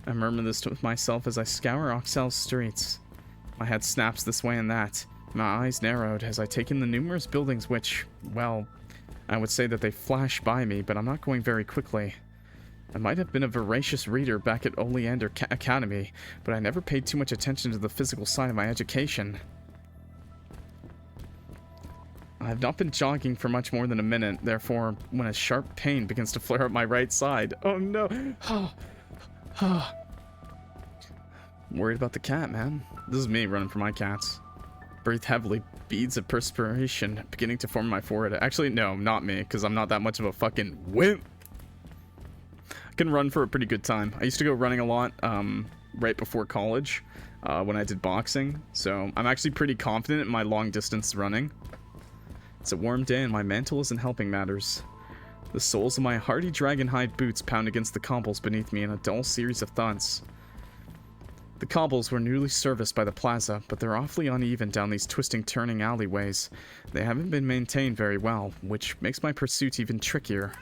I murmur this to myself as I scour Oxel's streets. My head snaps this way and that. My eyes narrowed as I take in the numerous buildings which, well, I would say that they flash by me, but I'm not going very quickly. I might have been a voracious reader back at Oleander Academy, but I never paid too much attention to the physical side of my education. I have not been jogging for much more than a minute, therefore, when a sharp pain begins to flare up my right side. Oh no! Worried about the cat, man. This is me running for my cats. Breathe heavily, beads of perspiration beginning to form on my forehead. Actually, no, not me, because I'm not that much of a fucking wimp. I can run for a pretty good time. I used to go running a lot right before college when I did boxing, so I'm actually pretty confident in my long distance running. It's a warm day and my mantle isn't helping matters. The soles of my hardy dragonhide boots pound against the cobbles beneath me in a dull series of thuds. The cobbles were newly serviced by the plaza, but they're awfully uneven down these twisting, turning alleyways. They haven't been maintained very well, which makes my pursuit even trickier.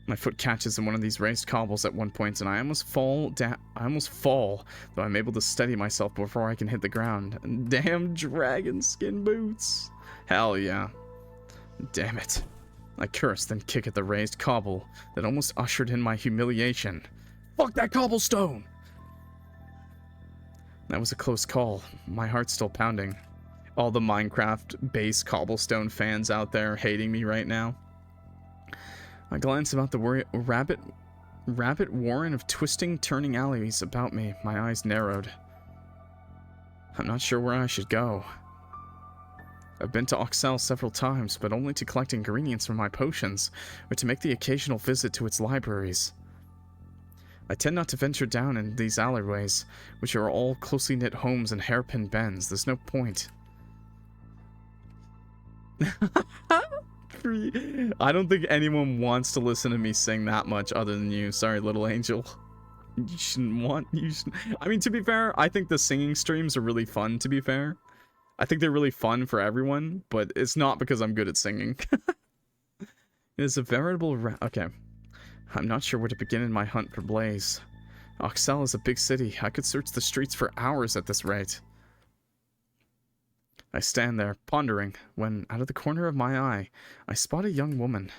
My foot catches in one of these raised cobbles at one point, and I almost fall, though I'm able to steady myself before I can hit the ground. Damn dragon skin boots! Hell yeah. Damn it. I curse, then kick at the raised cobble that almost ushered in my humiliation. Fuck that cobblestone! That was a close call. My heart's still pounding. All the Minecraft base cobblestone fans out there hating me right now. I glance about the rabbit warren of twisting, turning alleys about me. My eyes narrowed. I'm not sure where I should go. I've been to Oxel several times, but only to collect ingredients for my potions, or to make the occasional visit to its libraries. I tend not to venture down in these alleyways, which are all closely knit homes and hairpin bends. There's no point. I don't think anyone wants to listen to me sing that much other than you. Sorry, little angel. You shouldn't want... I mean, to be fair, I think the singing streams are really fun, to be fair. I think they're really fun for everyone, but it's not because I'm good at singing. It is a veritable... Okay. I'm not sure where to begin in my hunt for Blaise. Oxel is a big city. I could search the streets for hours at this rate. I stand there, pondering, when, out of the corner of my eye, I spot a young woman.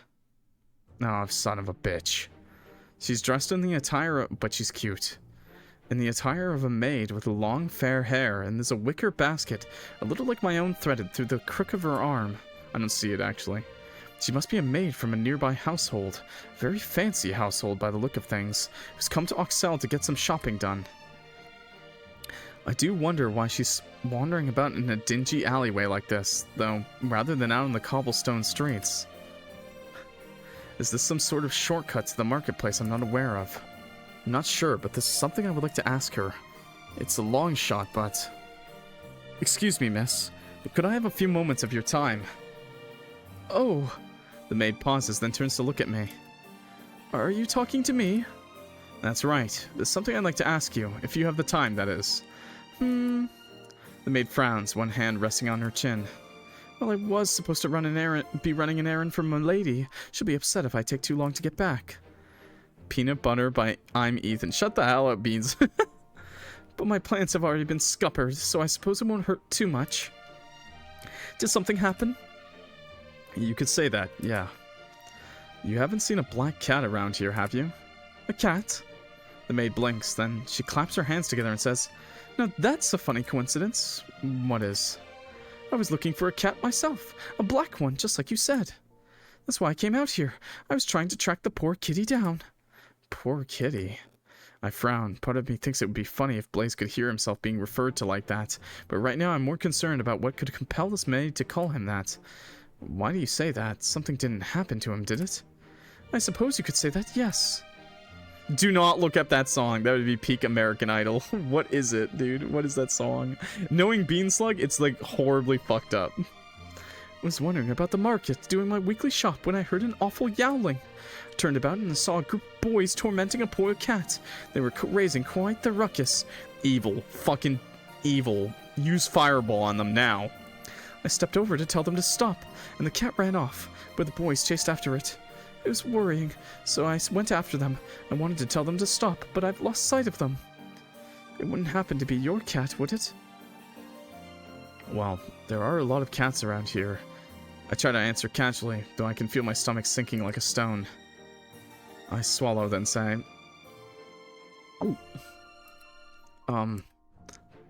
Oh, son of a bitch. She's dressed in the attire, but she's cute. In the attire of a maid with long fair hair, and there's a wicker basket, a little like my own, threaded through the crook of her arm. I don't see it, actually. She must be a maid from a nearby household, a very fancy household by the look of things, who's come to Oxel to get some shopping done. I do wonder why she's wandering about in a dingy alleyway like this, though, rather than out in the cobblestone streets. Is this some sort of shortcut to the marketplace I'm not aware of? I'm not sure, but this is something I would like to ask her. It's a long shot, but... Excuse me, miss, but could I have a few moments of your time? Oh... The maid pauses, then turns to look at me. Are you talking to me? That's right. There's something I'd like to ask you, if you have the time, that is. The maid frowns, one hand resting on her chin. Well, I was supposed to be running an errand for my lady. She'll be upset if I take too long to get back. Peanut butter by I'm Ethan. Shut the hell up, Beans. But my plans have already been scuppered, so I suppose it won't hurt too much. Did something happen? You could say that, yeah. You haven't seen a black cat around here, have you? A cat? The maid blinks, then she claps her hands together and says, Now that's a funny coincidence. What is? I was looking for a cat myself. A black one, just like you said. That's why I came out here. I was trying to track the poor kitty down. Poor kitty. I frown. Part of me thinks it would be funny if Blaise could hear himself being referred to like that, but right now I'm more concerned about what could compel this maid to call him that. Why do you say that? Something didn't happen to him, did it? I suppose you could say that, yes. Do not look up that song. That would be peak American Idol. What is it, dude? What is that song? Knowing Beanslug, it's like horribly fucked up. I was wondering about the market, doing my weekly shop, when I heard an awful yowling. I turned about and saw a group of boys tormenting a poor cat. They were raising quite the ruckus. Evil. Fucking evil. Use fireball on them now. I stepped over to tell them to stop, and the cat ran off, but the boys chased after it. It was worrying, so I went after them. I wanted to tell them to stop, but I've lost sight of them. It wouldn't happen to be your cat, would it? Well, there are a lot of cats around here. I try to answer casually, though I can feel my stomach sinking like a stone. I swallow, then say,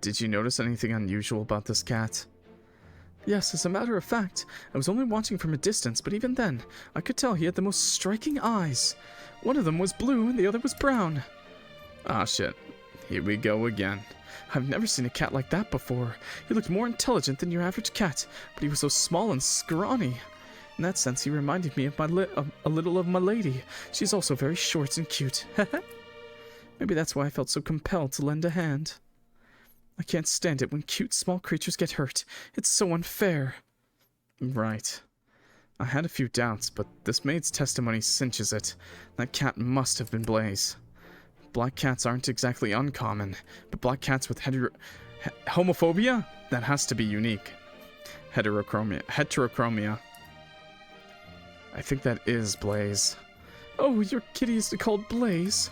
did you notice anything unusual about this cat? Yes, as a matter of fact, I was only watching from a distance, but even then, I could tell he had the most striking eyes. One of them was blue and the other was brown. Ah, shit. Here we go again. I've never seen a cat like that before. He looked more intelligent than your average cat, but he was so small and scrawny. In that sense, he reminded me of a little of my lady. She's also very short and cute. Maybe that's why I felt so compelled to lend a hand. I can't stand it when cute small creatures get hurt. It's so unfair. Right. I had a few doubts, but this maid's testimony cinches it. That cat must have been Blaise. Black cats aren't exactly uncommon, but black cats with homophobia? That has to be unique. Heterochromia. I think that is Blaise. Oh, your kitty is called Blaise?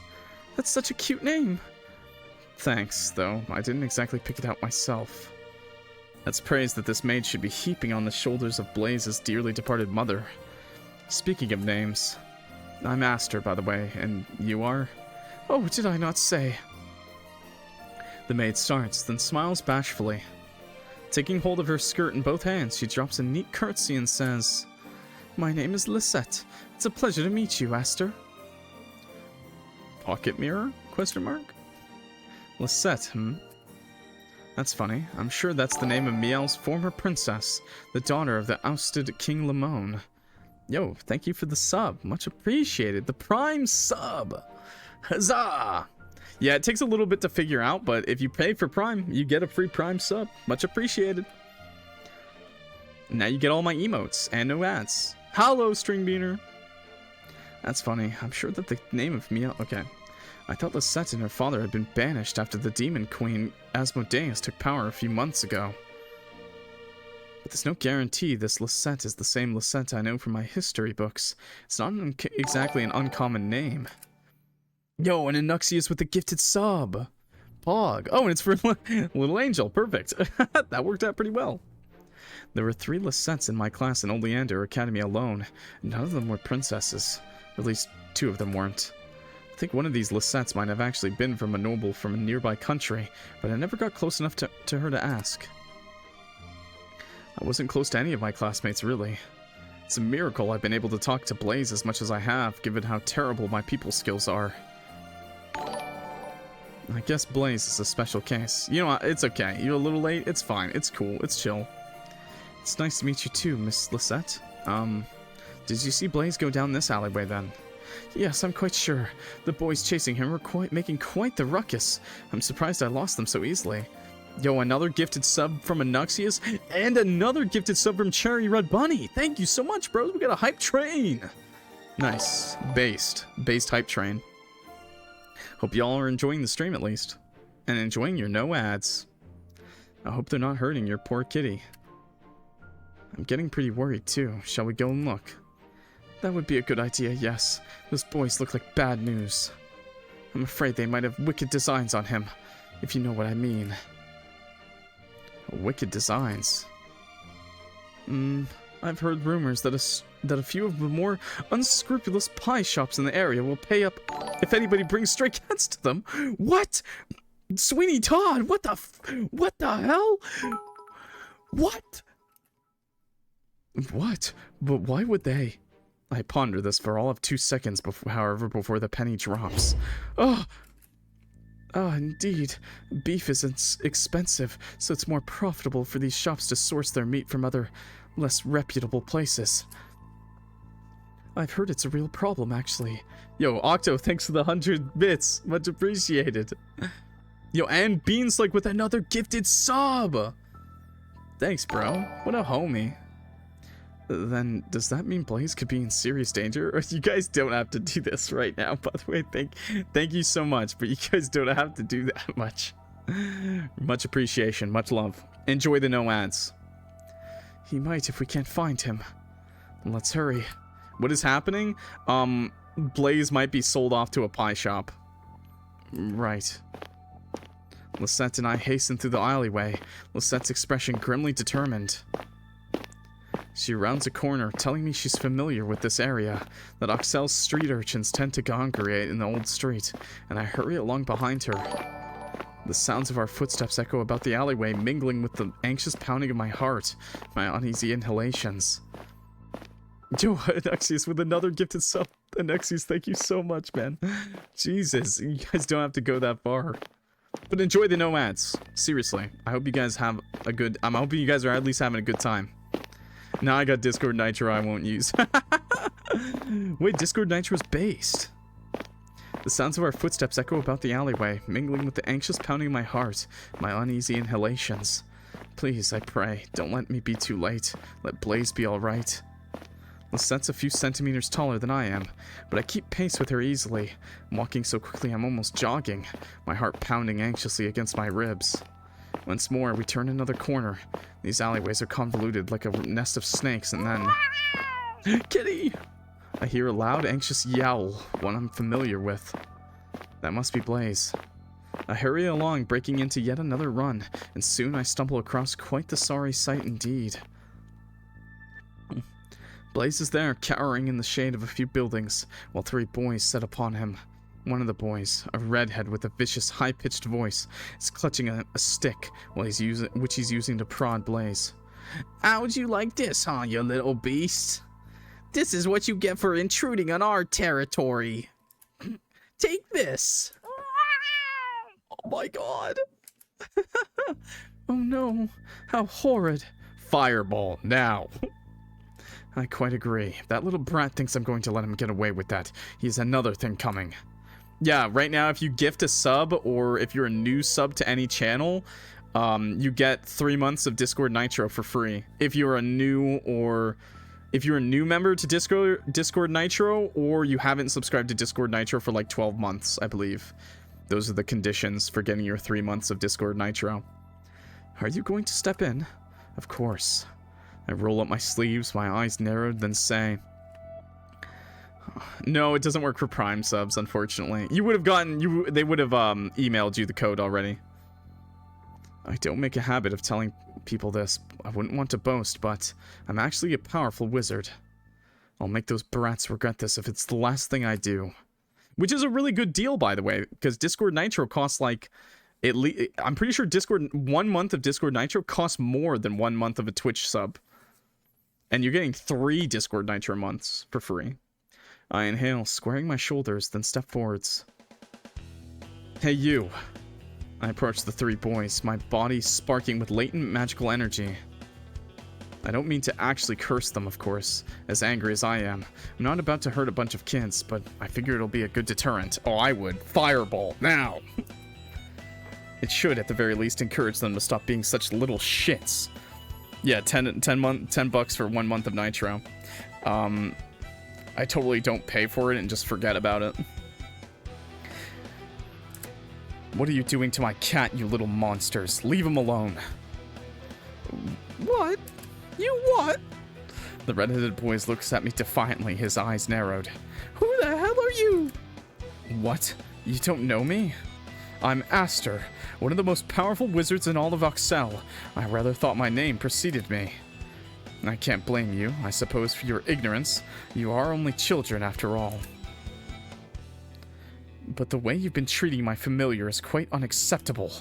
That's such a cute name. Thanks, though. I didn't exactly pick it out myself. That's praise that this maid should be heaping on the shoulders of Blaise's dearly departed mother. Speaking of names, I'm Aster, by the way, and you are? Oh, did I not say? The maid starts, then smiles bashfully. Taking hold of her skirt in both hands, she drops a neat curtsy and says, My name is Lisette. It's a pleasure to meet you, Aster. Pocket mirror? Question mark? Lisette, That's funny. I'm sure that's the name of Miel's former princess, the daughter of the ousted King Lamone. Yo, thank you for the sub. Much appreciated. The Prime sub! Huzzah! Yeah, it takes a little bit to figure out, but if you pay for Prime, you get a free Prime sub. Much appreciated. Now you get all my emotes and no ads. Hello, String Beaner! That's funny. I'm sure that the name of Miel... Okay. I thought Lisette and her father had been banished after the demon queen Asmodeus took power a few months ago. But there's no guarantee this Lisette is the same Lisette I know from my history books. It's not exactly an uncommon name. Yo, an Anuxius with a gifted sub! Pog! Oh, and it's for Little Angel. Perfect. That worked out pretty well. There were 3 Lisettes in my class in Oleander Academy alone. None of them were princesses. Or at least 2 of them weren't. I think one of these Lisettes might have actually been from a noble from a nearby country, but I never got close enough to her to ask. I wasn't close to any of my classmates, really. It's a miracle I've been able to talk to Blaise as much as I have, given how terrible my people skills are. I guess Blaise is a special case. You know what, it's okay. You're a little late, it's fine, it's cool, it's chill. It's nice to meet you too, Miss Lisette. Did you see Blaise go down this alleyway then? Yes, I'm quite sure. The boys chasing him were making quite the ruckus. I'm surprised I lost them so easily. Yo, another gifted sub from Anuxius, and another gifted sub from Cherry Red Bunny. Thank you so much, bros. We got a hype train. Nice. Based hype train. Hope y'all are enjoying the stream at least. And enjoying your no ads. I hope they're not hurting your poor kitty. I'm getting pretty worried too. Shall we go and look? That would be a good idea, yes. Those boys look like bad news. I'm afraid they might have wicked designs on him, if you know what I mean. Wicked designs? I've heard rumors that a few of the more unscrupulous pie shops in the area will pay up if anybody brings stray cats to them. What? Sweeney Todd, what the hell? What? What? But why would they? I ponder this for all of 2 seconds, before the penny drops. Oh! Ah, indeed. Beef isn't expensive, so it's more profitable for these shops to source their meat from other, less reputable places. I've heard it's a real problem, actually. Yo, Octo, thanks for the 100 bits. Much appreciated. Yo, and Beans like with another gifted sub! Thanks, bro. What a homie. Then, does that mean Blaise could be in serious danger? Or you guys don't have to do this right now, by the way. Thank you so much, but you guys don't have to do that much. Much appreciation, much love. Enjoy the no ads. He might if we can't find him. Let's hurry. What is happening? Blaise might be sold off to a pie shop. Right. Lisette and I hasten through the alleyway, Lisette's expression grimly determined. She rounds a corner, telling me she's familiar with this area, that Oxel's street urchins tend to congregate in the old street, and I hurry along behind her. The sounds of our footsteps echo about the alleyway, mingling with the anxious pounding of my heart, my uneasy inhalations. Yo, Anexius with another gifted sub. Anexius, thank you so much, man. Jesus, you guys don't have to go that far. But enjoy the nomads. Seriously, I hope you guys have a good... I'm hoping you guys are at least having a good time. Now I got Discord Nitro I won't use. Wait, Discord Nitro's based. The sounds of our footsteps echo about the alleyway, mingling with the anxious pounding of my heart, my uneasy inhalations. Please, I pray, don't let me be too late. Let Blaise be alright. Lisette's a few centimeters taller than I am, but I keep pace with her easily. I'm walking so quickly I'm almost jogging, my heart pounding anxiously against my ribs. Once more, we turn another corner. These alleyways are convoluted like a nest of snakes, and then... Kitty! I hear a loud, anxious yowl, one I'm familiar with. That must be Blaise. I hurry along, breaking into yet another run, and soon I stumble across quite the sorry sight indeed. Blaise is there, cowering in the shade of a few buildings, while 3 boys set upon him. One of the boys, a redhead with a vicious, high-pitched voice, is clutching a stick which he's using to prod Blaise. How'd you like this, huh, you little beast? This is what you get for intruding on our territory. Take this. Oh my god. Oh no, how horrid. Fireball, now. I quite agree. If that little brat thinks I'm going to let him get away with that, he has another thing coming. Yeah, right now, if you gift a sub, or if you're a new sub to any channel, you get 3 months of Discord Nitro for free. If you're a new member to Discord Nitro, or you haven't subscribed to Discord Nitro for like 12 months, I believe. Those are the conditions for getting your 3 months of Discord Nitro. Are you going to step in? Of course. I roll up my sleeves, my eyes narrowed, then say... No, it doesn't work for Prime subs, unfortunately. You would have gotten... They would have emailed you the code already. I don't make a habit of telling people this. I wouldn't want to boast, but I'm actually a powerful wizard. I'll make those brats regret this if it's the last thing I do. Which is a really good deal, by the way, because Discord Nitro costs like... I'm pretty sure 1 month of Discord Nitro costs more than 1 month of a Twitch sub. And you're getting 3 Discord Nitro months for free. I inhale, squaring my shoulders, then step forwards. Hey, you. I approach the 3 boys, my body sparking with latent magical energy. I don't mean to actually curse them, of course, as angry as I am. I'm not about to hurt a bunch of kids, but I figure it'll be a good deterrent. Oh, I would. Fireball, now! It should, at the very least, encourage them to stop being such little shits. Yeah, $10 bucks for 1 month of Nitro. I totally don't pay for it and just forget about it. What are you doing to my cat, you little monsters? Leave him alone. What? You what? The redheaded boy looks at me defiantly, his eyes narrowed. Who the hell are you? What? You don't know me? I'm Aster, one of the most powerful wizards in all of Oxel. I rather thought my name preceded me. I can't blame you, I suppose, for your ignorance. You are only children, after all. But the way you've been treating my familiar is quite unacceptable.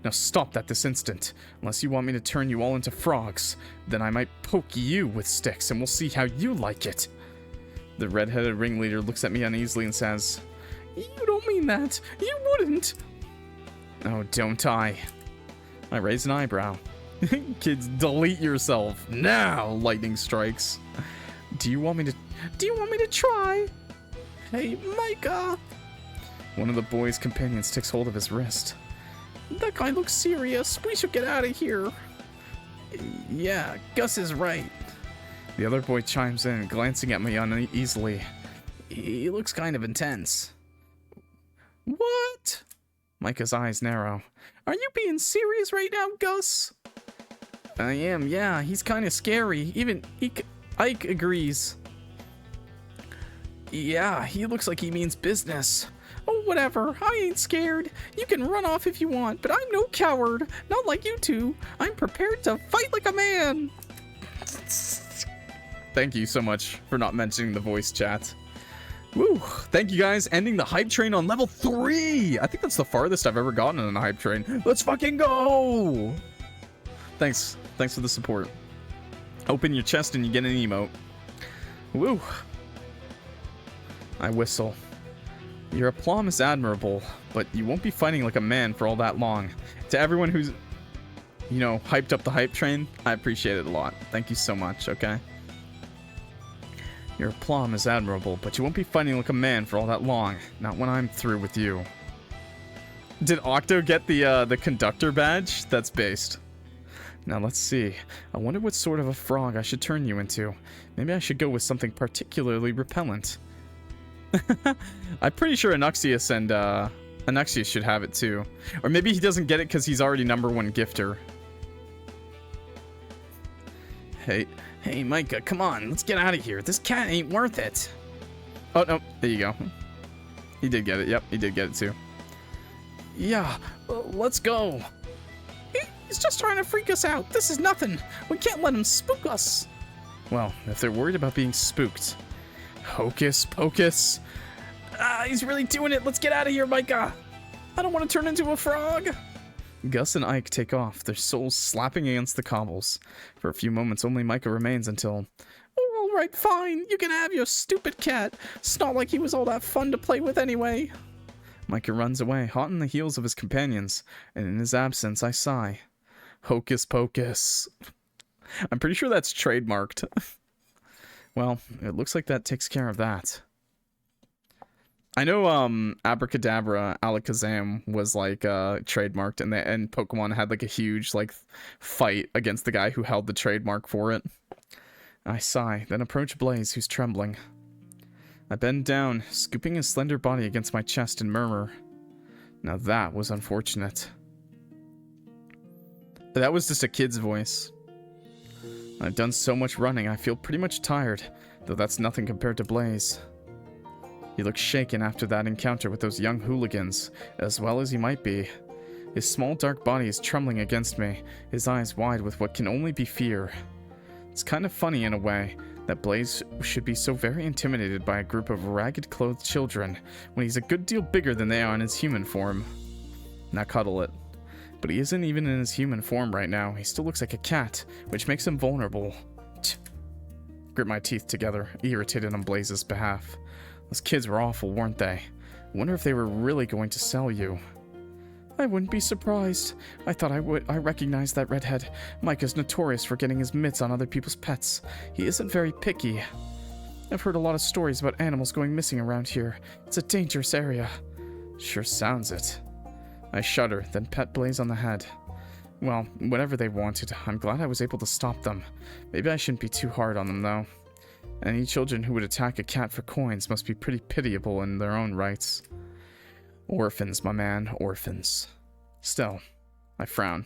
Now stop that this instant. Unless you want me to turn you all into frogs, then I might poke you with sticks and we'll see how you like it. The red-headed ringleader looks at me uneasily and says, You don't mean that. You wouldn't. Oh, don't I? I raise an eyebrow. Kids, delete yourself. Now, lightning strikes. Do you want me to try? Hey, Micah. One of the boy's companions takes hold of his wrist. That guy looks serious. We should get out of here. Yeah, Gus is right. The other boy chimes in, glancing at me uneasily. He looks kind of intense. What? Micah's eyes narrow. Are you being serious right now, Gus? I am, yeah. He's kind of scary. Even Ike agrees. Yeah, he looks like he means business. Oh, whatever. I ain't scared. You can run off if you want, but I'm no coward. Not like you two. I'm prepared to fight like a man. Thank you so much for not mentioning the voice chat. Woo! Thank you guys. Ending the hype train on level 3. I think that's the farthest I've ever gotten on a hype train. Let's fucking go! Thanks. Thanks for the support. Open your chest and you get an emote. Woo! I whistle. Your aplomb is admirable, but you won't be fighting like a man for all that long. To everyone who's, you know, hyped up the hype train, I appreciate it a lot. Thank you so much, okay? Your aplomb is admirable, but you won't be fighting like a man for all that long. Not when I'm through with you. Did Octo get the conductor badge? That's based. Now let's see. I wonder what sort of a frog I should turn you into. Maybe I should go with something particularly repellent. I'm pretty sure Anuxius and Anuxius should have it too. Or maybe he doesn't get it because he's already #1 gifter. Hey, Micah, come on, let's get out of here. This cat ain't worth it. Oh, no, there you go. He did get it. Yep, he did get it too. Yeah, let's go. He's just trying to freak us out. This is nothing. We can't let him spook us. Well, if they're worried about being spooked. Hocus pocus. He's really doing it. Let's get out of here, Micah. I don't want to turn into a frog. Gus and Ike take off, their souls slapping against the cobbles. For a few moments, only Micah remains until... Oh, all right, fine. You can have your stupid cat. It's not like he was all that fun to play with anyway. Micah runs away, hot on the heels of his companions, and in his absence, I sigh. Hocus pocus. I'm pretty sure that's trademarked. Well, it looks like that takes care of that. I know Abracadabra Alakazam was like trademarked, and Pokemon had like a huge like fight against the guy who held the trademark for it. I sigh, then approach Blaise, who's trembling. I bend down, scooping his slender body against my chest and murmur. Now that was unfortunate. That was just a kid's voice. I've done so much running, I feel pretty much tired, though that's nothing compared to Blaise. He looks shaken after that encounter with those young hooligans, as well as he might be. His small dark body is trembling against me, his eyes wide with what can only be fear. It's kind of funny in a way, that Blaise should be so very intimidated by a group of ragged-clothed children, when he's a good deal bigger than they are in his human form. Now cuddle it. But he isn't even in his human form right now, he still looks like a cat, which makes him vulnerable. Grit my teeth together, irritated on Blaise's behalf. Those kids were awful, weren't they? I wonder if they were really going to sell you. I wouldn't be surprised. I thought I would. I recognized that redhead. Micah's notorious for getting his mitts on other people's pets. He isn't very picky. I've heard a lot of stories about animals going missing around here. It's a dangerous area. Sure sounds it. I shudder, then pet Blaise on the head. Well, whatever they wanted, I'm glad I was able to stop them. Maybe I shouldn't be too hard on them, though. Any children who would attack a cat for coins must be pretty pitiable in their own rights. Orphans, my man, orphans. Still, I frown.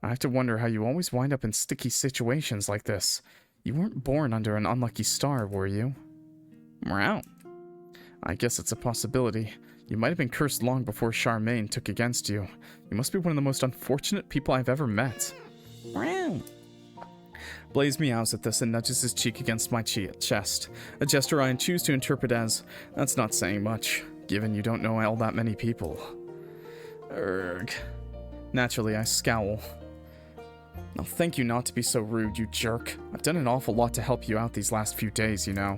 I have to wonder how you always wind up in sticky situations like this. You weren't born under an unlucky star, were you? Meow. I guess it's a possibility. You might have been cursed long before Charmaine took against you. You must be one of the most unfortunate people I've ever met. Meow. Blaise meows at this and nudges his cheek against my chest, a gesture I choose to interpret as, that's not saying much, given you don't know all that many people. Urgh. Naturally, I scowl. Now thank you not to be so rude, you jerk. I've done an awful lot to help you out these last few days, you know.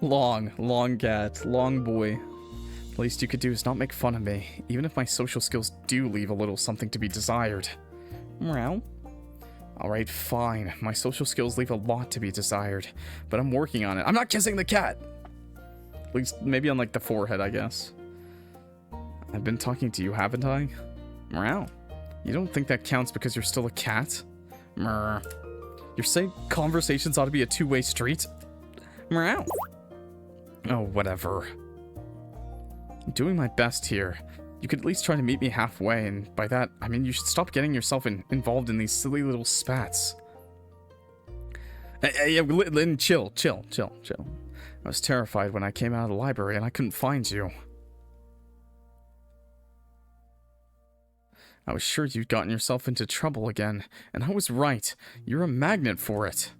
Long cat, long boy. The least you could do is not make fun of me, even if my social skills do leave a little something to be desired. Meow. Alright, fine. My social skills leave a lot to be desired, but I'm working on it. I'm not kissing the cat! At least, maybe on, like, the forehead, I guess. I've been talking to you, haven't I? Meow. You don't think that counts because you're still a cat? Meow. You're saying conversations ought to be a two-way street? Meow. Oh, whatever. I'm doing my best here. You could at least try to meet me halfway, and by that, I mean you should stop getting yourself involved in these silly little spats. Hey, Lynn, chill. I was terrified when I came out of the library and I couldn't find you. I was sure you'd gotten yourself into trouble again, and I was right. You're a magnet for it.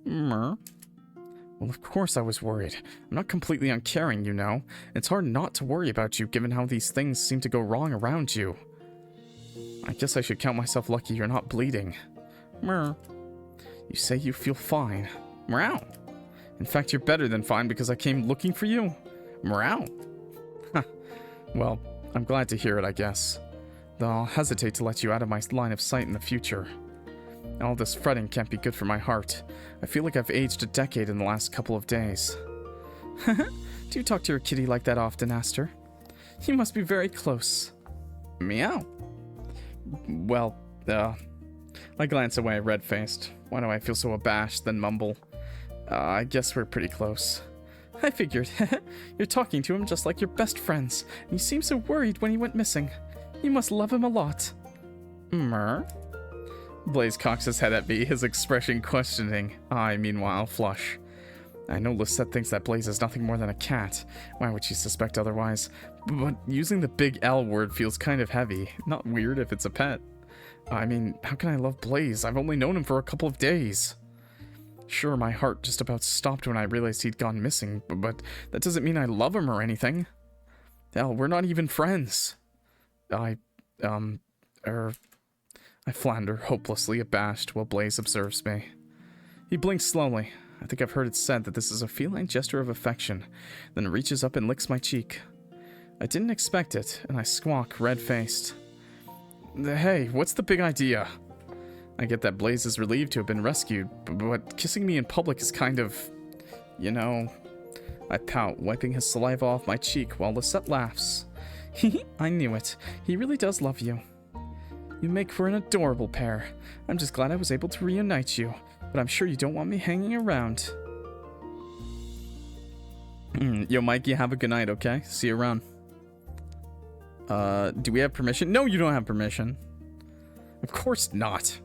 Well, of course I was worried. I'm not completely uncaring, you know. It's hard not to worry about you given how these things seem to go wrong around you. I guess I should count myself lucky you're not bleeding. You say you feel fine. Meow. In fact, you're better than fine because I came looking for you. Meow. Well, I'm glad to hear it, I guess. Though I'll hesitate to let you out of my line of sight in the future. All this fretting can't be good for my heart. I feel like I've aged a decade in the last couple of days. Do you talk to your kitty like that often, Aster? You must be very close. Meow. Well, I glance away, red-faced. Why do I feel so abashed, then mumble? I guess we're pretty close. I figured. You're talking to him just like your best friends, and you seem so worried when he went missing. You must love him a lot. Blaise cocks his head at me, his expression questioning. I, meanwhile, flush. I know Lisette thinks that Blaise is nothing more than a cat. Why would she suspect otherwise? But using the big L word feels kind of heavy. Not weird if it's a pet. I mean, how can I love Blaise? I've only known him for a couple of days. Sure, my heart just about stopped when I realized he'd gone missing, but that doesn't mean I love him or anything. Hell, we're not even friends. I flounder, hopelessly abashed, while Blaise observes me. He blinks slowly. I think I've heard it said that this is a feline gesture of affection, then reaches up and licks my cheek. I didn't expect it, and I squawk, red-faced. Hey, what's the big idea? I get that Blaise is relieved to have been rescued, but kissing me in public is kind of... you know... I pout, wiping his saliva off my cheek while Lisette laughs. I knew it. He really does love you. You make for an adorable pair. I'm just glad I was able to reunite you, but I'm sure you don't want me hanging around. Yo, Mikey, have a good night, okay? See you around. Do we have permission? No, you don't have permission. Of course not.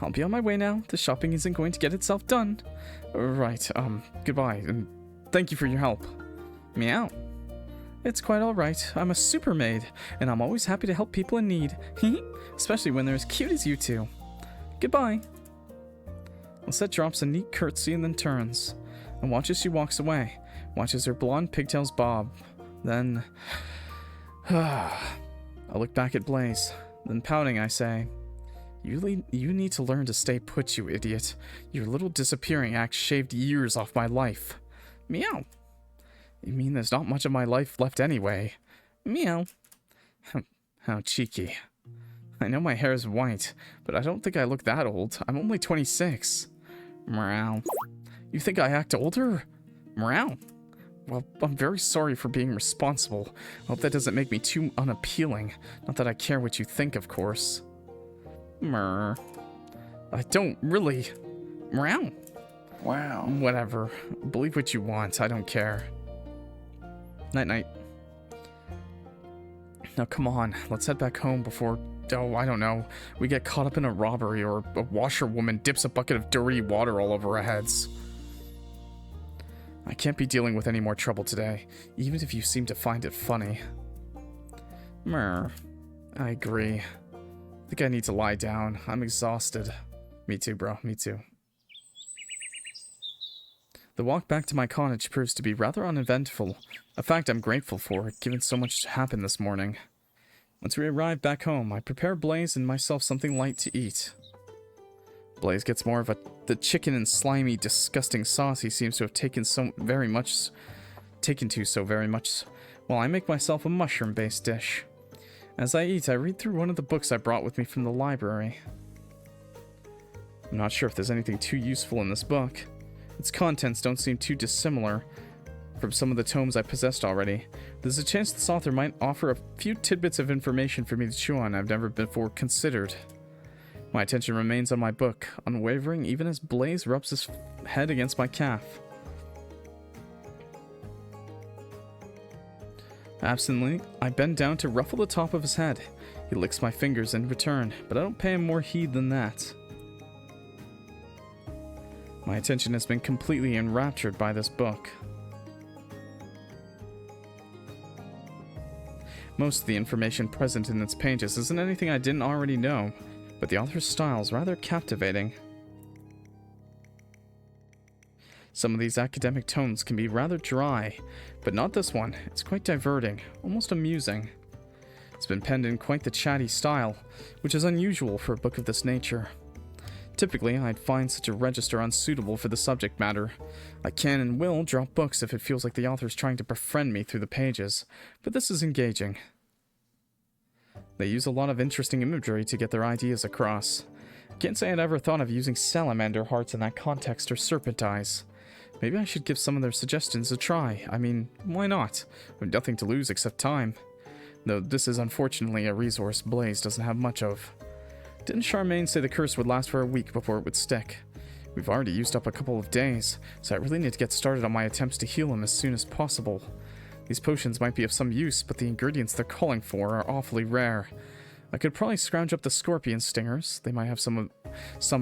I'll be on my way now. The shopping isn't going to get itself done. Right, goodbye, and thank you for your help. Meow. It's quite alright. I'm a super maid, and I'm always happy to help people in need. Especially when they're as cute as you two. Goodbye. Lisette drops a neat curtsy and then turns. And watches she walks away. Watches her blonde pigtails bob. Then... I look back at Blaise. Then pouting, I say... You need to learn to stay put, you idiot. Your little disappearing act shaved years off my life. Meow. You mean there's not much of my life left anyway? Meow. How cheeky. I know my hair is white, but I don't think I look that old. I'm only 26. Meow. You think I act older? Meow. Well, I'm very sorry for being responsible. I hope that doesn't make me too unappealing. Not that I care what you think, of course. I don't really. Meow. Wow. Whatever. Believe what you want. I don't care. Night-night. Now come on, let's head back home before, I don't know, we get caught up in a robbery or a washerwoman dips a bucket of dirty water all over our heads. I can't be dealing with any more trouble today, even if you seem to find it funny. I agree. I think I need to lie down. I'm exhausted. Me too, bro. Me too. The walk back to my cottage proves to be rather uneventful, a fact I'm grateful for, given so much happened this morning. Once we arrive back home, I prepare Blaise and myself something light to eat. Blaise gets more of the chicken and slimy, disgusting sauce he seems to have taken so very much, while I make myself a mushroom-based dish. As I eat, I read through one of the books I brought with me from the library. I'm not sure if there's anything too useful in this book. Its contents don't seem too dissimilar from some of the tomes I possessed already. There's a chance this author might offer a few tidbits of information for me to chew on I've never before considered. My attention remains on my book, unwavering even as Blaise rubs his head against my calf. Absently, I bend down to ruffle the top of his head. He licks my fingers in return, but I don't pay him more heed than that. My attention has been completely enraptured by this book. Most of the information present in its pages isn't anything I didn't already know, but the author's style is rather captivating. Some of these academic tones can be rather dry, but not this one. It's quite diverting, almost amusing. It's been penned in quite the chatty style, which is unusual for a book of this nature. Typically, I'd find such a register unsuitable for the subject matter. I can and will drop books if it feels like the author's trying to befriend me through the pages, but this is engaging. They use a lot of interesting imagery to get their ideas across. Can't say I'd ever thought of using salamander hearts in that context or serpent eyes. Maybe I should give some of their suggestions a try. I mean, why not? I have nothing to lose except time. Though this is unfortunately a resource Blaise doesn't have much of. Didn't Charmaine say the curse would last for a week before it would stick? We've already used up a couple of days, so I really need to get started on my attempts to heal him as soon as possible. These potions might be of some use, but the ingredients they're calling for are awfully rare. I could probably scrounge up the scorpion stingers. They might have some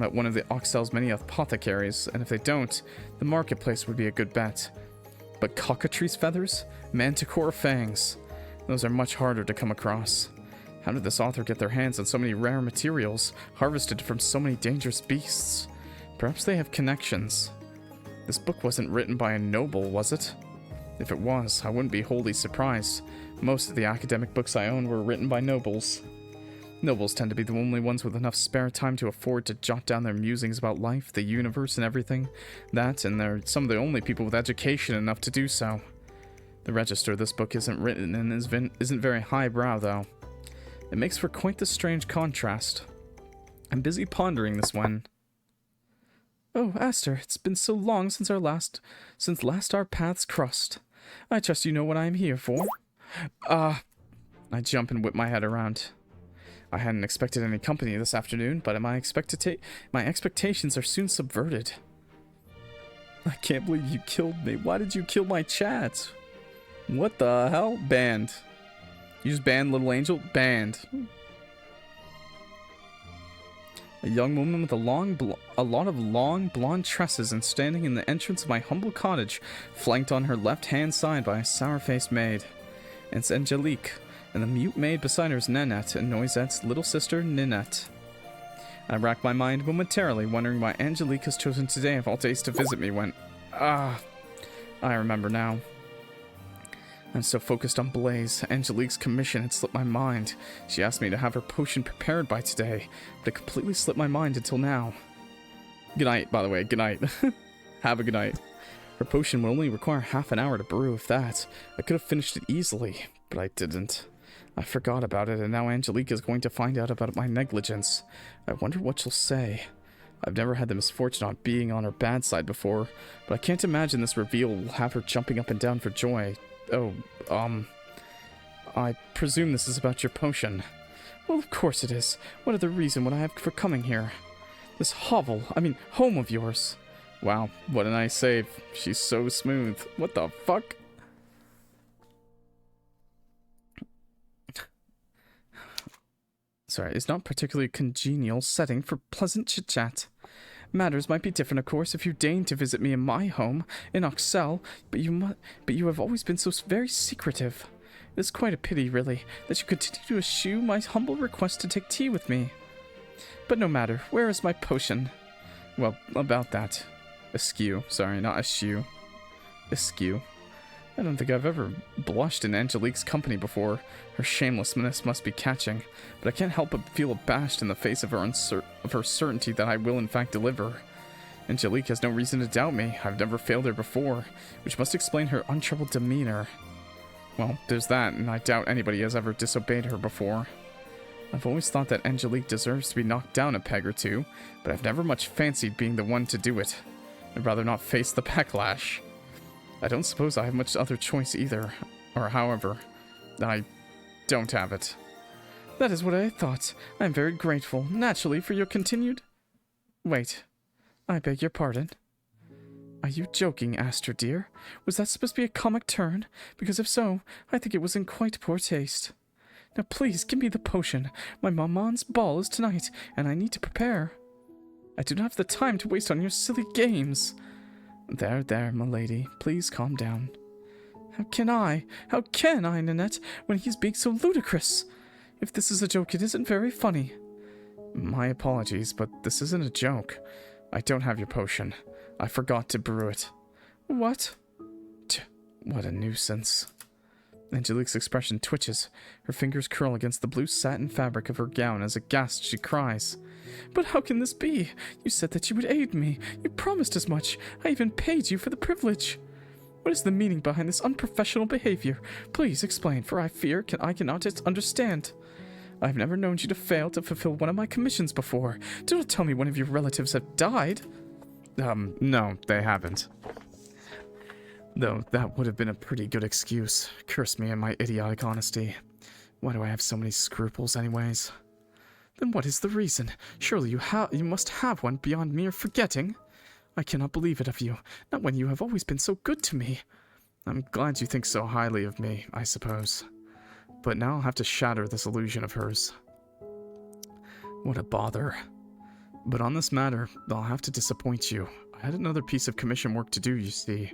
at one of the Oxel's many apothecaries, and if they don't, the marketplace would be a good bet. But cockatrice feathers? Manticore fangs? Those are much harder to come across. How did this author get their hands on so many rare materials, harvested from so many dangerous beasts? Perhaps they have connections. This book wasn't written by a noble, was it? If it was, I wouldn't be wholly surprised. Most of the academic books I own were written by nobles. Nobles tend to be the only ones with enough spare time to afford to jot down their musings about life, the universe, and everything. That, and they're some of the only people with education enough to do so. The register this book isn't written in isn't very highbrow, though. It makes for quite the strange contrast. I'm busy pondering this when... Oh, Aster, it's been so long since last our paths crossed. I trust you know what I am here for. I jump and whip my head around. I hadn't expected any company this afternoon, but my expectations are soon subverted. I can't believe you killed me. Why did you kill my chat? What the hell? Banned. You just banned Little Angel? Banned. A young woman with a lot of long blonde tresses and standing in the entrance of my humble cottage, flanked on her left-hand side by a sour-faced maid. It's Angelique, and the mute maid beside her is Nanette, and Noisette's little sister, Ninette. I rack my mind momentarily, wondering why Angelique has chosen today of all days to visit me when... I remember now. I'm so focused on Blaise. Angelique's commission had slipped my mind. She asked me to have her potion prepared by today, but it completely slipped my mind until now. Good night, by the way. Good night. Have a good night. Her potion would only require half an hour to brew, if that. I could have finished it easily, but I didn't. I forgot about it, and now Angelique is going to find out about my negligence. I wonder what she'll say. I've never had the misfortune of being on her bad side before, but I can't imagine this reveal will have her jumping up and down for joy. Oh, I presume this is about your potion. Well, of course it is. What other reason would I have for coming here? This home of yours. Wow, what a nice save. She's so smooth. What the fuck? Sorry, it's not particularly a congenial setting for pleasant chit-chat. Matters might be different, of course, if you deign to visit me in my home, in Oxel, but you have always been so very secretive. It is quite a pity, really, that you continue to eschew my humble request to take tea with me. But no matter, where is my potion? Well, about that. Eschew. Sorry, not eschew. Eschew. I don't think I've ever blushed in Angelique's company before. Her shamelessness must be catching, but I can't help but feel abashed in the face of her certainty that I will in fact deliver. Angelique has no reason to doubt me. I've never failed her before, which must explain her untroubled demeanor. Well, there's that, and I doubt anybody has ever disobeyed her before. I've always thought that Angelique deserves to be knocked down a peg or two, but I've never much fancied being the one to do it. I'd rather not face the backlash. I don't suppose I have much other choice either, or however, I don't have it. That is what I thought. I am very grateful, naturally, for your continued... Wait, I beg your pardon. Are you joking, Aster dear? Was that supposed to be a comic turn? Because if so, I think it was in quite poor taste. Now please, give me the potion. My maman's ball is tonight, and I need to prepare. I do not have the time to waste on your silly games. There, milady. Please calm down. How can I, Nanette, when he's being so ludicrous? If this is a joke, it isn't very funny. My apologies, but this isn't a joke. I don't have your potion. I forgot to brew it. What? What a nuisance. Angelique's expression twitches. Her fingers curl against the blue satin fabric of her gown as aghast she cries. But how can this be? You said that you would aid me. You promised as much. I even paid you for the privilege. What is the meaning behind this unprofessional behavior? Please explain, for I fear I cannot understand. I have never known you to fail to fulfill one of my commissions before. Do not tell me one of your relatives have died. No, they haven't. Though that would have been a pretty good excuse. Curse me and my idiotic honesty. Why do I have so many scruples anyways? Then what is the reason? Surely you must have one beyond mere forgetting. I cannot believe it of you, not when you have always been so good to me. I'm glad you think so highly of me, I suppose. But now I'll have to shatter this illusion of hers. What a bother. But on this matter, I'll have to disappoint you. I had another piece of commission work to do, you see.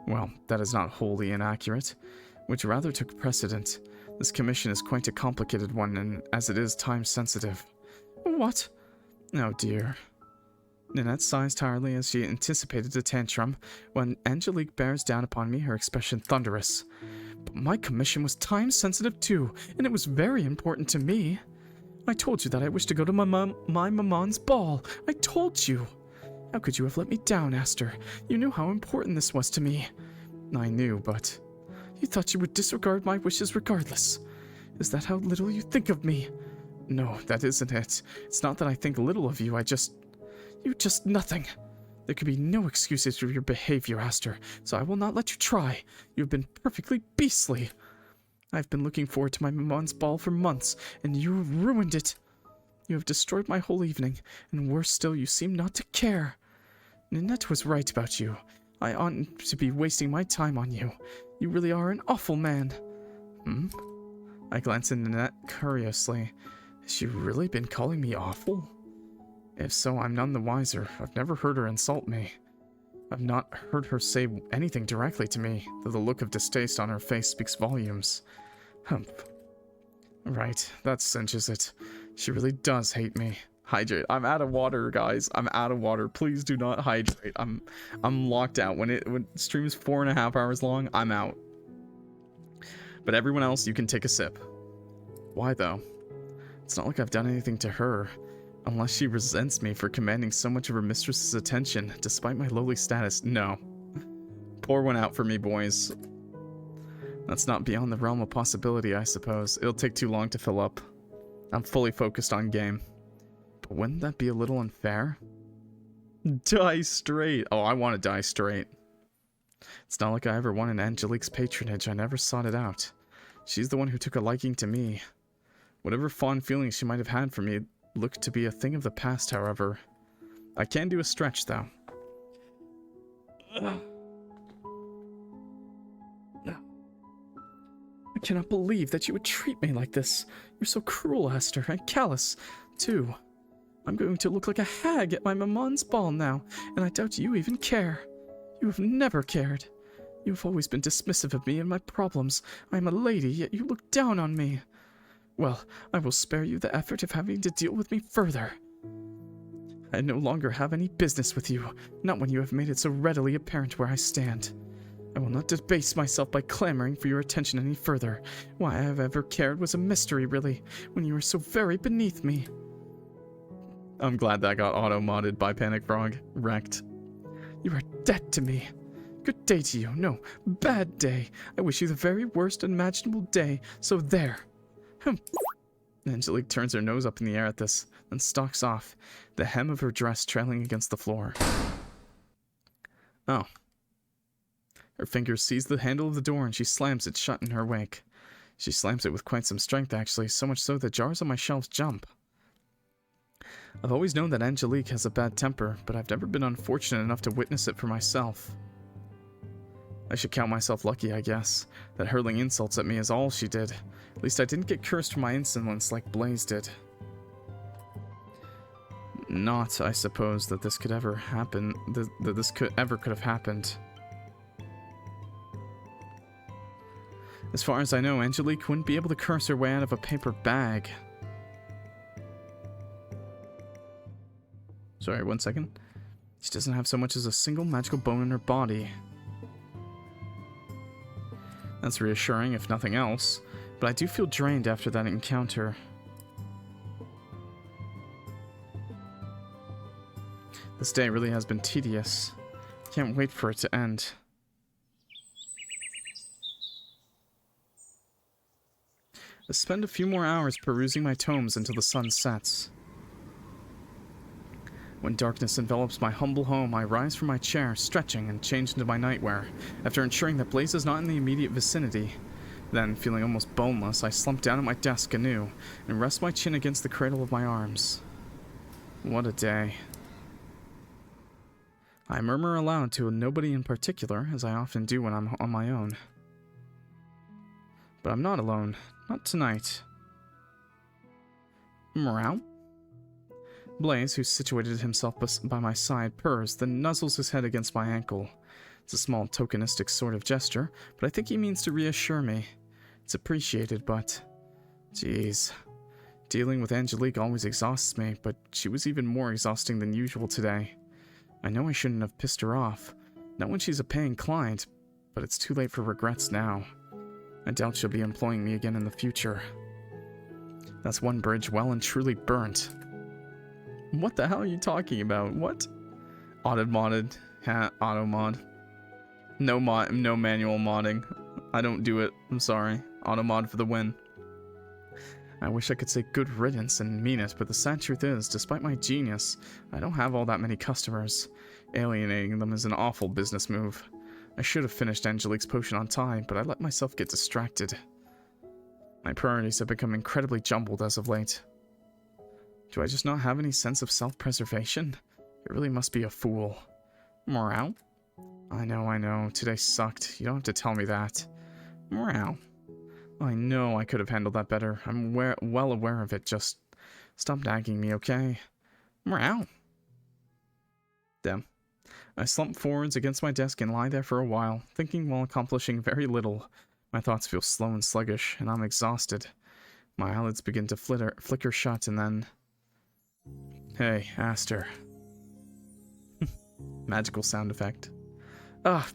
Well, that is not wholly inaccurate, which rather took precedent. This commission is quite a complicated one, and as it is time-sensitive. What? Oh dear. Ninette sighs tiredly as she anticipated a tantrum, when Angelique bears down upon me, her expression thunderous. But my commission was time-sensitive too, and it was very important to me. I told you that I wished to go to my maman's ball. I told you. How could you have let me down, Aster? You knew how important this was to me. I knew, but you thought you would disregard my wishes regardless. Is that how little you think of me? No, that isn't it. It's not that I think little of you, you're just nothing. There can be no excuses for your behavior, Aster, so I will not let you try. You've been perfectly beastly. I've been looking forward to my maman's ball for months, and you have ruined it. You have destroyed my whole evening, and worse still, you seem not to care. Ninette was right about you. I oughtn't to be wasting my time on you. You really are an awful man. I glanced at Ninette curiously. Has she really been calling me awful? If so, I'm none the wiser. I've never heard her insult me. I've not heard her say anything directly to me, though the look of distaste on her face speaks volumes. Humph. Right, that cinches it. She really does hate me. Hydrate. I'm out of water, guys. I'm out of water. Please do not hydrate. I'm locked out. When stream is 4.5 hours long, I'm out. But everyone else, you can take a sip. Why though? It's not like I've done anything to her. Unless she resents me for commanding so much of her mistress's attention, despite my lowly status. No. Pour one out for me, boys. That's not beyond the realm of possibility, I suppose. It'll take too long to fill up. I'm fully focused on game. But wouldn't that be a little unfair? Die straight. Oh, I want to die straight. It's not like I ever wanted Angelique's patronage. I never sought it out. She's the one who took a liking to me. Whatever fond feelings she might have had for me looked to be a thing of the past, however. I can do a stretch, though. I cannot believe that you would treat me like this. You're so cruel, Aster, and callous, too. I'm going to look like a hag at my maman's ball now, and I doubt you even care. You have never cared. You have always been dismissive of me and my problems. I am a lady, yet you look down on me. Well, I will spare you the effort of having to deal with me further. I no longer have any business with you, not when you have made it so readily apparent where I stand. I will not debase myself by clamoring for your attention any further. Why I have ever cared was a mystery, really, when you were so very beneath me. I'm glad that got auto-modded by Panic Frog. Wrecked. You are dead to me. Good day to you. No, bad day. I wish you the very worst imaginable day, so there. Angelique turns her nose up in the air at this, then stalks off, the hem of her dress trailing against the floor. Oh. Her fingers seize the handle of the door and she slams it shut in her wake. She slams it with quite some strength, actually, so much so that jars on my shelves jump. I've always known that Angelique has a bad temper, but I've never been unfortunate enough to witness it for myself. I should count myself lucky, I guess, that hurling insults at me is all she did. At least I didn't get cursed for my insolence like Blaise did. Not, I suppose, that this could ever happen, that this could have happened. As far as I know, Angelique wouldn't be able to curse her way out of a paper bag. Sorry, 1 second. She doesn't have so much as a single magical bone in her body. That's reassuring, if nothing else, but I do feel drained after that encounter. This day really has been tedious. Can't wait for it to end. I'll spend a few more hours perusing my tomes until the sun sets. When darkness envelops my humble home, I rise from my chair, stretching, and change into my nightwear, after ensuring that Blaise is not in the immediate vicinity. Then, feeling almost boneless, I slump down at my desk anew, and rest my chin against the cradle of my arms. What a day. I murmur aloud to nobody in particular, as I often do when I'm on my own. But I'm not alone. Not tonight. Meow. Blaise, who's situated himself by my side, purrs, then nuzzles his head against my ankle. It's a small tokenistic sort of gesture, but I think he means to reassure me. It's appreciated, but... Jeez. Dealing with Angelique always exhausts me, but she was even more exhausting than usual today. I know I shouldn't have pissed her off. Not when she's a paying client, but it's too late for regrets now. I doubt she'll be employing me again in the future. That's one bridge well and truly burnt. What the hell are you talking about? What? Auto-modded. Auto-mod. No manual modding. I don't do it. I'm sorry. Auto-mod for the win. I wish I could say good riddance and mean it, but the sad truth is, despite my genius, I don't have all that many customers. Alienating them is an awful business move. I should have finished Angelique's potion on time, but I let myself get distracted. My priorities have become incredibly jumbled as of late. Do I just not have any sense of self-preservation? It really must be a fool. Morale? I know. Today sucked. You don't have to tell me that. Morale? I know I could have handled that better. I'm well aware of it. Just stop nagging me, okay? Morale? Damn. I slump forwards against my desk and lie there for a while, thinking while accomplishing very little. My thoughts feel slow and sluggish, and I'm exhausted. My eyelids begin to flicker shut, and then... Hey, Aster. Magical sound effect. Ah!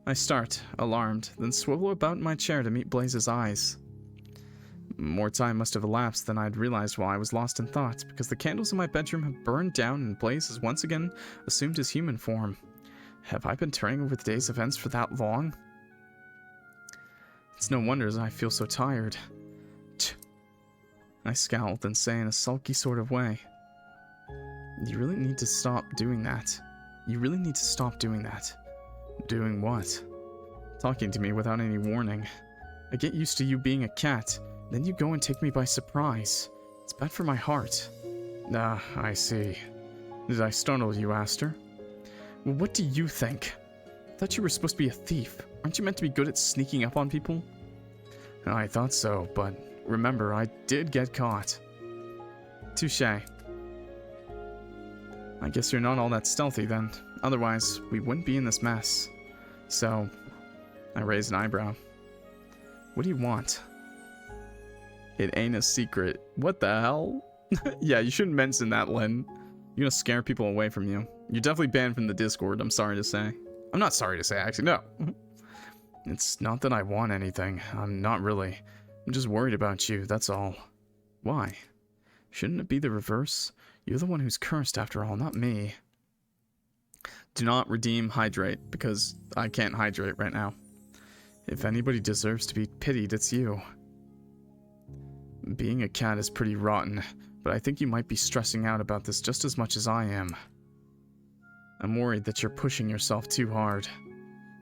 I start, alarmed, then swivel about in my chair to meet Blaise's eyes. More time must have elapsed than I'd realized while I was lost in thought, because the candles in my bedroom have burned down and Blaise has once again assumed his human form. Have I been turning over the day's events for that long? It's no wonder I feel so tired. I scowl, then say in a sulky sort of way, You really need to stop doing that. You really need to stop doing that. Doing what? Talking to me without any warning. I get used to you being a cat, then you go and take me by surprise. It's bad for my heart. Ah, I see. Did I startle you, Aster? Well, what do you think? I thought you were supposed to be a thief. Aren't you meant to be good at sneaking up on people? I thought so, but remember, I did get caught. Touché. I guess you're not all that stealthy then. Otherwise, we wouldn't be in this mess. So, I raised an eyebrow. What do you want? It ain't a secret. What the hell? Yeah, you shouldn't mention that, Lynn. You're gonna scare people away from you. You're definitely banned from the Discord, I'm sorry to say. I'm not sorry to say, actually, no. It's not that I want anything. I'm not really. I'm just worried about you, that's all. Why? Shouldn't it be the reverse? You're the one who's cursed after all, not me. Do not redeem hydrate, because I can't hydrate right now. If anybody deserves to be pitied, it's you. Being a cat is pretty rotten, but I think you might be stressing out about this just as much as I am. I'm worried that you're pushing yourself too hard.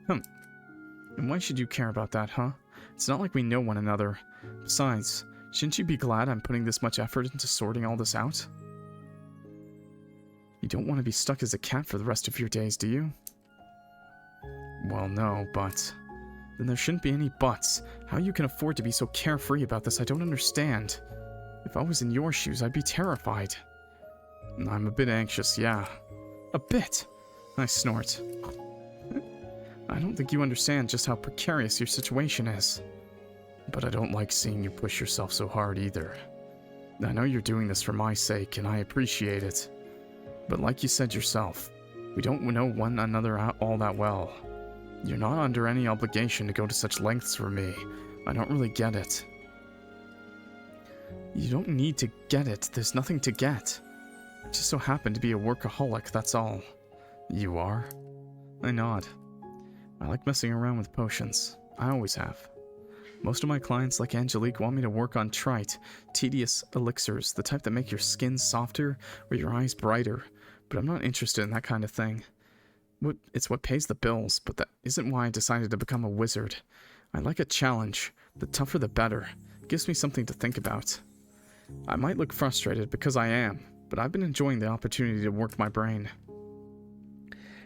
And why should you care about that, huh? It's not like we know one another. Besides, shouldn't you be glad I'm putting this much effort into sorting all this out? You don't want to be stuck as a cat for the rest of your days, do you? Well, no, but... Then there shouldn't be any buts. How you can afford to be so carefree about this, I don't understand. If I was in your shoes, I'd be terrified. I'm a bit anxious, yeah. A bit? I snort. I don't think you understand just how precarious your situation is. But I don't like seeing you push yourself so hard either. I know you're doing this for my sake, and I appreciate it. But like you said yourself, we don't know one another all that well. You're not under any obligation to go to such lengths for me. I don't really get it. You don't need to get it. There's nothing to get. I just so happen to be a workaholic, that's all. You are? I nod. I like messing around with potions. I always have. Most of my clients, like Angelique, want me to work on trite, tedious elixirs, the type that make your skin softer or your eyes brighter, but I'm not interested in that kind of thing. It's what pays the bills, but that isn't why I decided to become a wizard. I like a challenge. The tougher the better. It gives me something to think about. I might look frustrated because I am, but I've been enjoying the opportunity to work my brain.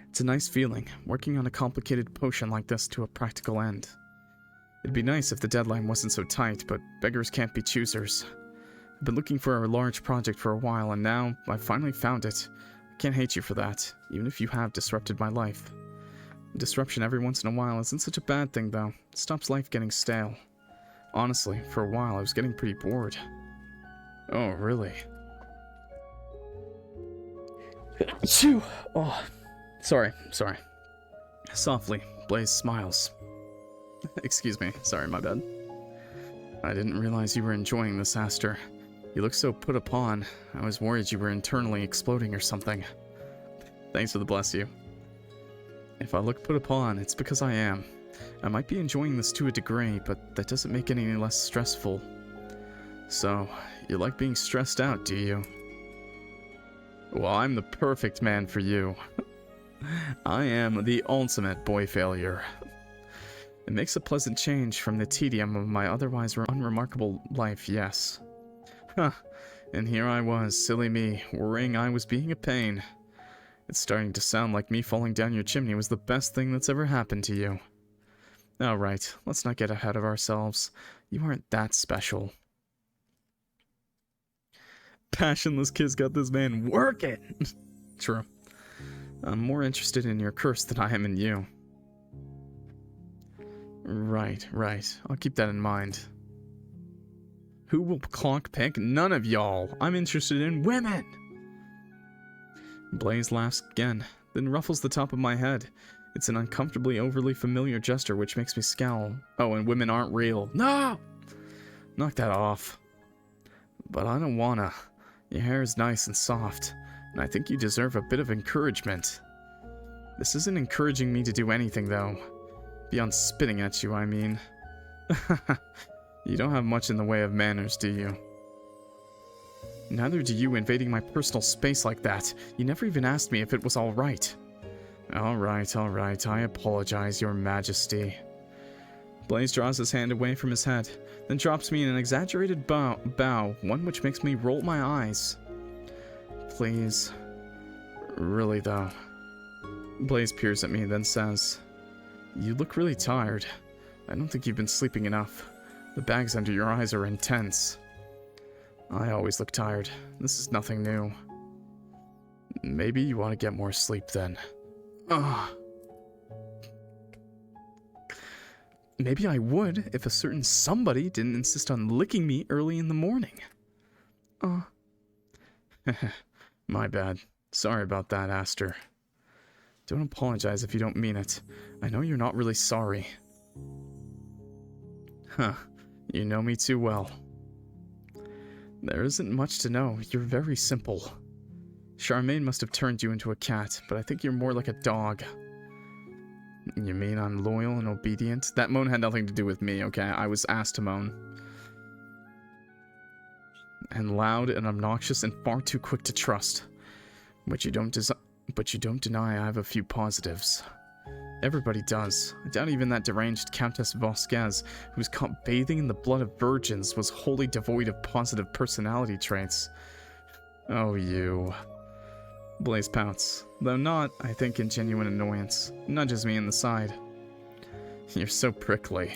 It's a nice feeling, working on a complicated potion like this to a practical end. It'd be nice if the deadline wasn't so tight, but beggars can't be choosers. I've been looking for a large project for a while, and now I've finally found it. I can't hate you for that, even if you have disrupted my life. Disruption every once in a while isn't such a bad thing, though. It stops life getting stale. Honestly, for a while I was getting pretty bored. Oh, really? Phew! Oh, sorry. Softly, Blaise smiles. Excuse me, sorry, my bad. I didn't realize you were enjoying this, Aster. You look so put upon. I was worried you were internally exploding or something. Thanks for the bless you. If I look put upon, it's because I am. I might be enjoying this to a degree, but that doesn't make it any less stressful. So, you like being stressed out, do you? Well, I'm the perfect man for you. I am the ultimate boy failure. It makes a pleasant change from the tedium of my otherwise unremarkable life, yes. Huh, and here I was, silly me, worrying I was being a pain. It's starting to sound like me falling down your chimney was the best thing that's ever happened to you. Alright, let's not get ahead of ourselves. You aren't that special. Passionless kiss got this man working! True. I'm more interested in your curse than I am in you. Right. I'll keep that in mind. Who will clock pick? None of y'all. I'm interested in women! Blaise laughs again, then ruffles the top of my head. It's an uncomfortably overly familiar gesture which makes me scowl. Oh, and women aren't real. No! Knock that off. But I don't wanna. Your hair is nice and soft, and I think you deserve a bit of encouragement. This isn't encouraging me to do anything, though. Beyond spitting at you, I mean. You don't have much in the way of manners, do you? Neither do you, invading my personal space like that. You never even asked me if it was alright. Alright, I apologize, your majesty. Blaise draws his hand away from his head, then drops me in an exaggerated bow, one which makes me roll my eyes. Please. Really, though. Blaise peers at me, then says, You look really tired. I don't think you've been sleeping enough. The bags under your eyes are intense. I always look tired. This is nothing new. Maybe you want to get more sleep then. Ugh. Maybe I would if a certain somebody didn't insist on licking me early in the morning. My bad. Sorry about that, Aster. Don't apologize if you don't mean it. I know you're not really sorry. Huh. You know me too well. There isn't much to know. You're very simple. Charmaine must have turned you into a cat, but I think you're more like a dog. You mean I'm loyal and obedient? That moan had nothing to do with me, okay? I was asked to moan. And loud and obnoxious and far too quick to trust. But you don't deny I have a few positives. Everybody does. I doubt even that deranged Countess Vasquez, who was caught bathing in the blood of virgins, was wholly devoid of positive personality traits. Oh, you. Blaise pouts, though not, I think, in genuine annoyance. Nudges me in the side. You're so prickly.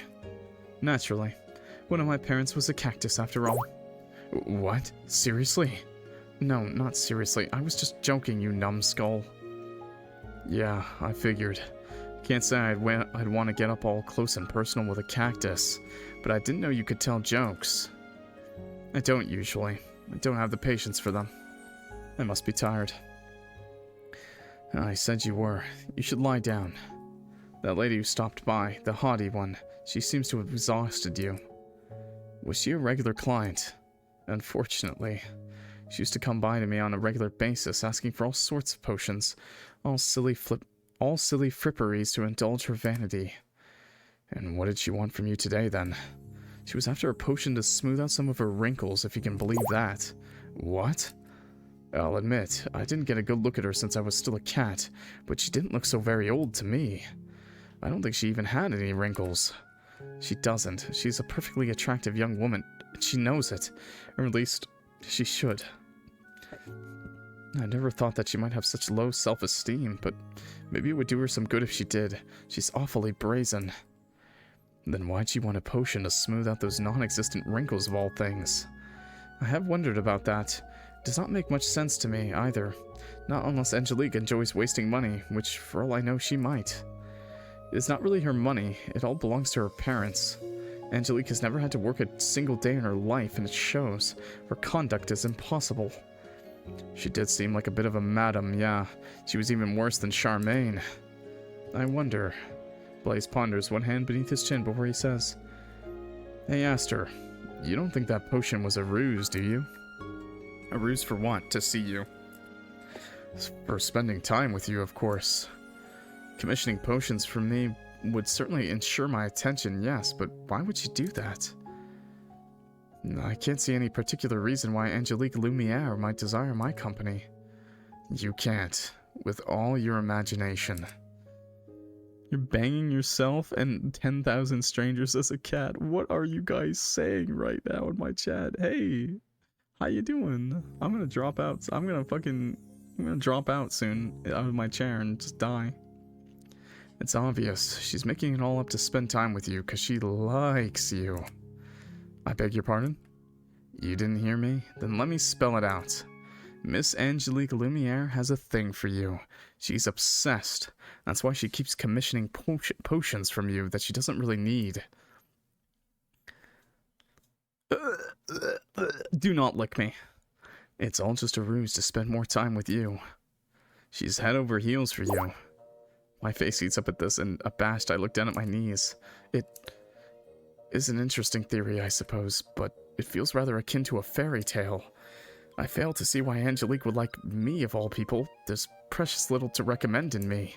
Naturally. One of my parents was a cactus, after all. What? Seriously? No, not seriously. I was just joking, you numbskull. Yeah, I figured. Can't say I'd want to get up all close and personal with a cactus, but I didn't know you could tell jokes. I don't usually. I don't have the patience for them. I must be tired. I said you were. You should lie down. That lady who stopped by, the haughty one, she seems to have exhausted you. Was she a regular client? Unfortunately. She used to come by to me on a regular basis, asking for all sorts of potions, all silly fripperies to indulge her vanity. And what did she want from you today, then? She was after a potion to smooth out some of her wrinkles, if you can believe that. What? I'll admit, I didn't get a good look at her since I was still a cat, but she didn't look so very old to me. I don't think she even had any wrinkles. She doesn't. She's a perfectly attractive young woman. She knows it. Or at least, she should. I never thought that she might have such low self-esteem, but maybe it would do her some good if she did. She's awfully brazen. Then why'd she want a potion to smooth out those non-existent wrinkles of all things? I have wondered about that. It does not make much sense to me, either. Not unless Angelique enjoys wasting money, which, for all I know, she might. It is not really her money. It all belongs to her parents. Angelique has never had to work a single day in her life, and it shows. Her conduct is impossible. She did seem like a bit of a madam, yeah. She was even worse than Charmaine. I wonder. Blaise ponders, one hand beneath his chin before he says, Hey, Aster, you don't think that potion was a ruse, do you? A ruse for what? To see you? For spending time with you, of course. Commissioning potions from me would certainly ensure my attention, yes, but why would she do that? I can't see any particular reason why Angelique Lumiere might desire my company. You can't, with all your imagination. You're banging yourself and 10,000 strangers as a cat. What are you guys saying right now in my chat? Hey, how you doing? I'm gonna drop out. I'm gonna drop out soon out of my chair and just die. It's obvious. She's making it all up to spend time with you because she likes you. I beg your pardon? You didn't hear me? Then let me spell it out. Miss Angelique Lumiere has a thing for you. She's obsessed. That's why she keeps commissioning potions from you that she doesn't really need. Do not lick me. It's all just a ruse to spend more time with you. She's head over heels for you. My face heats up at this, and abashed I look down at my knees. It is an interesting theory, I suppose, but it feels rather akin to a fairy tale. I fail to see why Angelique would like me, of all people. There's precious little to recommend in me.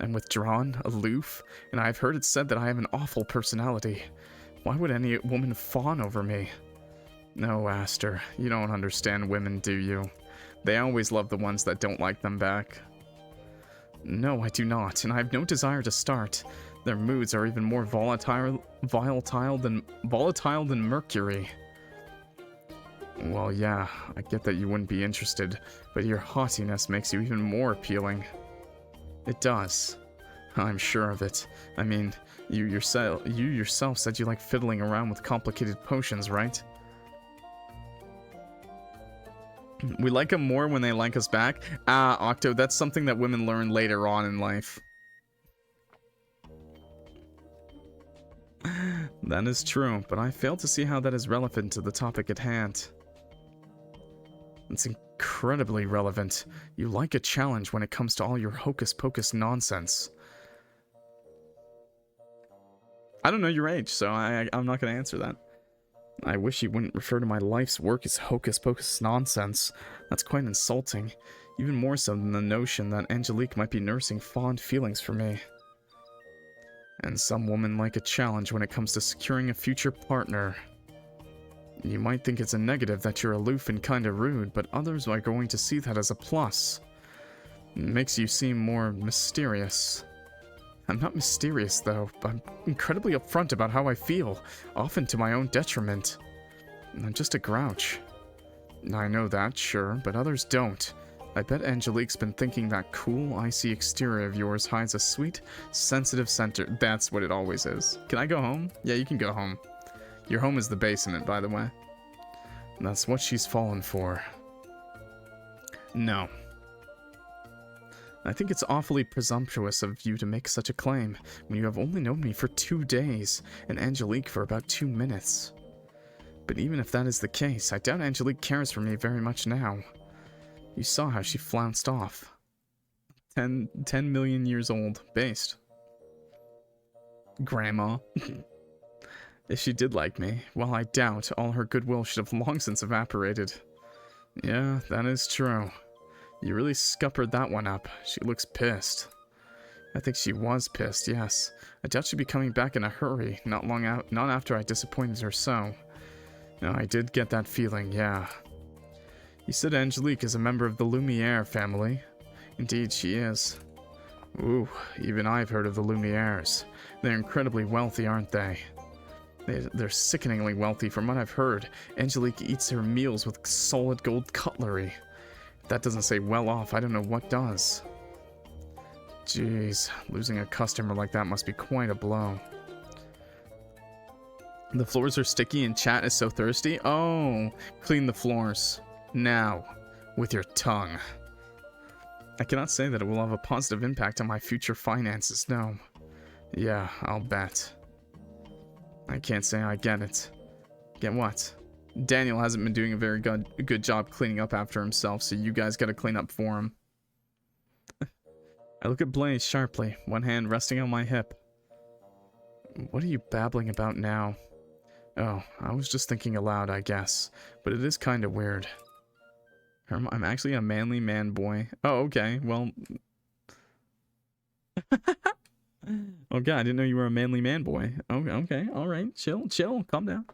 I'm withdrawn, aloof, and I've heard it said that I have an awful personality. Why would any woman fawn over me? No, Aster, you don't understand women, do you? They always love the ones that don't like them back. No, I do not, and I have no desire to start. Their moods are even more volatile than mercury. Well, yeah, I get that you wouldn't be interested, but your haughtiness makes you even more appealing. It does. I'm sure of it. I mean, you yourself said you like fiddling around with complicated potions, right? We like them more when they like us back. Octo, that's something that women learn later on in life. That is true, but I fail to see how that is relevant to the topic at hand. It's incredibly relevant. You like a challenge when it comes to all your hocus-pocus nonsense. I don't know your age, so I'm not going to answer that. I wish you wouldn't refer to my life's work as hocus-pocus nonsense. That's quite insulting, even more so than the notion that Angelique might be nursing fond feelings for me. And some women like a challenge when it comes to securing a future partner. You might think it's a negative that you're aloof and kinda rude, but others are going to see that as a plus. It makes you seem more mysterious. I'm not mysterious, though. I'm incredibly upfront about how I feel, often to my own detriment. I'm just a grouch. I know that, sure, but others don't. I bet Angelique's been thinking that cool, icy exterior of yours hides a sweet, sensitive center. That's what it always is. Can I go home? Yeah, you can go home. Your home is the basement, by the way. That's what she's fallen for. No. I think it's awfully presumptuous of you to make such a claim when you have only known me for 2 days and Angelique for about 2 minutes. But even if that is the case, I doubt Angelique cares for me very much now. You saw how she flounced off. 10 million years old. Based. Grandma. If she did like me, well, I doubt, all her goodwill should have long since evaporated. Yeah, that is true. You really scuppered that one up. She looks pissed. I think she was pissed, yes. I doubt she'd be coming back in a hurry, not after I disappointed her so. No, I did get that feeling, yeah. You said Angelique is a member of the Lumiere family. Indeed, she is. Ooh, even I've heard of the Lumieres. They're incredibly wealthy, aren't they? They're sickeningly wealthy from what I've heard. Angelique eats her meals with solid gold cutlery. If that doesn't say well off, I don't know what does. Jeez, losing a customer like that must be quite a blow. The floors are sticky and chat is so thirsty? Oh, clean the floors. Now, with your tongue. I cannot say that it will have a positive impact on my future finances, no. Yeah, I'll bet. I can't say I get it. Get what? Daniel hasn't been doing a very good job cleaning up after himself, so you guys gotta clean up for him. I look at Blaise sharply, one hand resting on my hip. What are you babbling about now? Oh, I was just thinking aloud, I guess. But it is kinda weird. I'm actually a manly man boy. Oh, okay, well... Okay, I didn't know you were a manly man boy. Okay, alright, chill, calm down.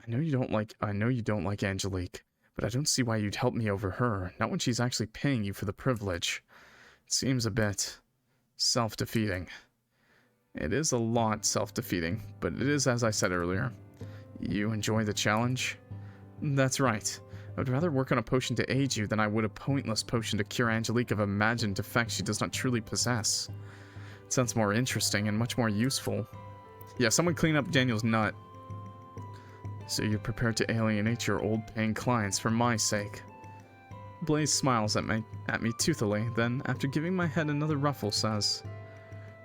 I know you don't like Angelique, but I don't see why you'd help me over her, not when she's actually paying you for the privilege. It seems a bit self-defeating. It is a lot self-defeating, but it is as I said earlier. You enjoy the challenge? That's right. I would rather work on a potion to aid you than I would a pointless potion to cure Angelique of imagined defects she does not truly possess. It sounds more interesting and much more useful. Yeah, someone clean up Daniel's nut. So you're prepared to alienate your old paying clients for my sake. Blaise smiles at me toothily, then, after giving my head another ruffle, says,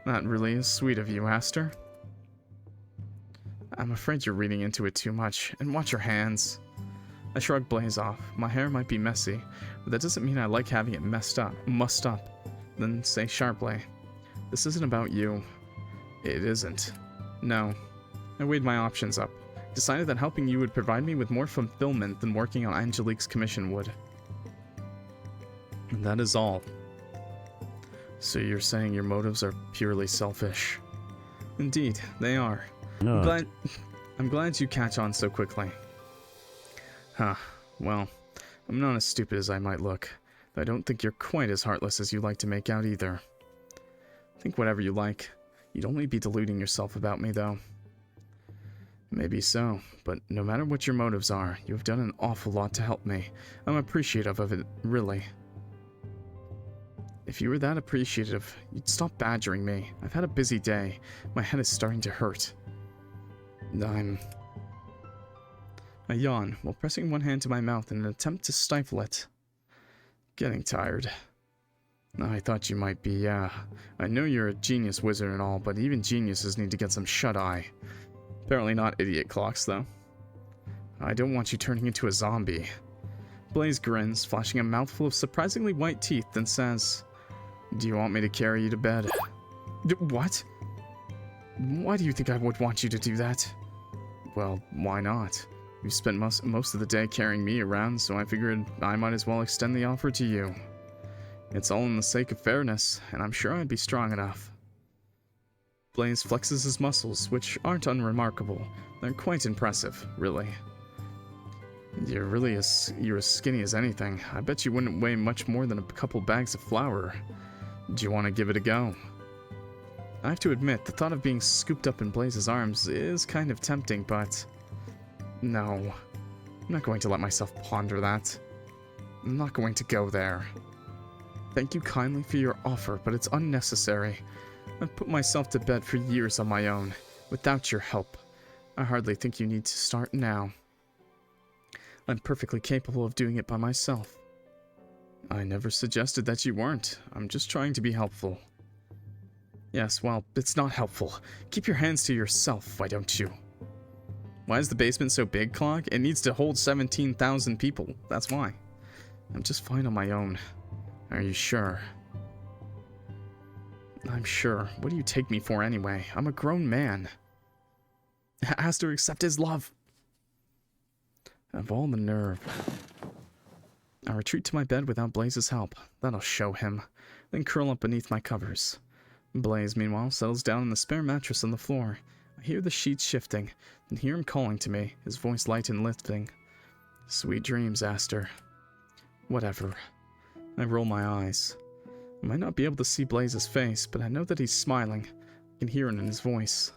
"That really is sweet of you, Aster. I'm afraid you're reading into it too much, and watch your hands." I shrug Blaise off. My hair might be messy, but that doesn't mean I like having it mussed up. Then say sharply, "This isn't about you." It isn't. No. I weighed my options up. Decided that helping you would provide me with more fulfillment than working on Angelique's commission would. And that is all. So you're saying your motives are purely selfish? Indeed, they are. No. I'm glad you catch on so quickly. Huh. Well, I'm not as stupid as I might look, though I don't think you're quite as heartless as you like to make out either. Think whatever you like. You'd only be deluding yourself about me, though. Maybe so, but no matter what your motives are, you have done an awful lot to help me. I'm appreciative of it, really. If you were that appreciative, you'd stop badgering me. I've had a busy day. My head is starting to hurt. I yawn, while pressing one hand to my mouth in an attempt to stifle it. Getting tired. I thought you might be, yeah. I know you're a genius wizard and all, but even geniuses need to get some shut-eye. Apparently not idiot clocks, though. I don't want you turning into a zombie. Blaise grins, flashing a mouthful of surprisingly white teeth, then says, "Do you want me to carry you to bed?" What? Why do you think I would want you to do that? Well, why not? You spent most of the day carrying me around, so I figured I might as well extend the offer to you. It's all in the sake of fairness, and I'm sure I'd be strong enough. Blaise flexes his muscles, which aren't unremarkable. They're quite impressive, really. You're as skinny as anything. I bet you wouldn't weigh much more than a couple bags of flour. Do you want to give it a go? I have to admit, the thought of being scooped up in Blaise's arms is kind of tempting, but... No. I'm not going to let myself ponder that. I'm not going to go there. Thank you kindly for your offer, but it's unnecessary. I've put myself to bed for years on my own, without your help. I hardly think you need to start now. I'm perfectly capable of doing it by myself. I never suggested that you weren't. I'm just trying to be helpful. Yes, well, it's not helpful. Keep your hands to yourself, why don't you? Why is the basement so big, Clock? It needs to hold 17,000 people. That's why. I'm just fine on my own. Are you sure? I'm sure. What do you take me for anyway? I'm a grown man. Has to accept his love. Of all the nerve. I retreat to my bed without Blaise's help. That'll show him. Then curl up beneath my covers. Blaise, meanwhile, settles down on the spare mattress on the floor. I hear the sheets shifting, and hear him calling to me, his voice light and lifting. Sweet dreams, Aster. Whatever. I roll my eyes. I might not be able to see Blaise's face, but I know that he's smiling. I can hear it in his voice.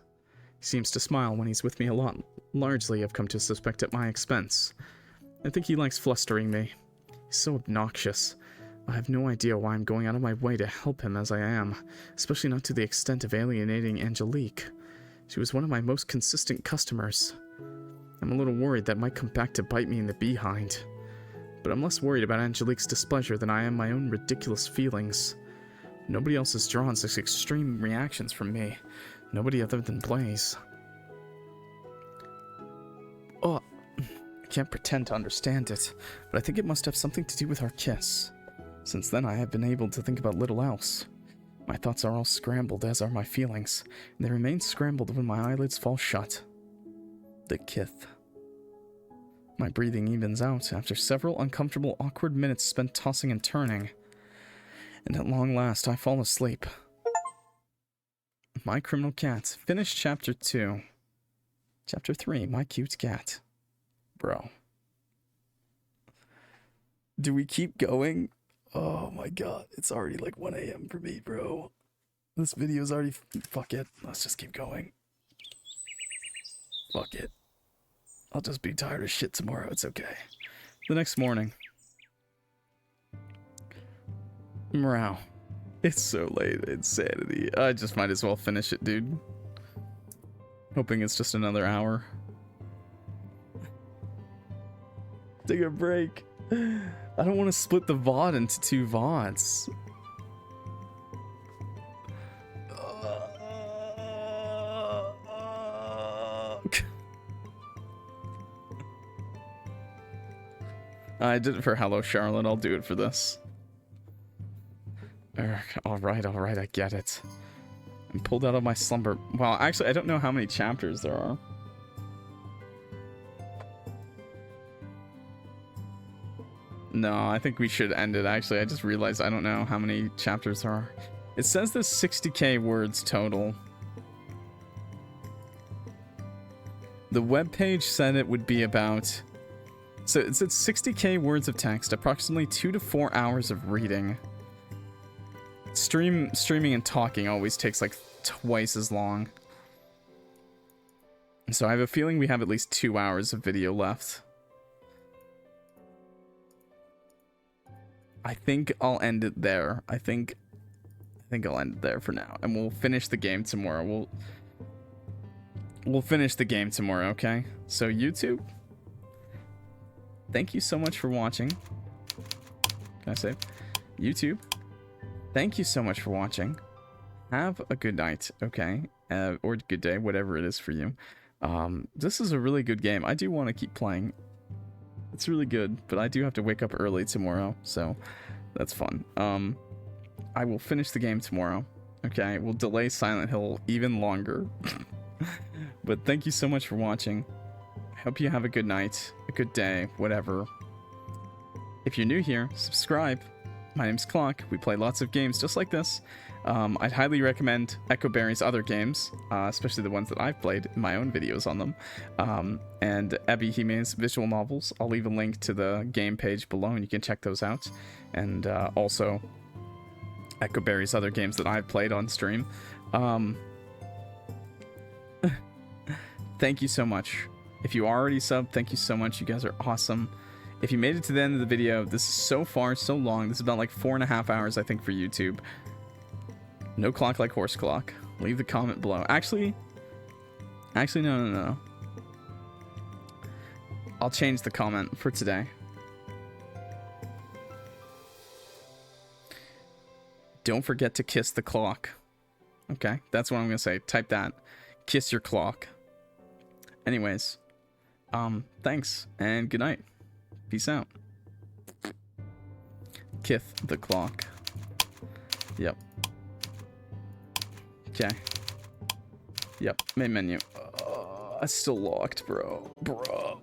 He seems to smile when he's with me a lot. Largely, I've come to suspect at my expense. I think he likes flustering me. He's so obnoxious. I have no idea why I'm going out of my way to help him as I am, especially not to the extent of alienating Angelique. She was one of my most consistent customers. I'm a little worried that might come back to bite me in the behind. But I'm less worried about Angelique's displeasure than I am my own ridiculous feelings. Nobody else has drawn such extreme reactions from me. Nobody other than Blaise. Oh, I can't pretend to understand it, but I think it must have something to do with our kiss. Since then, I have been able to think about little else. My thoughts are all scrambled, as are my feelings, and they remain scrambled when my eyelids fall shut. The kith. My breathing evens out after several uncomfortable, awkward minutes spent tossing and turning. And at long last, I fall asleep. My Criminal Cat. Finished Chapter 2. Chapter 3, My Cute Cat. Bro. Do we keep going? Oh my god, it's already like 1 a.m. for me, bro. This video's already... Fuck it, let's just keep going. Fuck it. I'll just be tired of shit tomorrow, it's okay. The next morning. Morale. It's so late, insanity. I just might as well finish it, dude. Hoping it's just another hour. Take a break. I don't want to split the VOD into 2 VODs. I did it for Hello Charlotte, I'll do it for this. Alright, I get it. I'm pulled out of my slumber. Well, actually, I don't know how many chapters there are. No, I think we should end it, actually. I just realized I don't know how many chapters there are. It says there's 60k words total. The webpage said it would be about... So it said 60k words of text, approximately 2 to 4 hours of reading. Streaming and talking always takes like twice as long. So I have a feeling we have at least 2 hours of video left. I think I'll end it there. I think I'll end it there for now, and we'll finish the game tomorrow. We'll finish the game tomorrow, okay? So YouTube, thank you so much for watching. Can I say YouTube? Thank you so much for watching. Have a good night, okay? Or good day, whatever it is for you. This is a really good game. I do want to keep playing. It's really good, but I do have to wake up early tomorrow, so that's fun. I will finish the game tomorrow, okay? We'll delay Silent Hill even longer. But thank you so much for watching. I hope you have a good night, a good day, whatever. If you're new here, subscribe. My name's Clock. We play lots of games just like this. I'd highly recommend Echo Berry's other games, especially the ones that I've played in my own videos on them. And ebi-hime's visual novels. I'll leave a link to the game page below and you can check those out. And also Echo Berry's other games that I've played on stream. Thank you so much. If you already subbed, thank you so much. You guys are awesome. If you made it to the end of the video, this is so far, so long. This is about like 4.5 hours, I think, for YouTube. No clock like horse clock. Leave the comment below. Actually, no. I'll change the comment for today. Don't forget to kiss the clock. Okay, that's what I'm gonna say. Type that. Kiss your clock. Anyways, thanks and good night. Peace out. Kith the clock. Yep. Okay. Yep, main menu. It's still locked, bro. Bro.